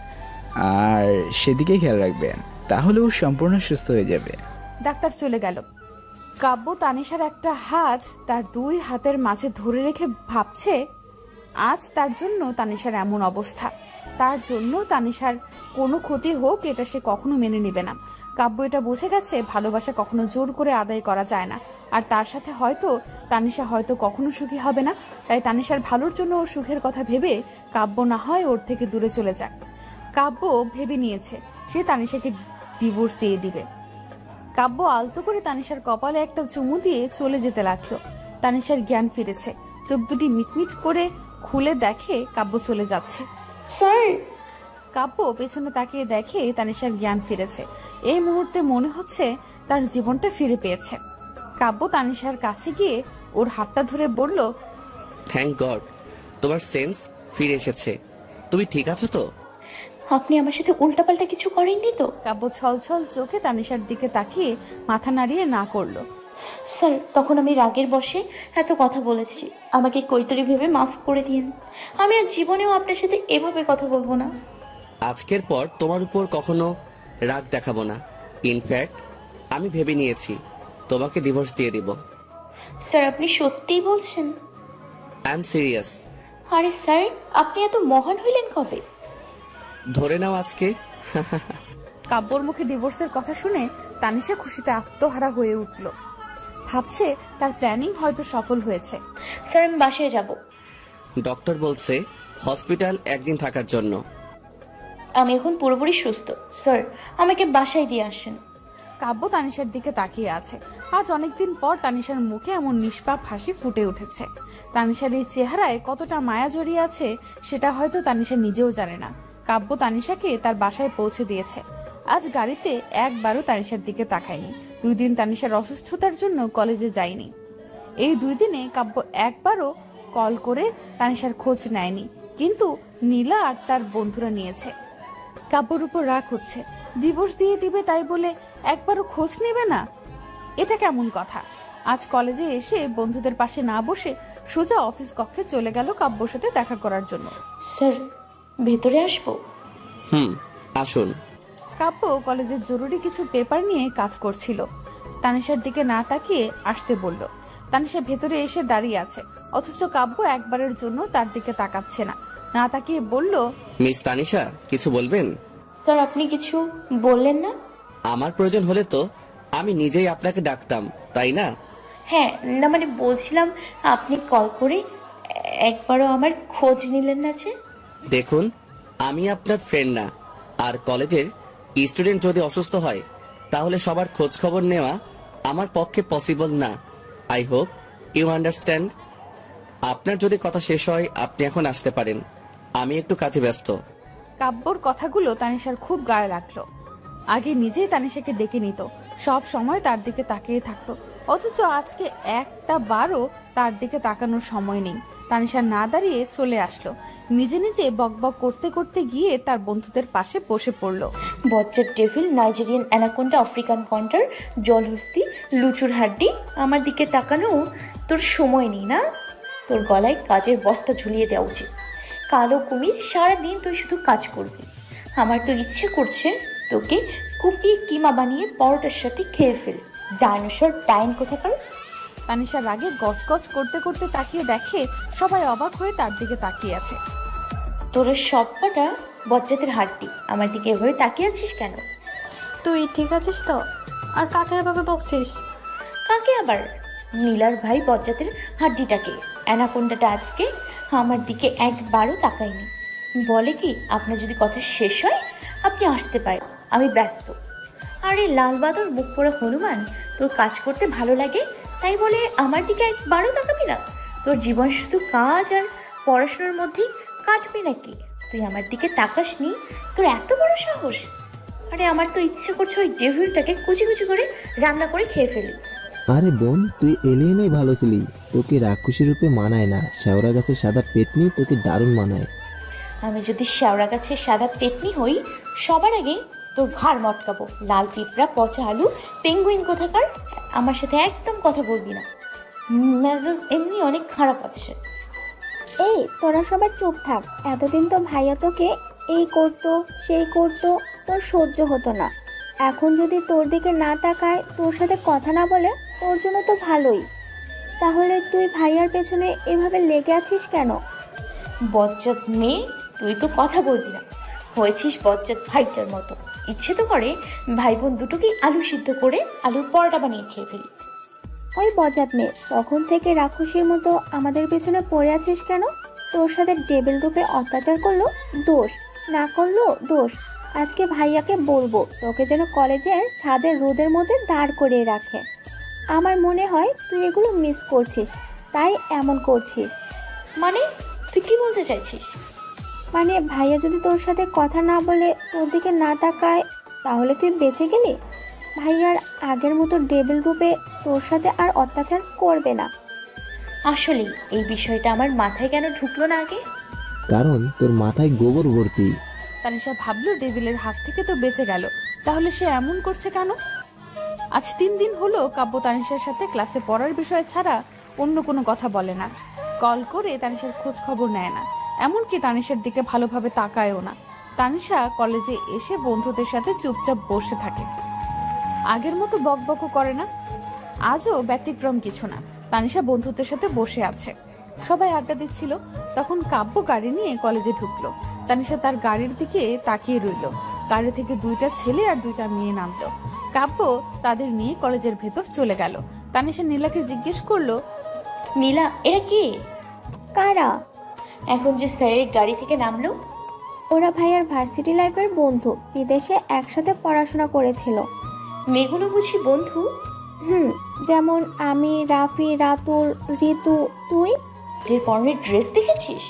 আর সেদিকে খেয়াল রাখবেন, তাহলে ও সম্পূর্ণ সুস্থ হয়ে যাবে। ডাক্তার চলে গেল। কাব্য তানিশার একটা হাত তার দুই হাতের মাঝে ধরে রেখে ভাবছে আজ তার জন্য তানিশার এমন অবস্থা, তার জন্য তানিশার কোনো ক্ষতি হোক এটা সে কখনো মেনে নেবে না। কাব্য এটা বুঝে গেছে ভালোবাসা কখনো জোর করে আদায় করা যায় না, আর তার সাথে হয়তো তানিশা হয়তো কখনো সুখী হবে না। তাই তানিশার ভালোর জন্য ওর সুখের কথা ভেবে কাব্য না হয় ওর থেকে দূরে চলে যাক। কাব্য ভেবে নিয়েছে সে তানিশাকে ডিভোর্স দিয়ে দিবে। কাব্য আলতো করে তানিশার কপালে একটা চুমু দিয়ে চলে যেতে লাগলো। তানিশার জ্ঞান ফিরেছে, চোখ দুটি মিটমিট করে খুলে দেখে কাব্য চলে যাচ্ছে। স্যার! কাব্য পেছনে তাকিয়ে দেখে তানিশার জ্ঞান ফিরেছে। এই মুহূর্তে মনে হচ্ছে তার জীবনটা ফিরে পেয়েছে। কাব্য তানিশার কাছে গিয়ে ওর হাতটা ধরে বলল, থ্যাংক গড, তোমার সেন্স ফিরে এসেছে। তুমি ঠিক আছো তো? আপনি আমার সাথে উল্টাপাল্টা কিছু করেননি তো? কাব্য ছলছল চোখে তানিশার দিকে তাকিয়ে মাথা নাড়িয়ে না করলো। স্যার, তখন আমি রাগের বশে এত কথা বলেছি, আমাকে কৈতরী ভেবে মাফ করে দিন। আমি আর জীবনেও আপনার সাথে এভাবে কথা বলবো না। আজকের পর তোমার উপর কখনো রাগ দেখাবো না। ইনফ্যাক্ট আমি ভেবে নিয়েছি তোমাকে ডিভোর্স দিয়ে দিব। স্যার, আপনি সত্যিই বলছেন? I am serious. আরে স্যার, আপনি এত মহান হইলেন কবে? ধরে নাও আজকে। কাব্যর মুখে ডিভোর্সের কথা শুনে তানিশা খুশিতে আত্মহারা হয়ে উঠল। ভাবছে তার প্ল্যানিং হয়তো সফল হয়েছে। স্যার, আমি বাসায় যাব। ডক্টর বলছে হসপিটাল একদিন থাকার জন্য। আমি এখন পুরোপুরি সুস্থ। স্যার, আমাকে বাসায় দিয়ে আসেন। কাব্য তানিশার দিকে তাকিয়ে আছে। আজ অনেকদিন পর তানিশার মুখে এমন নিষ্পাপ হাসি ফুটে উঠেছে। তানিশার এই চেহারায় কতটা মায়া জড়িয়ে আছে সেটা হয়তো তানিশা নিজেও জানে না। কাব্য তানিশাকে তার বাসায় পৌঁছে দিয়েছে। আজ গাড়িতে একবারও তানিশার দিকে তাকায়নি। 2 দিন তানিশার অসুস্থতার জন্য কলেজে যায়নি। এই 2 দিনে কাব্য একবারও কল করে তানিশার খোঁজ নেয়নি, কিন্তু নীলা আর তার বন্ধুরা নিয়েছে। কাব্যর উপর রাগ হচ্ছে, ডিভোর্স দিয়ে দিবে তাই বলে একবারও খোঁজ নেবে না, এটা কেমন কথা। আজ কলেজে এসে বন্ধুদের পাশে না বসে সোজা অফিস কক্ষে চলে গেল কাব্যর সাথে দেখা করার জন্য। স্যার, ভেতরে আসবো? আসুন। কাব্য কলেজের জরুরি কিছু পেপার নিয়ে কাজ করছিল। তানিশার দিকে না তাকিয়ে আসতে বলল। তানিশা ভেতরে এসে দাঁড়িয়ে আছে, অথচ কাব্য একবারের জন্য তার দিকে তাকাচ্ছে না। না তাকিয়ে বলল, মিস তানিশা, কিছু বলবেন? স্যার, আপনি কিছু বললেন না? আমার প্রয়োজন হলে তো আমি নিজেই আপনাকে ডাকতাম, তাই না? হ্যাঁ, না মানে বলছিলাম আপনি কল করে একবারও আমার খোঁজ নিলেন না যে। দেখুন, আমি আপনার ফ্রেন্ড না, আর কলেজের স্টুডেন্ট যদি অসুস্থ হয় তাহলে সবার খোঁজ খবর নেওয়া আমার পক্ষে পসিবল না। I hope you understand. আপনার যদি কথা শেষ হয় আপনি এখন আসতে পারেন, আমি একটু কাজে ব্যস্ত। কাব্যর কথাগুলো তানিশার খুব গায়ে লাগলো। আগে নিজেই তানিশাকে ডেকে নিত, সব সময় তার দিকে তাকিয়ে থাকতো, অথচ আজকে একটা বারও তার দিকে তাকানোর সময় নেই। তানিশা না দাঁড়িয়ে চলে আসলো, নিজে নিজে বকবক করতে করতে গিয়ে তার বন্ধুদের পাশে বসে পড়লো। বজ্জাত ডেভিল, নাইজেরিয়ান অ্যানাকোন্ডা, আফ্রিকান কন্টার, জলহস্তি, লুচুর হাড্ডি, আমার দিকে তাকানো তোর সময় নেই না? তোর গলায় কাজের বস্তা ঝুলিয়ে দেওয়া উচিত। কালো কুমির, সারাদিন তুই শুধু কাজ করবি। আমার তো ইচ্ছে করছে তোকে কুপিয়ে কিমা বানিয়ে পরোটার সাথে খেয়ে ফেল। ডাইনোসর ডাইন কোথাকার। তানিশা রাগে গজগজ করতে করতে তাকিয়ে দেখে সবাই অবাক হয়ে তার দিকে তাকিয়ে আছে। তোর সবকটা বজ্জাতের হাড্ডি, আমার দিকে এভাবে তাকিয়ে আছিস কেন? তুই ঠিক আছিস তো? আর কাকে এভাবে বকছিস? কাকে আবার? নীলার ভাই বজ্জাতের হাড্ডিটাকে। অ্যানাকোন্ডাটা আজকে আমার দিকে একবারও তাকায়নি। বলে কি, আপনার যদি কথা শেষ হয় আপনি আসতে পারেন, আমি ব্যস্ত। আরে লাল বাদর, মুখ পোড়া হনুমান, তোর কাজ করতে ভালো লাগে তাই বলে আমার দিকে একবারও তাকাবি না? তোর জীবন শুধু কাজ আর পড়াশোনার মধ্যেই কাটবে নাকি? তুই আমার দিকে তাকাসনি, তোর এত বড় সাহস? আরে আমার তো ইচ্ছে করছে ওই ডেভিলটাকে কুচি কুচি করে রান্না করে খেয়ে ফেলি। আরে বোন, তুই এলিয়েনই ভালো ছিলি, তোকে রাক্ষসী রূপে মানায় না। শেওড়া গাছের সাদা পেতনি তোকে দারুণ মানায়। আমি যদি শেওড়া গাছের সাদা পেতনি হই, সবার আগে তোর ঘাড় মটকাবো। লাল পিঁপড়া, পচা আলু, পেঙ্গুইন কোথাকার, আমার সাথে একদম কথা বলবি না। মেজাজ এমনি অনেক খারাপ আছে। এই তোরা সবাই চুপ থাক। এতদিন তো ভাইয়া তোকে এই করতো সেই করতো, তোর সহ্য হতো না। এখন যদি তোর দিকে না তাকায়, তোর সাথে কথা না বলে, তোর জন্য তো ভালোই। তাহলে তুই ভাইয়ার পেছনে এভাবে লেগে আছিস কেন? বজ্জাত মেয়ে, তুই তো কথা বলবি না, হয়েছিস বজ্জাত ভাইটার মতো। ইচ্ছে তো করে ভাই বোন দুটোকেই আলু সিদ্ধ করে আলুর পরোটা বানিয়ে খেয়ে ফেলি। ওই বজ্জাত মেয়ে, তখন থেকে রাক্ষসীর মতো আমাদের পেছনে পড়ে আছিস কেন? তোর সাথে ডেভিল রূপে অত্যাচার করলো দোষ, না করলো দোষ। আজকে ভাইয়াকে বলবো তোকে যেন কলেজের ছাদের রোদের মধ্যে দাঁড় করিয়ে রাখে। আমার মনে হয় তুই এগুলো মিস করছিস, তাই এমন করছিস। মানে তুই কি বলতে চাইছিস? মানে ভাইয়া যদি তোর সাথে কথা না বলে, তোর দিকে না তাকায়, তাহলে তুই বেঁচে গেলি। ভাইয়ার আগের মতো ডেভিল রূপে তোর সাথে আর অত্যাচার করবে না। আসলে এই বিষয়টা আমার মাথায় কেন ঢুকলো না আগে? কারণ তোর মাথায় গোবর ভর্তি। তানিশা ভাবলো ডেভিলের হাত থেকে তো বেঁচে গেল, তাহলে সে এমন করছে কেন? আজ 3 দিন হলো কাব্য তানিশার সাথে ক্লাসে পড়ার বিষয় ছাড়া অন্য কোনো কথা বলে না। কল করে তানিশার খোঁজ খবর নেয় না, এমনকি তানিশার দিকে ভালোভাবে তাকায়ও না। তানিশা কলেজে এসে বন্ধুদের সাথে চুপচাপ বসে থাকে, আগের মতো বকবকও করে না। আজও ব্যতিক্রম কিছু না, তানিশা বন্ধুদের সাথে বসে আছে, সবাই আড্ডা দিচ্ছিল। তখন কাব্য গাড়ি নিয়ে কলেজে ঢুকলো। তানিশা তার গাড়ির দিকে তাকিয়ে রইল। গাড়ি থেকে 2টা ছেলে আর 2টা মেয়ে নামলো। কাব্য তাদের নিয়ে কলেজের ভেতর চলে গেল। তানিশা নীলাকে জিজ্ঞেস করলো, নীলা, এরা কে? কারা? এখন যে স্যারের গাড়ি থেকে নামলো? ওরা ভাইয়ার ভার্সিটি লাইফের বন্ধু, বিদেশে একসাথে পড়াশোনা করেছিল। মেয়েগুলো বুঝি বন্ধু? যেমন আমি, রাফি, রাতুল, ঋতু। তুই? এর পরনের ড্রেস দেখেছিস?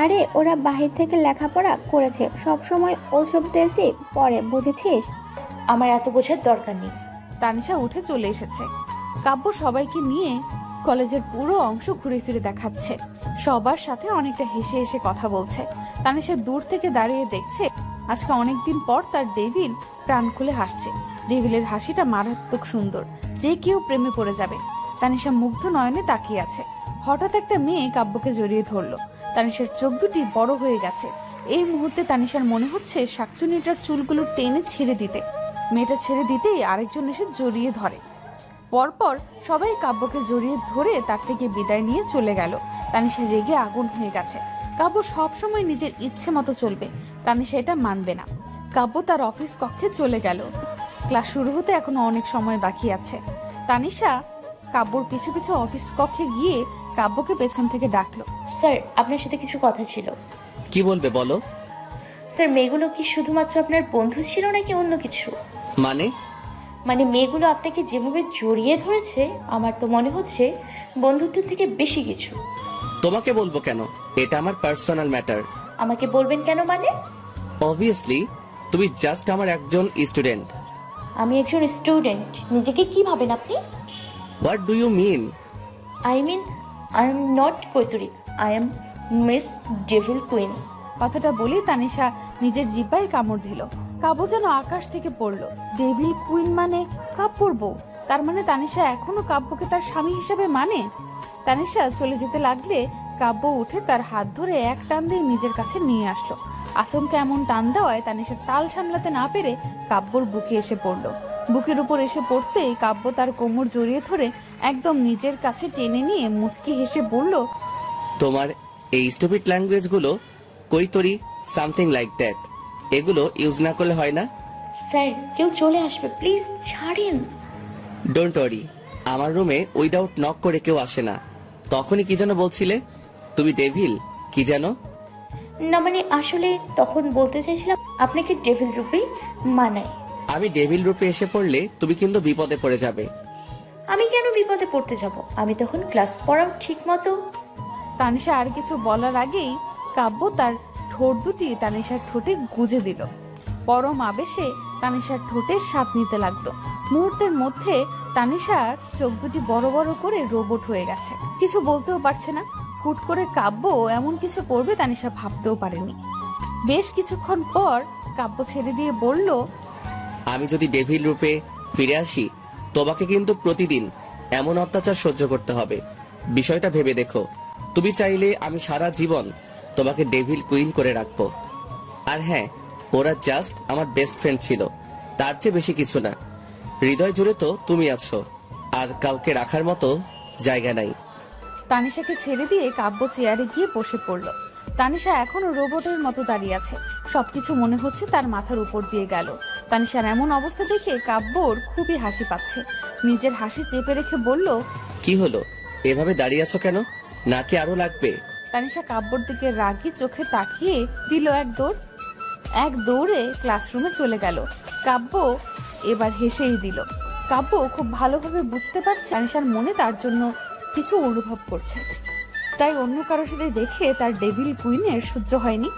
আরে ওরা বাহির থেকে লেখাপড়া করেছে, সব সময় ওসব ড্রেসই পরে, বুঝেছিস? আমার এত বোঝার দরকার নেই। তানিশা উঠে চলে এসেছে। কাব্য সবাইকে নিয়ে কলেজের পুরো অংশ ঘুরে ফিরে দেখাচ্ছে, সবার সাথে অনেকটা হেসে হেসে কথা বলছে। তানিশা দূর থেকে দাঁড়িয়ে দেখছে আজকে অনেকদিন পর তার ডেভিল প্রাণ খুলে হাসছে। ডেভিলের হাসিটা মারাত্মক সুন্দর, যে কেউ প্রেমে পড়ে যাবে। তানিশা মুগ্ধ নয়নে তাকিয়ে আছে। হঠাৎ একটা মেয়ে কাব্যকে জড়িয়ে ধরলো। তানিশার চোখ দুটি বড় হয়ে গেছে। এই মুহূর্তে তানিশার মনে হচ্ছে শাকচুনিটার চুলগুলো টেনে ছেড়ে দিতে। মেয়েটা ছেড়ে দিতেই আরেকজন এসে জড়িয়ে ধরে। পরপর সবাই কাব্যকে জড়িয়ে ধরে তার থেকে বিদায় নিয়ে চলে গেল। তানিশা রেগে আগুন হয়ে গেছে। কাব্য সবসময় নিজের ইচ্ছে মতো চলবে, তানিশা এটা মানবে না। কাব্য তার অফিস কক্ষে চলে গেল। ক্লাস শুরু হতে এখনো অনেক সময় বাকি আছে। তানিশা কাব্যর পিছু পিছু অফিস কক্ষে গিয়ে কাব্যকে পেছন থেকে ডাকলো। স্যার, আপনার সাথে কিছু কথা ছিল। কি বলবে বলো। স্যার, মেয়েগুলো কি শুধুমাত্র আপনার বন্ধু ছিল নাকি অন্য কিছু? মানে মেয়েগুলো আপনাকে যেভাবে জড়িয়ে ধরেছে, আমার তো মনে হচ্ছে বন্ধুত্বের থেকে বেশি কিছু। তোমাকে বলবো কেন? এটা আমার পার্সোনাল ম্যাটার। আমাকে বলবেন কেন? মানে অবভিয়াসলি তুমি জাস্ট আমার একজন স্টুডেন্ট। আমি একজন স্টুডেন্ট? নিজেকে কি ভাবেন আপনি? What do you mean? I mean I am not কৈতুরি, I am Miss devil queen. কথাটা বলে তানিশা নিজের জিব্বায় কামড় দিল। কাব্য যেন আকাশ থেকে পড়লো। ডেভিল কুইন মানে কাব্যর বউ। তার মানে তানিশা এখনো কাব্যকে তার স্বামী হিসেবে মানে। তানিশা চলে যেতে লাগলে কাব্য উঠে তার হাত ধরে এক টান দিয়ে নিজের কাছে নিয়ে আসলো। আচমকা এমন টান দেওয়ায় তানিশার তাল সামলাতে না পেরে কাব্যর বুকে এসে পড়লো। বুকের উপর এসে পড়তেই কাব্য তার কোমর জড়িয়ে ধরে একদম নিজের কাছে টেনে নিয়ে মুচকি হেসে বলল, তোমার এই স্টুপিড ল্যাঙ্গুয়েজগুলো কৈতরি সামথিং লাইক দ্যাট, এগুলো ইউজ না করলে হয় না? স্যার কেউ চলে আসবে, প্লিজ ছাড়েন। ডোন্ট ওয়ারি, আমার রুমে উইদাউট নক করে কেউ আসে না। তখনই কি যেন বলছিলে? তুমি ডেভিল কি যেন? না মানে আসলে তখন বলতে চাইছিলাম আপনাকে ডেভিল রূপেই মানায়। আমি ডেভিল রূপে এসে পড়লে তুমি কিন্তু বিপদে পড়ে যাবে। আমি কেন বিপদে পড়তে যাব? আমি তখন ক্লাস পড়াও ঠিক মতো। তানিশা আর কিছু বলার আগেই কাব্য তার ঠোঁট দুটি তানিশার ঠোঁটে গুজে দিল। পরম আবেশে তানিশার ঠোঁটে স্বাদ নিতে লাগলো। মুহূর্তের মধ্যে তানিশার চোখ দুটি বড় বড় করে রোবট হয়ে গেছে। কিছু বলতেও পারছে না। হুট করে কাব্য এমন কিছু করবে তানিশা ভাবতেও পারেনি। বেশ কিছুক্ষণ পর কাব্য ছেড়ে দিয়ে বলল, আমি যদি ডেভিল রূপে ফিরে আসি তোমাকে কিন্তু প্রতিদিন এমন অত্যাচার সহ্য করতে হবে। বিষয়টা ভেবে দেখো। তুমি চাইলে আমি সারা জীবন তোমাকে ডেভিল কুইন করে রাখবো। আর হ্যাঁ, ওরা জাস্ট আমার বেস্ট ফ্রেন্ড ছিল, তার চেয়ে বেশি কিছু না। হৃদয় জুড়ে তো তুমি আছো, আর কাউকে রাখার মতো জায়গা নাই। তানিশাকে ছেড়ে দিয়ে কাব্য চেয়ারে গিয়ে বসে পড়ল। তানিশা এখনো রোবটের মতো দাঁড়িয়ে আছে। সবকিছু মনে হচ্ছে তার মাথার উপর দিয়ে গেল। তানিশার এমন অবস্থা দেখে কাব্যর খুবই হাসি পাচ্ছে। নিজের হাসি চেপে রেখে বলল, কি হলো, এভাবে দাঁড়িয়ে আছো কেন? নাকি আরো লাগবে? তানিশা কাব্যর দিকে রাগি চোখে তাকিয়ে দিল এক দৌড়ে ক্লাসরুমে চলে গেল। কাব্য এবার হেসেই দিল। কাব্য খুব ভালোভাবে বুঝতে পারছে তানিশার মনে তার জন্য কিছু অনুভব করছে, তাই অন্য কারোর সাথে দেখে তার ডেভিল কুইনের সহ্য হয়নি।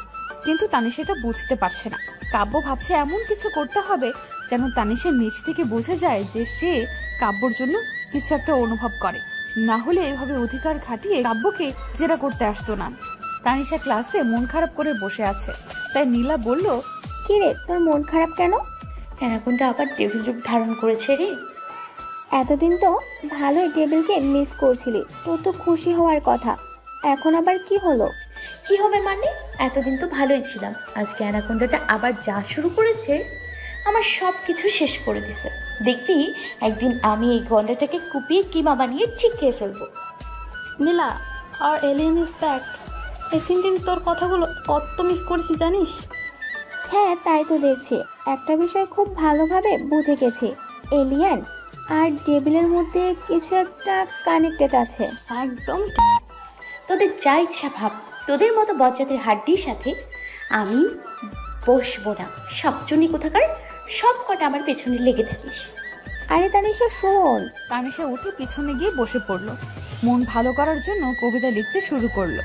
কিন্তু তানিশা এটা বুঝতে পারছে না। কাব্য ভাবছে এমন কিছু করতে হবে যেন তানিশার নিজ থেকে বোঝা যায় যে সে কাব্যর জন্য কিছু একটা অনুভব করে। না হলে এভাবে অধিকার খাটিয়ে কাব্যকে জেরা করতে আসতো না। তানিশা ক্লাসে মন খারাপ করে বসে আছে, তাই নীলা বলল, কি রে, তোর মন খারাপ কেন? অ্যানাকোন্ডা আবার ডেভিল রূপ ধারণ করেছে রে। এতদিন তো ভালোই ডেভিলকে মিস করছিলি, তোর তো খুশি হওয়ার কথা, এখন আবার কি হলো? কি হবে মানে? এতদিন তো ভালোই ছিলাম, আজকে অ্যানাকোন্ডাটা আবার যা শুরু করেছে আমার সব কিছু শেষ করে দিছে। দেখবি একদিন আমি এই গন্ডাটাকে কুপিয়ে কিমা বানিয়ে ঠিক খেয়ে ফেলবো। নীলা, আর এলিয়েন ইজ ব্যাক। এই 3 দিন তোর কথাগুলো কত মিস করেছি জানিস? হ্যাঁ তাই তো দেখছি। একটা বিষয় খুব ভালোভাবে বুঝে গেছি, এলিয়েন আর ডেভিলের মধ্যে কিছু একটা কানেক্টেড আছে। একদম। তোদের যা ইচ্ছা ভাব, তোদের মতো বজ্জাতের হাড্ডির সাথে আমি বসবো না। সবচুনি কোথাকার, সব কটা আমার পেছনে লেগে থাকিস। আরে তানিশা শোন। তানিশা উঠে পিছনে গিয়ে বসে পড়লো। মন ভালো করার জন্য কবিতা লিখতে শুরু করলো।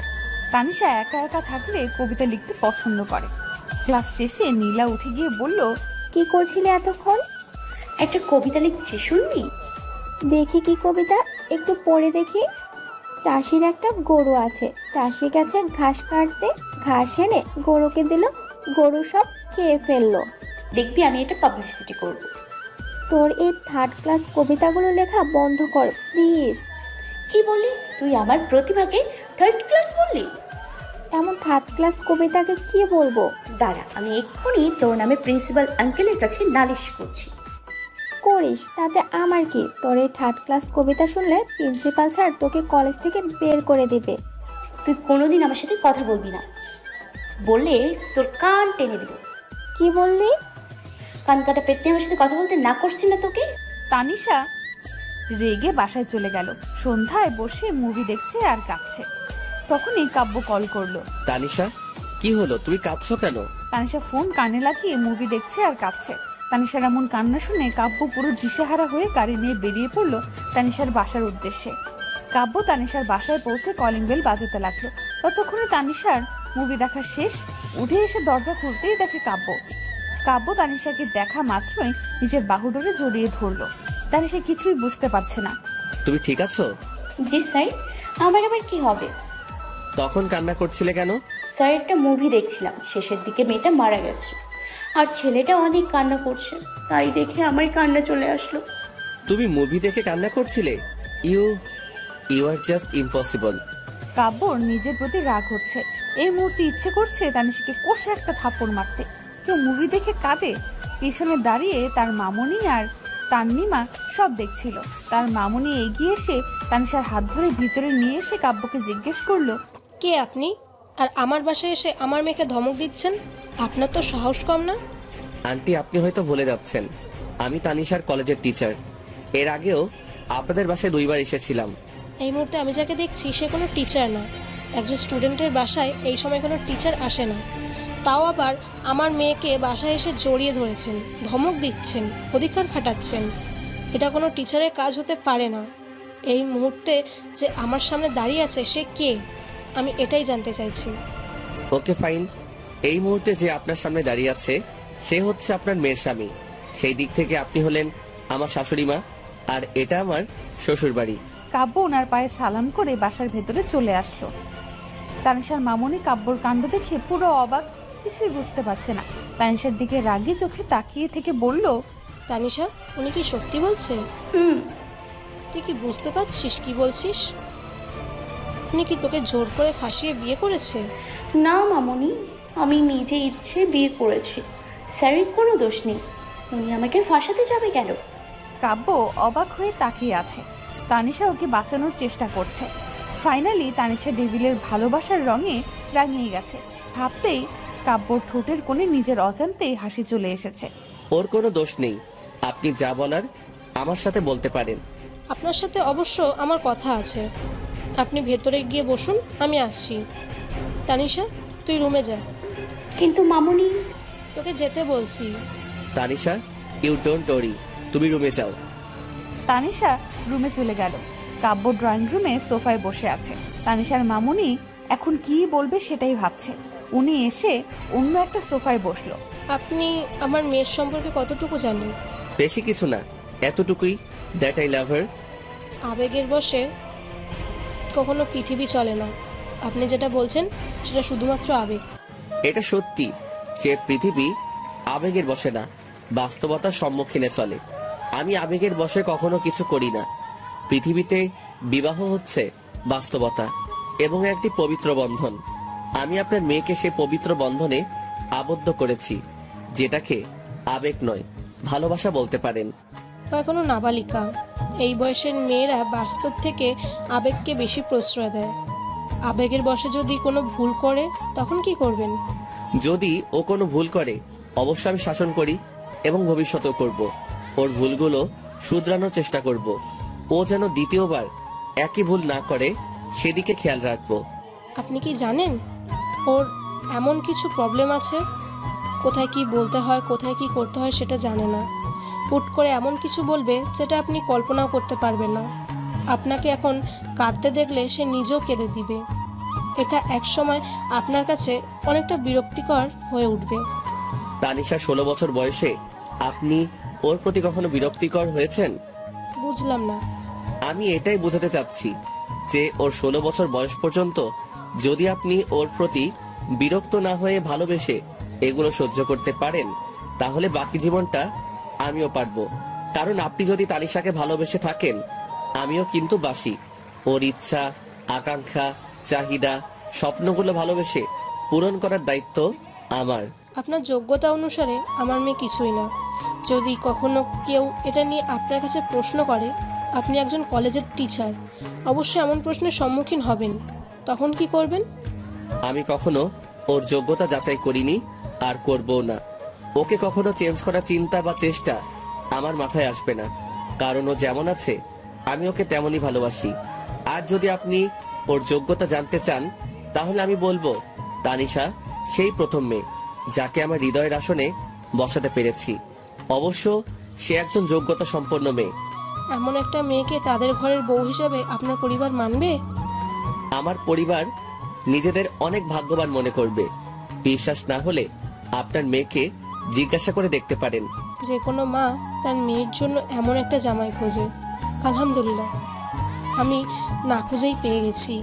তানিশা একা একা থাকলে কবিতা লিখতে পছন্দ করে। ক্লাস শেষে নীলা উঠে গিয়ে বলল, কি করছিলে এতক্ষণ? একটা কবিতা লিখছি, শুনবি? দেখি কি কবিতা, একটু পড়ে দেখি। চাষির একটা গরু আছে, চাষি গেছে ঘাস কাটতে, ঘাস এনে গরুকে দিল, গরু সব খেয়ে ফেললো। দেখবি আমি এটা পাবলিসিটি করব। তোর এই 3rd ক্লাস কবিতাগুলো লেখা বন্ধ কর প্লিজ। কি বলি তুই? আমার প্রতিভাকে 3rd ক্লাস বললি? এমন 3rd ক্লাস কবিতাকে কি বলবো? দাঁড়া, আমি এক্ষুনি তোর নামে প্রিন্সিপাল আঙ্কেলের কাছে নালিশ করছি। করিস, তাতে আমার কি? তোর এই 3rd ক্লাস কবিতা শুনলে প্রিন্সিপাল স্যার তোকে কলেজ থেকে বের করে দিবে। তুই কোনোদিন আমার সাথে কথা বলবি না, বললে তোর কান টেনে দিব। কি বললি? কান কাটা পেটে আমার সাথে কথা বলতে না করছি না তোকে? তানিশা রেগে বাসায় চলে গেল। সন্ধ্যায় বসে মুভি দেখছে আর কাঁদছে। তখনই কাব্য কল করলো। তানিশা, কি হলো, তুমি কাঁদছো কেন? তানিশা ফোন কানে লাগিয়ে মুভি দেখছে আর কাঁদছে। তানিশার এমন কান্না শুনে কাব্য পুরো দিশেহারা হয়ে গাড়ি নিয়ে বেরিয়ে পড়লো তানিশার বাসার উদ্দেশ্যে। কাব্য তানিশার বাসায় পৌঁছে কলিং বেল বাজাতে লাগলো। ততক্ষণে তানিশার মুভি দেখা শেষ। উঠে এসে দরজা খুলতেই দেখে কাব্য তানিশাকে দেখা মাত্রই নিজের বাহুডোরে জড়িয়ে ধরলো। তানিশা কিছুই বুঝতে পারছে না। তুমি ঠিক আছো? জি স্যার, আমার আবার কি হবে? তখন কান্না করছিলে কেন? স্যার, একটা মুভি দেখছিলাম, শেষের দিকে মেয়েটা মারা গেছে আর ছেলেটা অনেক কান্না করছে, তাই দেখে আমার কান্না চলে আসলো। তুমি মুভি দেখে কান্না করছিলে? You are just impossible. কাব্যর নিজের প্রতি রাগ হচ্ছে। এই মুহূর্তে ইচ্ছে করছে তানিশাকে কষে একটা থাপ্পড় মারতে। কেউ মুভি দেখে কাঁদে? পিছনে দাঁড়িয়ে তার মামনি আর তান্নিমা সব দেখছিল। তার মামনি এগিয়ে এসে তানিশার হাত ধরে ভিতরে নিয়ে এসে কাব্যকে জিজ্ঞেস করলো, কে আপনি? আর আমার বাসায় এসে আমার মেয়েকে ধমক দিচ্ছেন? আপনার তো সাহস কম না? আন্টি, আপনি হয়তো ভুলে যাচ্ছেন, আমি তানিশার কলেজের টিচার। এর আগেও আপনাদের বাসায় 2 বার এসেছিলাম। এই মুহূর্তে আমি যাকে দেখছি সে কোনো টিচার না। একজন স্টুডেন্টের বাসায় এই সময় কোনো টিচার আসে না, তাও আবার আমার মেয়েকে বাসায় এসে জড়িয়ে ধরেছেন, ধমক দিচ্ছেন, অধিকার খাটাচ্ছেন। এটা কোনো টিচারের কাজ হতে পারে না। এই মুহূর্তে যে আমার সামনে দাঁড়িয়ে আছে সে কে, আমি এটাই জানতে চাইছি। ওকে ফাইন, এই মুহূর্তে যে আপনার সামনে দাঁড়িয়ে আছে সে হচ্ছে আপনার মেয়ের স্বামী। সেই দিক থেকে আপনি হলেন আমার শাশুড়ি মা, আর এটা আমার শ্বশুর বাড়ি। কাব্য ওনার পায়ে সালাম করে বাসার ভেতরে চলে আসলো। তানিশার মামনি কাব্যর কাণ্ড দেখে পুরো অবাক, কিছুই বুঝতে পারছে না। তানিশার দিকে রাগী চোখে তাকিয়ে থেকে বলল, তানিশা, উনি কি সত্যি বলছে? তুই কি বুঝতে পারছিস কি বলছিস? উনি কি তোকে জোর করে ফাঁসিয়ে বিয়ে করেছে? না মামনি, আমি নিজে ইচ্ছে বিয়ে করেছি, স্যারের কোনো দোষ নেই। উনি আমাকে ফাঁসাতে যাবে কেন? কাব্য অবাক হয়ে তাকিয়ে আছে। তানিশা ওকে বাঁচানোর চেষ্টা করছে। ফাইনালি তানিশা ডেভিলের ভালোবাসার রঙে রাঙিয়ে গেছে। ভাবতেই কাব্যর ঠোঁটের কোণে নিজের অজান্তেই হাসি চলে এসেছে। ওর কোনো দোষ নেই, আপনি যা বলার আমার সাথে বলতে পারেন। আপনার সাথে অবশ্য আমার কথা আছে। আপনি ভেতরে গিয়ে বসুন, আমি আসছি। তানিশা, তুই রুমে যা। কিন্তু মামনি, তোকে যেতে বলছি। তানিশা, ইউ ডোন্ট ওয়ারি, তুমি রুমে যাও। তানিশা রুমে চলে গেল। কাব্য ড্রয়িং রুমে সোফায় বসে আছে। তানিশার মামুনি এখন কি বলবে সেটাই ভাবছে। উনি এসে অন্য একটা সোফায় বসলো। আপনি আমার মেয়ের সম্পর্কে কতটুকু জানেন? বেশি কিছু না, এতটুকুই, দ্যাট আই লাভ হার। আবেগের বশে কখনো পৃথিবী চলে না। আপনি যেটা বলছেন সেটা শুধুমাত্র আবেগ। এটা সত্যি যে পৃথিবী আবেগের বশে না, বাস্তবতার সম্মুখীনে চলে। আমি আবেগের বশে কখনো কিছু করি না। পৃথিবীতে বিবাহ হচ্ছে বাস্তবতা এবং একটি পবিত্র বন্ধন। আমি আপনার মেয়েকে সেই পবিত্র বন্ধনে আবদ্ধ করেছি, যেটাকে আবেগ নয় ভালোবাসা বলতে পারেন। এখনো নাবালিকা। এই বয়সের মেয়েরা বাস্তব থেকে আবেগকে বেশি প্রশ্রয় দেয়। আবেগের বশে যদি কোনো ভুল করে তখন কি করবেন? যদি ও কোনো ভুল করে অবশ্যই আমি শাসন করি এবং ভবিষ্যতেও করব। ওর ভুলগুলো শুধরানোর চেষ্টা করব। ও যেন দ্বিতীয়বার একই ভুল না করে সেদিকে খেয়াল রাখবো। আপনি কি জানেন ওর এমন কিছু প্রবলেম আছে? কোথায় কি বলতে হয়, কোথায় কি করতে হয় সেটা জানে না। হুট করে এমন কিছু বলবে যেটা আপনি কল্পনাও করতে পারবেন না। আপনাকে এখন কাঁদতে দেখলে সে নিজেও কেঁদে দিবে। এটা একসময় আপনার কাছে অনেকটা বিরক্তিকর হয়ে উঠবে। তানিশা 16 বছর বয়সে আপনি ওর প্রতি কখনো বিরক্তিকর হয়েছেন? বুঝলাম না। আমি এটাই বোঝাতে চাচ্ছি যে ওর 16 বছর বয়স পর্যন্ত যদি আপনি ওর প্রতি বিরক্ত না হয়ে ভালোবেসে এগুলো সহ্য করতে পারেন, তাহলে বাকি জীবনটা আমিও পারবো। কারণ আপনি যদি তানিশাকে ভালোবেসে থাকেন, আমিও কিন্তু বাসি। ওর ইচ্ছা, আকাঙ্ক্ষা, চাহিদা, স্বপ্নগুলো ভালোবেসে পূরণ করার দায়িত্ব আমার। আপনার যোগ্যতা অনুসারে আমার মেয়ে কিছুই না। যদি কখনো কেউ এটা নিয়ে আপনার কাছে প্রশ্ন করে, আপনি একজন কলেজের টিচার, অবশ্যই এমন প্রশ্নের সম্মুখীন হবেন। তখন কি করবেন? আমি কখনো ওর যোগ্যতা যাচাই করিনি আর করবো না। ওকে কখনো চেঞ্জ করার চিন্তা বা চেষ্টা আমার মাথায় আসবে না, কারণ ও যেমন আছে আমি ওকে তেমনই ভালোবাসি। আর যদি আপনি ওর যোগ্যতা জানতে চান, তাহলে আমি বলবো তানিশা সেই প্রথম মেয়ে যাকে আমার হৃদয়ের আসনে বসাতে পেরেছি। অবশ্য সে একজন যোগ্যতা সম্পন্ন মেয়ে। এমন একটা মেয়েকে তাদের ঘরের বউ হিসেবে আপনার পরিবার মানবে? আমার পরিবার নিজেদের অনেক ভাগ্যবান মনে করবে। বিশ্বাস না হলে আপনার মেয়েকে জিজ্ঞাসা করে দেখতে পারেন। যে কোনো মা তার মেয়ের জন্য এমন একটা জামাই খোঁজে। আলহামদুলিল্লাহ, আমি না খুঁজেই পেয়ে গেছি।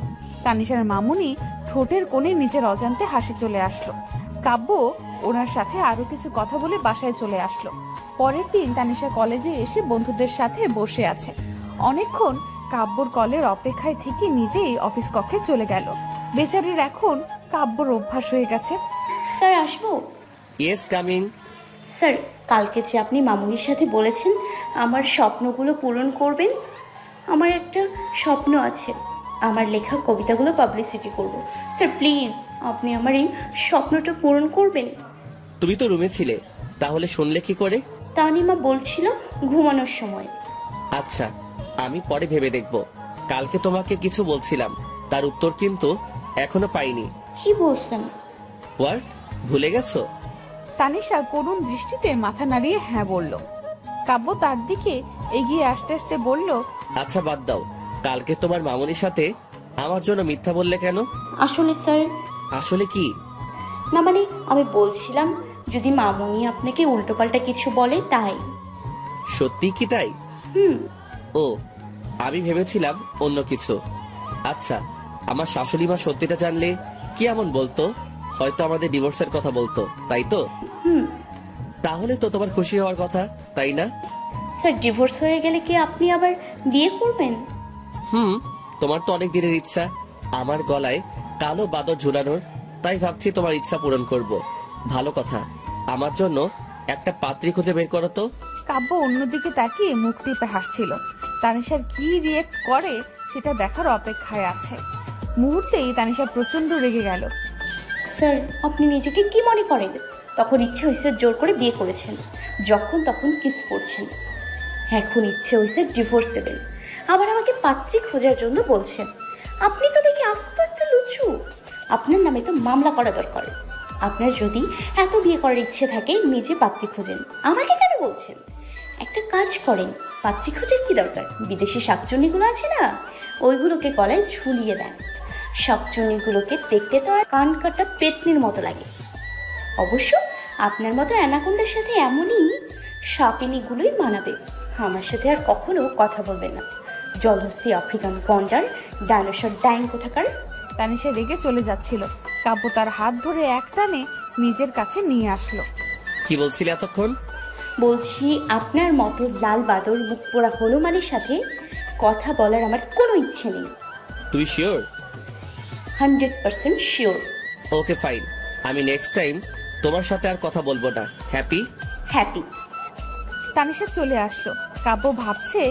তানিশার মামুনি ঠোঁটের কোণে নিজের অজান্তে হাসি চলে আসলো। কাব্য ওনার সাথে আরো কিছু কথা বলে বাসায় চলে আসলো। পরের দিন তানিশা কলেজে এসে বন্ধুদের সাথে বসে আছে। অনেকক্ষণ কাব্যর কলের অপেক্ষায় থেকে নিজেই অফিস কক্ষে চলে গেল। বেচারির এখন কাব্যর অভ্যাস হয়ে গেছে। স্যার আসবো? Yes, coming. স্যার, কালকে যে আপনি মামুনির সাথে বলেছেন আমার স্বপ্নগুলো পূরণ করবেন, আমার একটা স্বপ্ন আছে, আমার লেখা কবিতাগুলো পাবলিসিটি করব। স্যার প্লিজ আপনি আমার এই স্বপ্নটা পূরণ করবেন। তুমি তো রুমে ছিলে, তাহলে শুনলে কি করে? তানিমা বলছিল ঘুমানোর সময়। আচ্ছা, আমি পরে ভেবে দেখব। কালকে তোমাকে কিছু বলছিলাম, তার উত্তর কিন্তু এখনো পাইনি। কি বলছেন? হোয়াট, ভুলে গেছো? তানিশা করুণ দৃষ্টিতে মাথা নাড়িয়ে হ্যাঁ বলল। কাব্য তার দিকে এগিয়ে আসতে আসতে বলল, আচ্ছা বাদ দাও, কালকে তোমার মামুনির সাথে আমার জন্য মিথ্যা বললে কেন? আসলে স্যার। আসলে কি? না মানে আমি বলছিলাম যদি মামুনি আপনাকে উল্টোপাল্টা কিছু বলে তাই। সত্যি কি তাই? ও, আমি ভেবেছিলাম অন্য কিছু। আচ্ছা, আমার শাশুড়ি মা সত্যিটা জানলে কি এমন বলতো? হয়তো আমাদের ডিভোর্সের কথা বলতো, তাই তো? তাহলে তো তোমার খুশি হওয়ার কথা, তাই না? স্যার ডিভোর্স হয়ে গেলে কি আপনি আবার বিয়ে করবেন? তোমার তো অনেক দিনের ইচ্ছা আমার গলায় কালো বাদর ঝুলানোর, তাই ভাবছি তোমার ইচ্ছা পূরণ করব। ভালো কথা, আমার জন্য একটা পাত্রী খুঁজে বের করো তো। কাব্য অন্যদিকে তাকিয়ে মুখ টিপে হাসছিল। তানিশার কি রিয়েক্ট করে সেটা দেখার অপেক্ষায় আছে। মুহূর্তেই তানিশা প্রচন্ড রেগে গেল। স্যার আপনি নিজেকে কি মনে করেন? তখন ইচ্ছে হয়েছে জোর করে বিয়ে করেছেন, যখন তখন কিস করছেন। এখন ইচ্ছে হয়েছে ডিভোর্স দেবেন, আবার আমাকে পাত্রী খোঁজার জন্য বলছেন। আপনি তো দেখি আস্ত একটা লুচু। আপনার নামে তো মামলা করা দরকার। আপনার যদি এত বিয়ে করার ইচ্ছে থাকে নিজে পাত্রী খোঁজেন, আমাকে কেন বলছেন? একটা কাজ করেন, পাত্রী খোঁজের কি দরকার? বিদেশি শাকচুন্নিগুলো আছে না, ওইগুলোকে গলায় ঝুলিয়ে দেন। শাকচুন্নিগুলোকে দেখতে তো আর কান কাটা পেতনির মতো লাগে। অবশ্য আপনার মতো অ্যানাকোন্ডার সাথে এমনই সাপিনিগুলোই মানাবে। আমার সাথে আর কখনো কথা বলবেন না, জলহস্তি আফ্রিকান গন্ডার ডাইনোসর ডাইং কোথাকার। তানিশা রেগে চলে যাচ্ছিল। কাব্য তার হাত ধরে এক টানে নিজের কাছে নিয়ে আসলো। কি বলছিলে এতক্ষণ? বলছি আপনার মতো লাল বাদর মুখ পোড়া হনুমানের সাথে কথা বলার আমার কোনো ইচ্ছে নেই। তুই শিওর? 100% শিওর। ওকে ফাইন, আমি নেক্সট টাইম তোমার সাথে আর কথা বলবো না। হ্যাপি? হ্যাপি। তানিশা চলে আসলো। কাব্য ভাবছে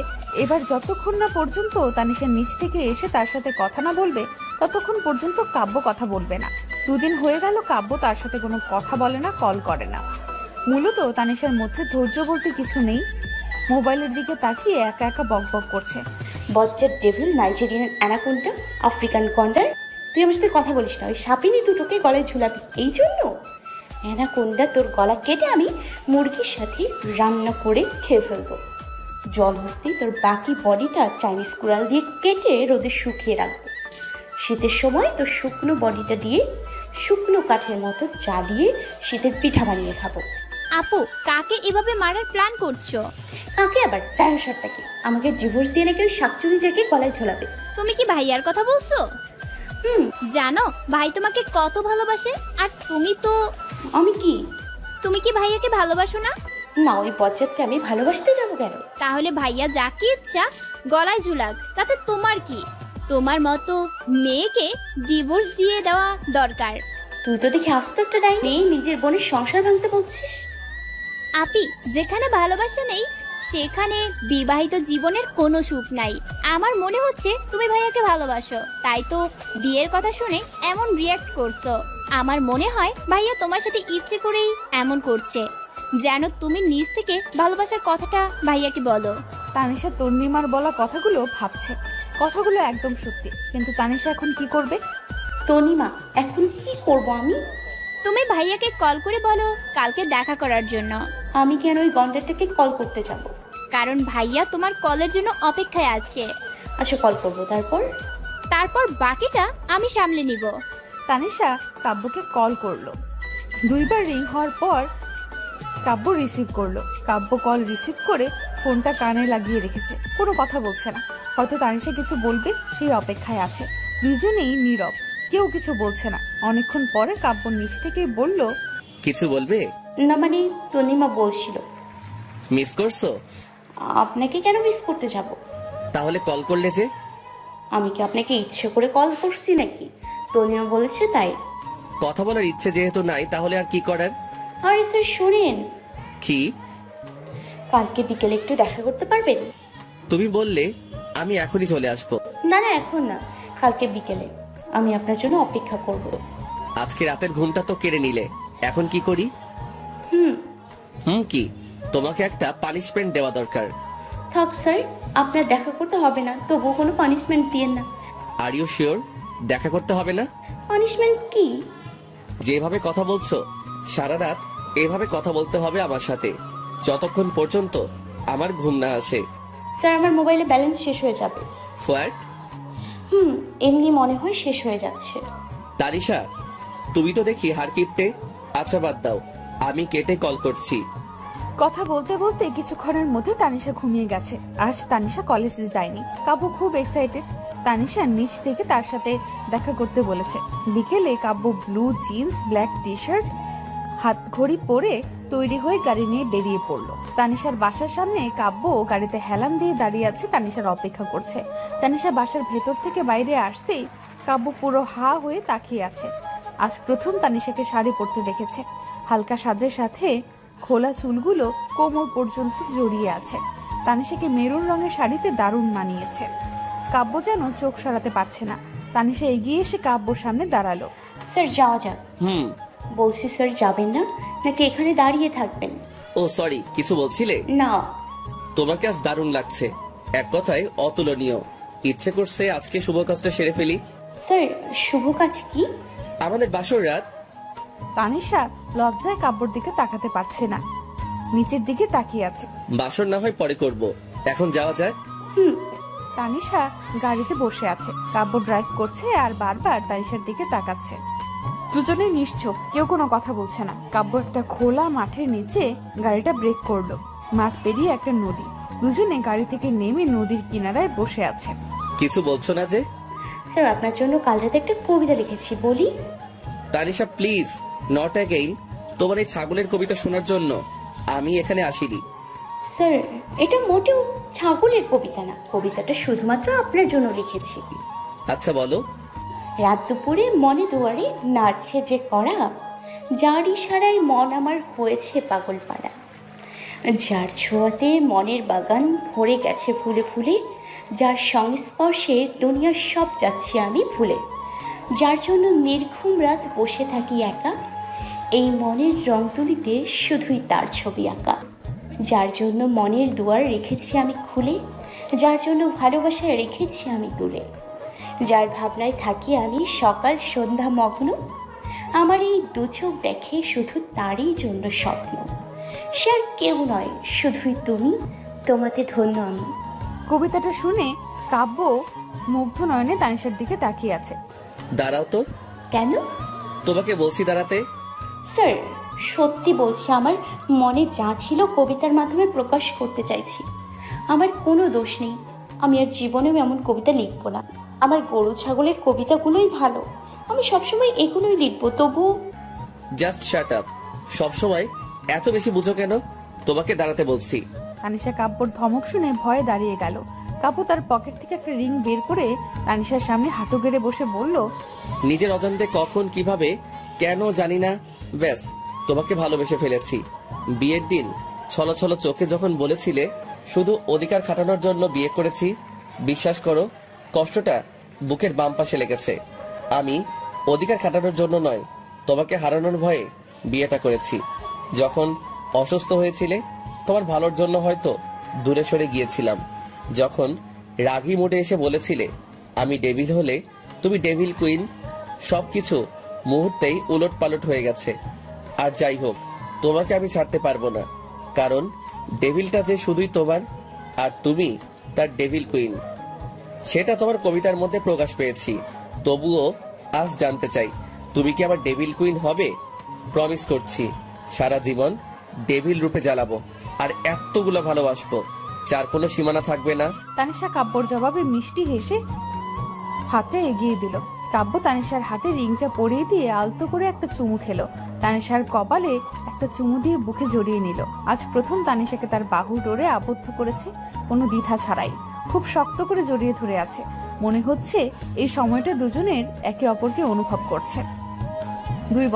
এবার যতক্ষণ না পর্যন্ত তানিশা নিচ থেকে এসে তার সাথে কথা না বলবে ততক্ষণ পর্যন্ত কাব্য কথা বলবে না। দুদিন হয়ে গেল কাব্য তার সাথে কোনো কথা বলে না, কল করে না। মূলত তানিশার মধ্যে ধৈর্য বলতে কিছু নেই। মোবাইলের দিকে তাকিয়ে একা একা বকবক করছে। বজ্জার ডেভিল, নাইজেরিয়ান অ্যানাকোন্ডা, আফ্রিকান গন্ডার, তুই আমার সাথে কথা বলিস না। ওই সাপিনি দুটোকে গলায় ঝুলাবি এই জন্য? অ্যানাকোন্ডা, তোর গলা কেটে আমি মুরগির সাথে রান্না করে খেয়ে ফেলবো। জলহস্তি, তোর বাকি বডিটা চাইনিজ কুড়াল দিয়ে কেটে রোদে শুকিয়ে রাখবো। শীতের সময় তোর শুকনো বডিটা দিয়ে শুকনো কাঠের মতো জ্বালিয়ে শীতের পিঠা বানিয়ে খাবো। আপু, কাকে এভাবে মারার প্ল্যান করছো? কাকে আবার? ডাইনোসরটাকে। আমাকে ডিভোর্স দিয়ে নাকি ওই শাকচুনিটাকে গলায় ঝোলাবে। তুমি কি ভাইয়ার কথা বলছো? জানো ভাই তোমাকে কত ভালোবাসে। আর তুমি তো... আমি কি? তুমি কি ভাইয়াকে ভালোবাসো না? না, ওই বজ্জাতকে আমি ভালোবাসতে যাবো কেন? তাহলে ভাইয়া যাকে ইচ্ছা গলায় ঝুলাক, তাতে তোমার কি? তোমার মতো মেয়েকে ডিভোর্স দিয়ে দেওয়া দরকার। তুই তো দেখি আস্ত একটা ডাইনি, নিজের বোনের সংসার ভাঙতে বলছিস। আপি, যেখানে ভালোবাসা নেই সেখানে বিবাহিত জীবনের কোনো সুখ নাই। আমার মনে হচ্ছে তুমি ভাইয়াকে ভালোবাসো, তাই তো বিয়ের কথা শুনে এমন রিয়াক্ট করছো। আমার মনে হয় ভাইয়া তোমার সাথে ইচ্ছে করেই এমন করছে, যেন তুমি নিজ থেকে ভালোবাসার কথাটা ভাইয়াকে বলো। তানিশা তন্নিমার বলা কথাগুলো ভাবছে। কথাগুলো একদম সত্যি, কিন্তু তানিশা এখন কি করবে? তন্নিমা, এখন কি করব আমি? তুমি ভাইয়াকে কল করে বলো কালকে দেখা করার জন্য। আমি কেন ওই গন্ডারটাকে কল করতে যাব? কারণ ভাইয়া তোমার কলের জন্য অপেক্ষায় আছে। আচ্ছা, কল করব। তারপর বাকিটা আমি সামলে নিব। তানিশা কাব্যকে কল করলো। দুইবার রিং হওয়ার পর কাব্য রিসিভ করলো। কাব্য কল রিসিভ করে ফোনটা কানে লাগিয়ে রেখেছে, কোনো কথা বলছে না। হয়তো তানিশা কিছু বলবে সেই অপেক্ষায় আছে। দুজনেই নীরব, কেউ কিছু বলছে না। অনেকক্ষণ পরে কাব্য নিচ থেকেই বলল, কিছু বলবে? না মানে তনিমা বলছিল। মিস করছো? আপনাকে কেন মিস করতে যাব? তাহলে কল করলে যে? আমি কি আপনাকে ইচ্ছে করে কল করছি নাকি? তনিমা বলেছে তাই। কথা বলার ইচ্ছে যেহেতু নাই তাহলে আর কি করার? আরে স্যার শোনেন। কি? কালকে বিকেলে একটু দেখা করতে পারবেন? তুমি বললে আমি এখনই চলে আসবো। না না এখন না, কালকে বিকেলে। আমি আপনার জন্য অপেক্ষা করব। আজকে রাতের ঘুমটা তো কেড়ে নিলে, এখন কি করি? কি? তোমাকে একটা পানিশমেন্ট দেওয়া দরকার। থাক স্যার, আপনার দেখা করতে হবে না, তবুও কোনো পানিশমেন্ট দিয়েন না। আর ইউ শিওর দেখা করতে হবে না? পানিশমেন্ট কি? যেভাবে কথা বলছো সারা রাত এভাবে কথা বলতে হবে আমার সাথে, যতক্ষণ পর্যন্ত আমার ঘুম না আসে। স্যার আমার মোবাইলে ব্যালেন্স শেষ হয়ে যাবে। হোয়াট? এমনি মনে হয় শেষ হয়ে যাচ্ছে। তানিশা তুমি তো দেখি হার কিপটে। আচ্ছা বাদ দাও, আমি কেটে কল করছি। কথা বলতে বলতে কিছুক্ষণের মধ্যে তানিশা ঘুমিয়ে গেছে। আজ তানিশা কলেজে যায়নি। কাব্য খুব এক্সাইটেড। তানিশা নিচ থেকে তার সাথে দেখা করতে বলেছে। বিকেলে Kabya blue jeans, black T shirt, হাত ঘড়ি পরে তৈরি হয়ে গাড়ি নিয়ে বেরিয়ে পড়লো। তানিশার বাসার সামনে কাব্য গাড়িতে হেলান দিয়ে দাঁড়িয়ে আছে, তানিশার অপেক্ষা করছে। তানিশা বাসার ভেতর থেকে বাইরে আসতেই কাব্য পুরো হা হয়ে তাকিয়ে আছে। আজ প্রথম তানিশাকে শাড়ি পরতে দেখেছে। হালকা সাজের সাথে খোলা চুলগুলো কোমর পর্যন্ত জড়িয়ে আছে। তানিশাকে মেরুন রঙের শাড়িতে দারুণ মানিয়েছে। কাব্য যেন চোখ সরাতে পারছে না। তানিশা এগিয়ে এসে কাব্যর সামনে দাঁড়ালো। স্যার যাওয়া যাক। বলছি স্যার যাবেন না নাকি এখানে দাঁড়িয়ে থাকবেন? ও সরি, কিছু বলছিলে? না। তোমাকে আজ দারুণ লাগছে, এক কথায় অতুলনীয়। ইচ্ছে করছে আজকে শুভ কাজটা সেরে ফেলি। স্যার শুভ কাজ কি? আমাদের বাসর রাত। তানিশা লজ্জায় কাব্যর দিকে তাকাতে পারছে না, নিচের দিকে তাকিয়ে আছে। বাসর না হয় পরে করব, এখন যাওয়া যায়। তানিশা গাড়িতে বসে আছে। কাব্য ড্রাইভ করছে আর বারবার তানিশার দিকে তাকাচ্ছে। দুজনে নিশ্চুপ, কেউ কোনো কথা বলছে না। কাব্য একটা খোলা মাঠের নিচে গাড়িটা ব্রেক করলো। মাঠ পেরিয়ে একটা নদী। দুজনে গাড়ি থেকে নেমে নদীর কিনারায় বসে আছে। কিছু বলছো না যে? স্যার আপনার জন্য কাল রাতে একটা কবিতা লিখেছি, বলি? Tanisha please, not again. তোমার এই ছাগলের কবিতা শোনার জন্য আমি এখানে আসিনি। স্যার এটা মোটেও ছাগলের কবিতা না, কবিতাটা শুধুমাত্র আপনার জন্য লিখেছি। আচ্ছা বলো। রাত দুপুরে মনে দুয়ারে নাড়ছে যে কড়া, যার ইশারায় মন আমার হয়েছে পাগল পাড়া, যার ছোঁয়াতে মনের বাগান ভরে গেছে ফুলে ফুলে, যার সংস্পর্শে দুনিয়ার সব যাচ্ছি আমি ভুলে, যার জন্য নির্ঘুম রাত বসে থাকি একা, এই মনের রং তুলিতে শুধুই তার ছবি আঁকা, যার জন্য মনের দুয়ার রেখেছি আমি খুলে, যার জন্য ভালোবাসায় রেখেছি আমি তুলে, যার ভাবনায় থাকি আমি সকাল সন্ধ্যা মগ্ন, আমার এই দু চোখ দেখে শুধু তারই জন্য স্বপ্ন, সে আর কেউ নয় শুধুই তুমি, তোমাতে ধন্য আমি। কবিতাটা শুনে কাব্য মুগ্ধ নয়নে তানিশার দিকে তাকিয়ে আছে। দাঁড়াও তো। কেন? তোমাকে বলছি দাঁড়াতে। স্যার সত্যি বলছি, আমার মনে যা ছিল কবিতার মাধ্যমে প্রকাশ করতে চাইছি। আমার কোনো দোষ নেই, আমি আর জীবনেও এমন কবিতা লিখবো না। আমার গরু ছাগলের কবিতাগুলোই ভালো, আমি সবসময় এগুলোই লিখবো। তবু জাস্ট শাট আপ। সবসময় এত বেশি বুঝো কেন? তোমাকে দাঁড়াতে বলছি। তানিশা কাব্যর ধমক শুনে ভয়ে দাঁড়িয়ে গেল। কাব্য তার পকেট থেকে একটা রিং বের করে তানিশার সামনে হাঁটু গেড়ে বসে বলল, নিজের অজান্তে কখন কিভাবে কেন জানি না, ব্যাস তোমাকে ভালোবেসে ফেলেছি। বিয়ের দিন ছলো ছলো চোখে যখন বলেছিলে শুধু অধিকার খাটানোর জন্য বিয়ে করেছি, বিশ্বাস করো কষ্টটা বুকের বাম পাশে লেগেছে। আমি অধিকার খাটানোর জন্য নয়, তোমাকে হারানোর ভয়ে বিয়েটা করেছি। যখন অসুস্থ হয়েছিলে তোমার ভালোর জন্য হয়তো দূরে সরে গিয়েছিলাম। যখন রাগী মুডে এসে বলেছিলে আমি ডেভিল হলে তুমি ডেভিল কুইন, সবকিছু মুহূর্তেই উলট পালট হয়ে গেছে। আর যাই হোক, তোমাকে আমি ছাড়তে পারবো না, কারণ ডেভিলটা যে শুধুই তোমার আর তুমি তার ডেভিল কুইন, সেটা তোমার কবিতার মধ্যে প্রকাশ পেয়েছি। তবুও আজ জানতে চাই তুমি কি আমার ডেভিল কুইন হবে? প্রমিস করছি সারা জীবন ডেভিল রূপে জ্বালাবো আর এতগুলো ভালোবাসবো যার কোনো সীমানা থাকবে না। তানিশা কাব্যর জবাবে মিষ্টি হেসে হাতটা এগিয়ে দিল। কাব্য তানিশার হাতে রিংটা পরিয়ে দিয়ে আলতো করে একটা চুমু খেলো। তানিশার কপালে একটা চুমু দিয়ে বুকে জড়িয়ে নিল। আজ প্রথম তানিশাকে তার বাহুর ডোরে আবদ্ধ করেছে, কোনো দ্বিধা ছাড়াই। খুব শক্ত করে জড়িয়ে ধরে আছে। মনে হচ্ছে এই সময়টা দুজনের একে অপরকে অনুভব করছে। 2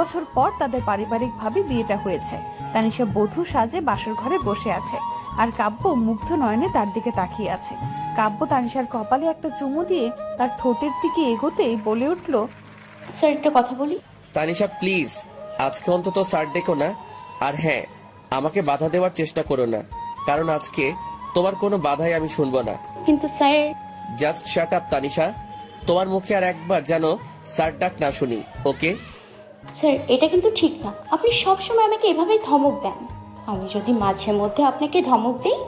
বছর পর তাদের পারিবারিকভাবে বিয়েটা হয়েছে। তানিশা বধূ সাজে বাসর ঘরে বসে আছে, আর কাব্য মুগ্ধ নয়নে তার দিকে তাকিয়ে আছে। কাব্য তানিশার কপালে একটা চুমু দিয়ে তার ঠোঁটের দিকে এগোতেই বলে উঠল, স্যার একটা কথা বলি। তানিশা প্লিজ, আজকে অন্তত স্যার ডেকো না। আর হ্যাঁ, আমাকে বাধা দেওয়ার চেষ্টা করো না, কারণ আজকে তোমার কোনো বাধাই আমি শুনবো না। কিন্তু sir. Just shut up Tanisha, তোমার মুখে আর একবার যেন স্যার ডাক না শুনি, ওকে? স্যার এটা কিন্তু ঠিক না, আপনি সবসময় আমাকে এভাবেই ধমক দেন। আমি যদি মাঝে মধ্যে আপনাকে ধমক দিই,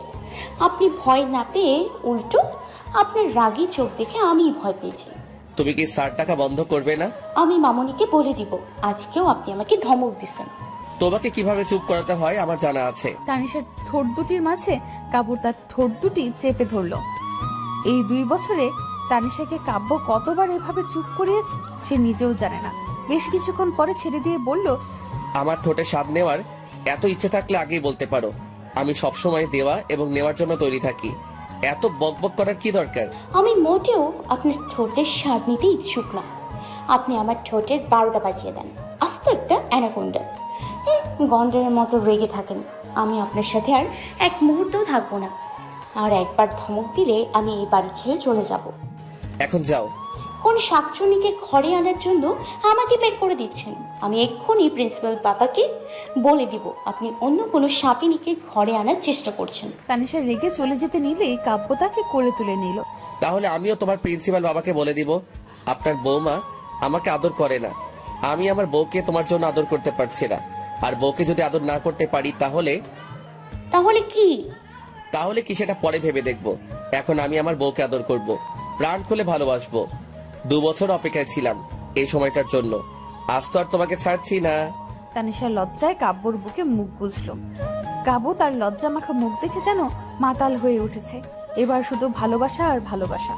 আপনি ভয় না পেয়ে উল্টো আপনার রাগী চোখ দেখে আমি ভয় পেয়েছি। তুমি কি স্যার ডাকা বন্ধ করবে না? আমি মামনিকে বলে দিব আজকেও আপনি আমাকে ধমক দিছেন। তোমাকে কিভাবে চুপ করাতে হয় আমার জানা আছে। তানিশার ঠোঁট দুটির মাঝে কাব্য তার ঠোঁট দুটি চেপে ধরল। এই 2 বছরে তানিশাকে কাব্য কতবার এভাবে চুপ করিয়েছে সে নিজেও জানে না। বেশ কিছুক্ষণ পরে ছেড়ে দিয়ে বলল, আমার ঠোঁটে স্বাদ নেওয়ার এত ইচ্ছে থাকলে আগেই বলতে পারো। আমি সবসময় দেওয়া এবং নেওয়ার জন্য তৈরি থাকি। এত বকবক করার কি দরকার? আমি মোটেও আপনার ঠোঁটের স্বাদ নিতে ইচ্ছুক না। আপনি আমার ঠোঁটের 12টা বাজিয়ে দেন। আস্ত একটা অ্যানাকোন্ডা গন্ডারের মতো রেগে থাকেন। আমি আপনার সাথে আর এক মুহূর্তও থাকবো না। আর একবার ধমক দিলে আমি এই বাড়ি ছেড়ে চলে যাব। এখন যাও। কোন শাকচুনিকে ঘরে আনার জন্য আমাকে বের করে দিচ্ছেন? আমি এক্ষুনি প্রিন্সিপাল বাবাকে বলে দিব আপনি অন্য কোনো সাপিনীকে ঘরে আনার চেষ্টা করছেন। তানিশা রেগে চলে যেতে নিলেই কাব্য তাকে কোলে তুলে নিল। তাহলে আমিও তোমার প্রিন্সিপাল বাবাকে বলে দিব আপনার বৌমা আমাকে আদর করে না। আমি আমার বউকে তোমার জন্য আদর করতে পারছি না। আর বউকে যদি আদর না করতে পারি তাহলে কি সেটা পরে ভেবে দেখবো। এখন আমি আমার বউকে আদর করব, প্রাণ খুলে ভালোবাসবো। 2 বছর অপেক্ষায় ছিলাম এই সময়টার জন্য। আজ তো আর তোমাকে ছাড়ছি না। তানিশা লজ্জায় কাব্যর বুকে মুখ গুজল। কাব্য তার লজ্জা মাখা মুখ দেখে যেন মাতাল হয়ে উঠেছে। এবার শুধু ভালোবাসা আর ভালোবাসা।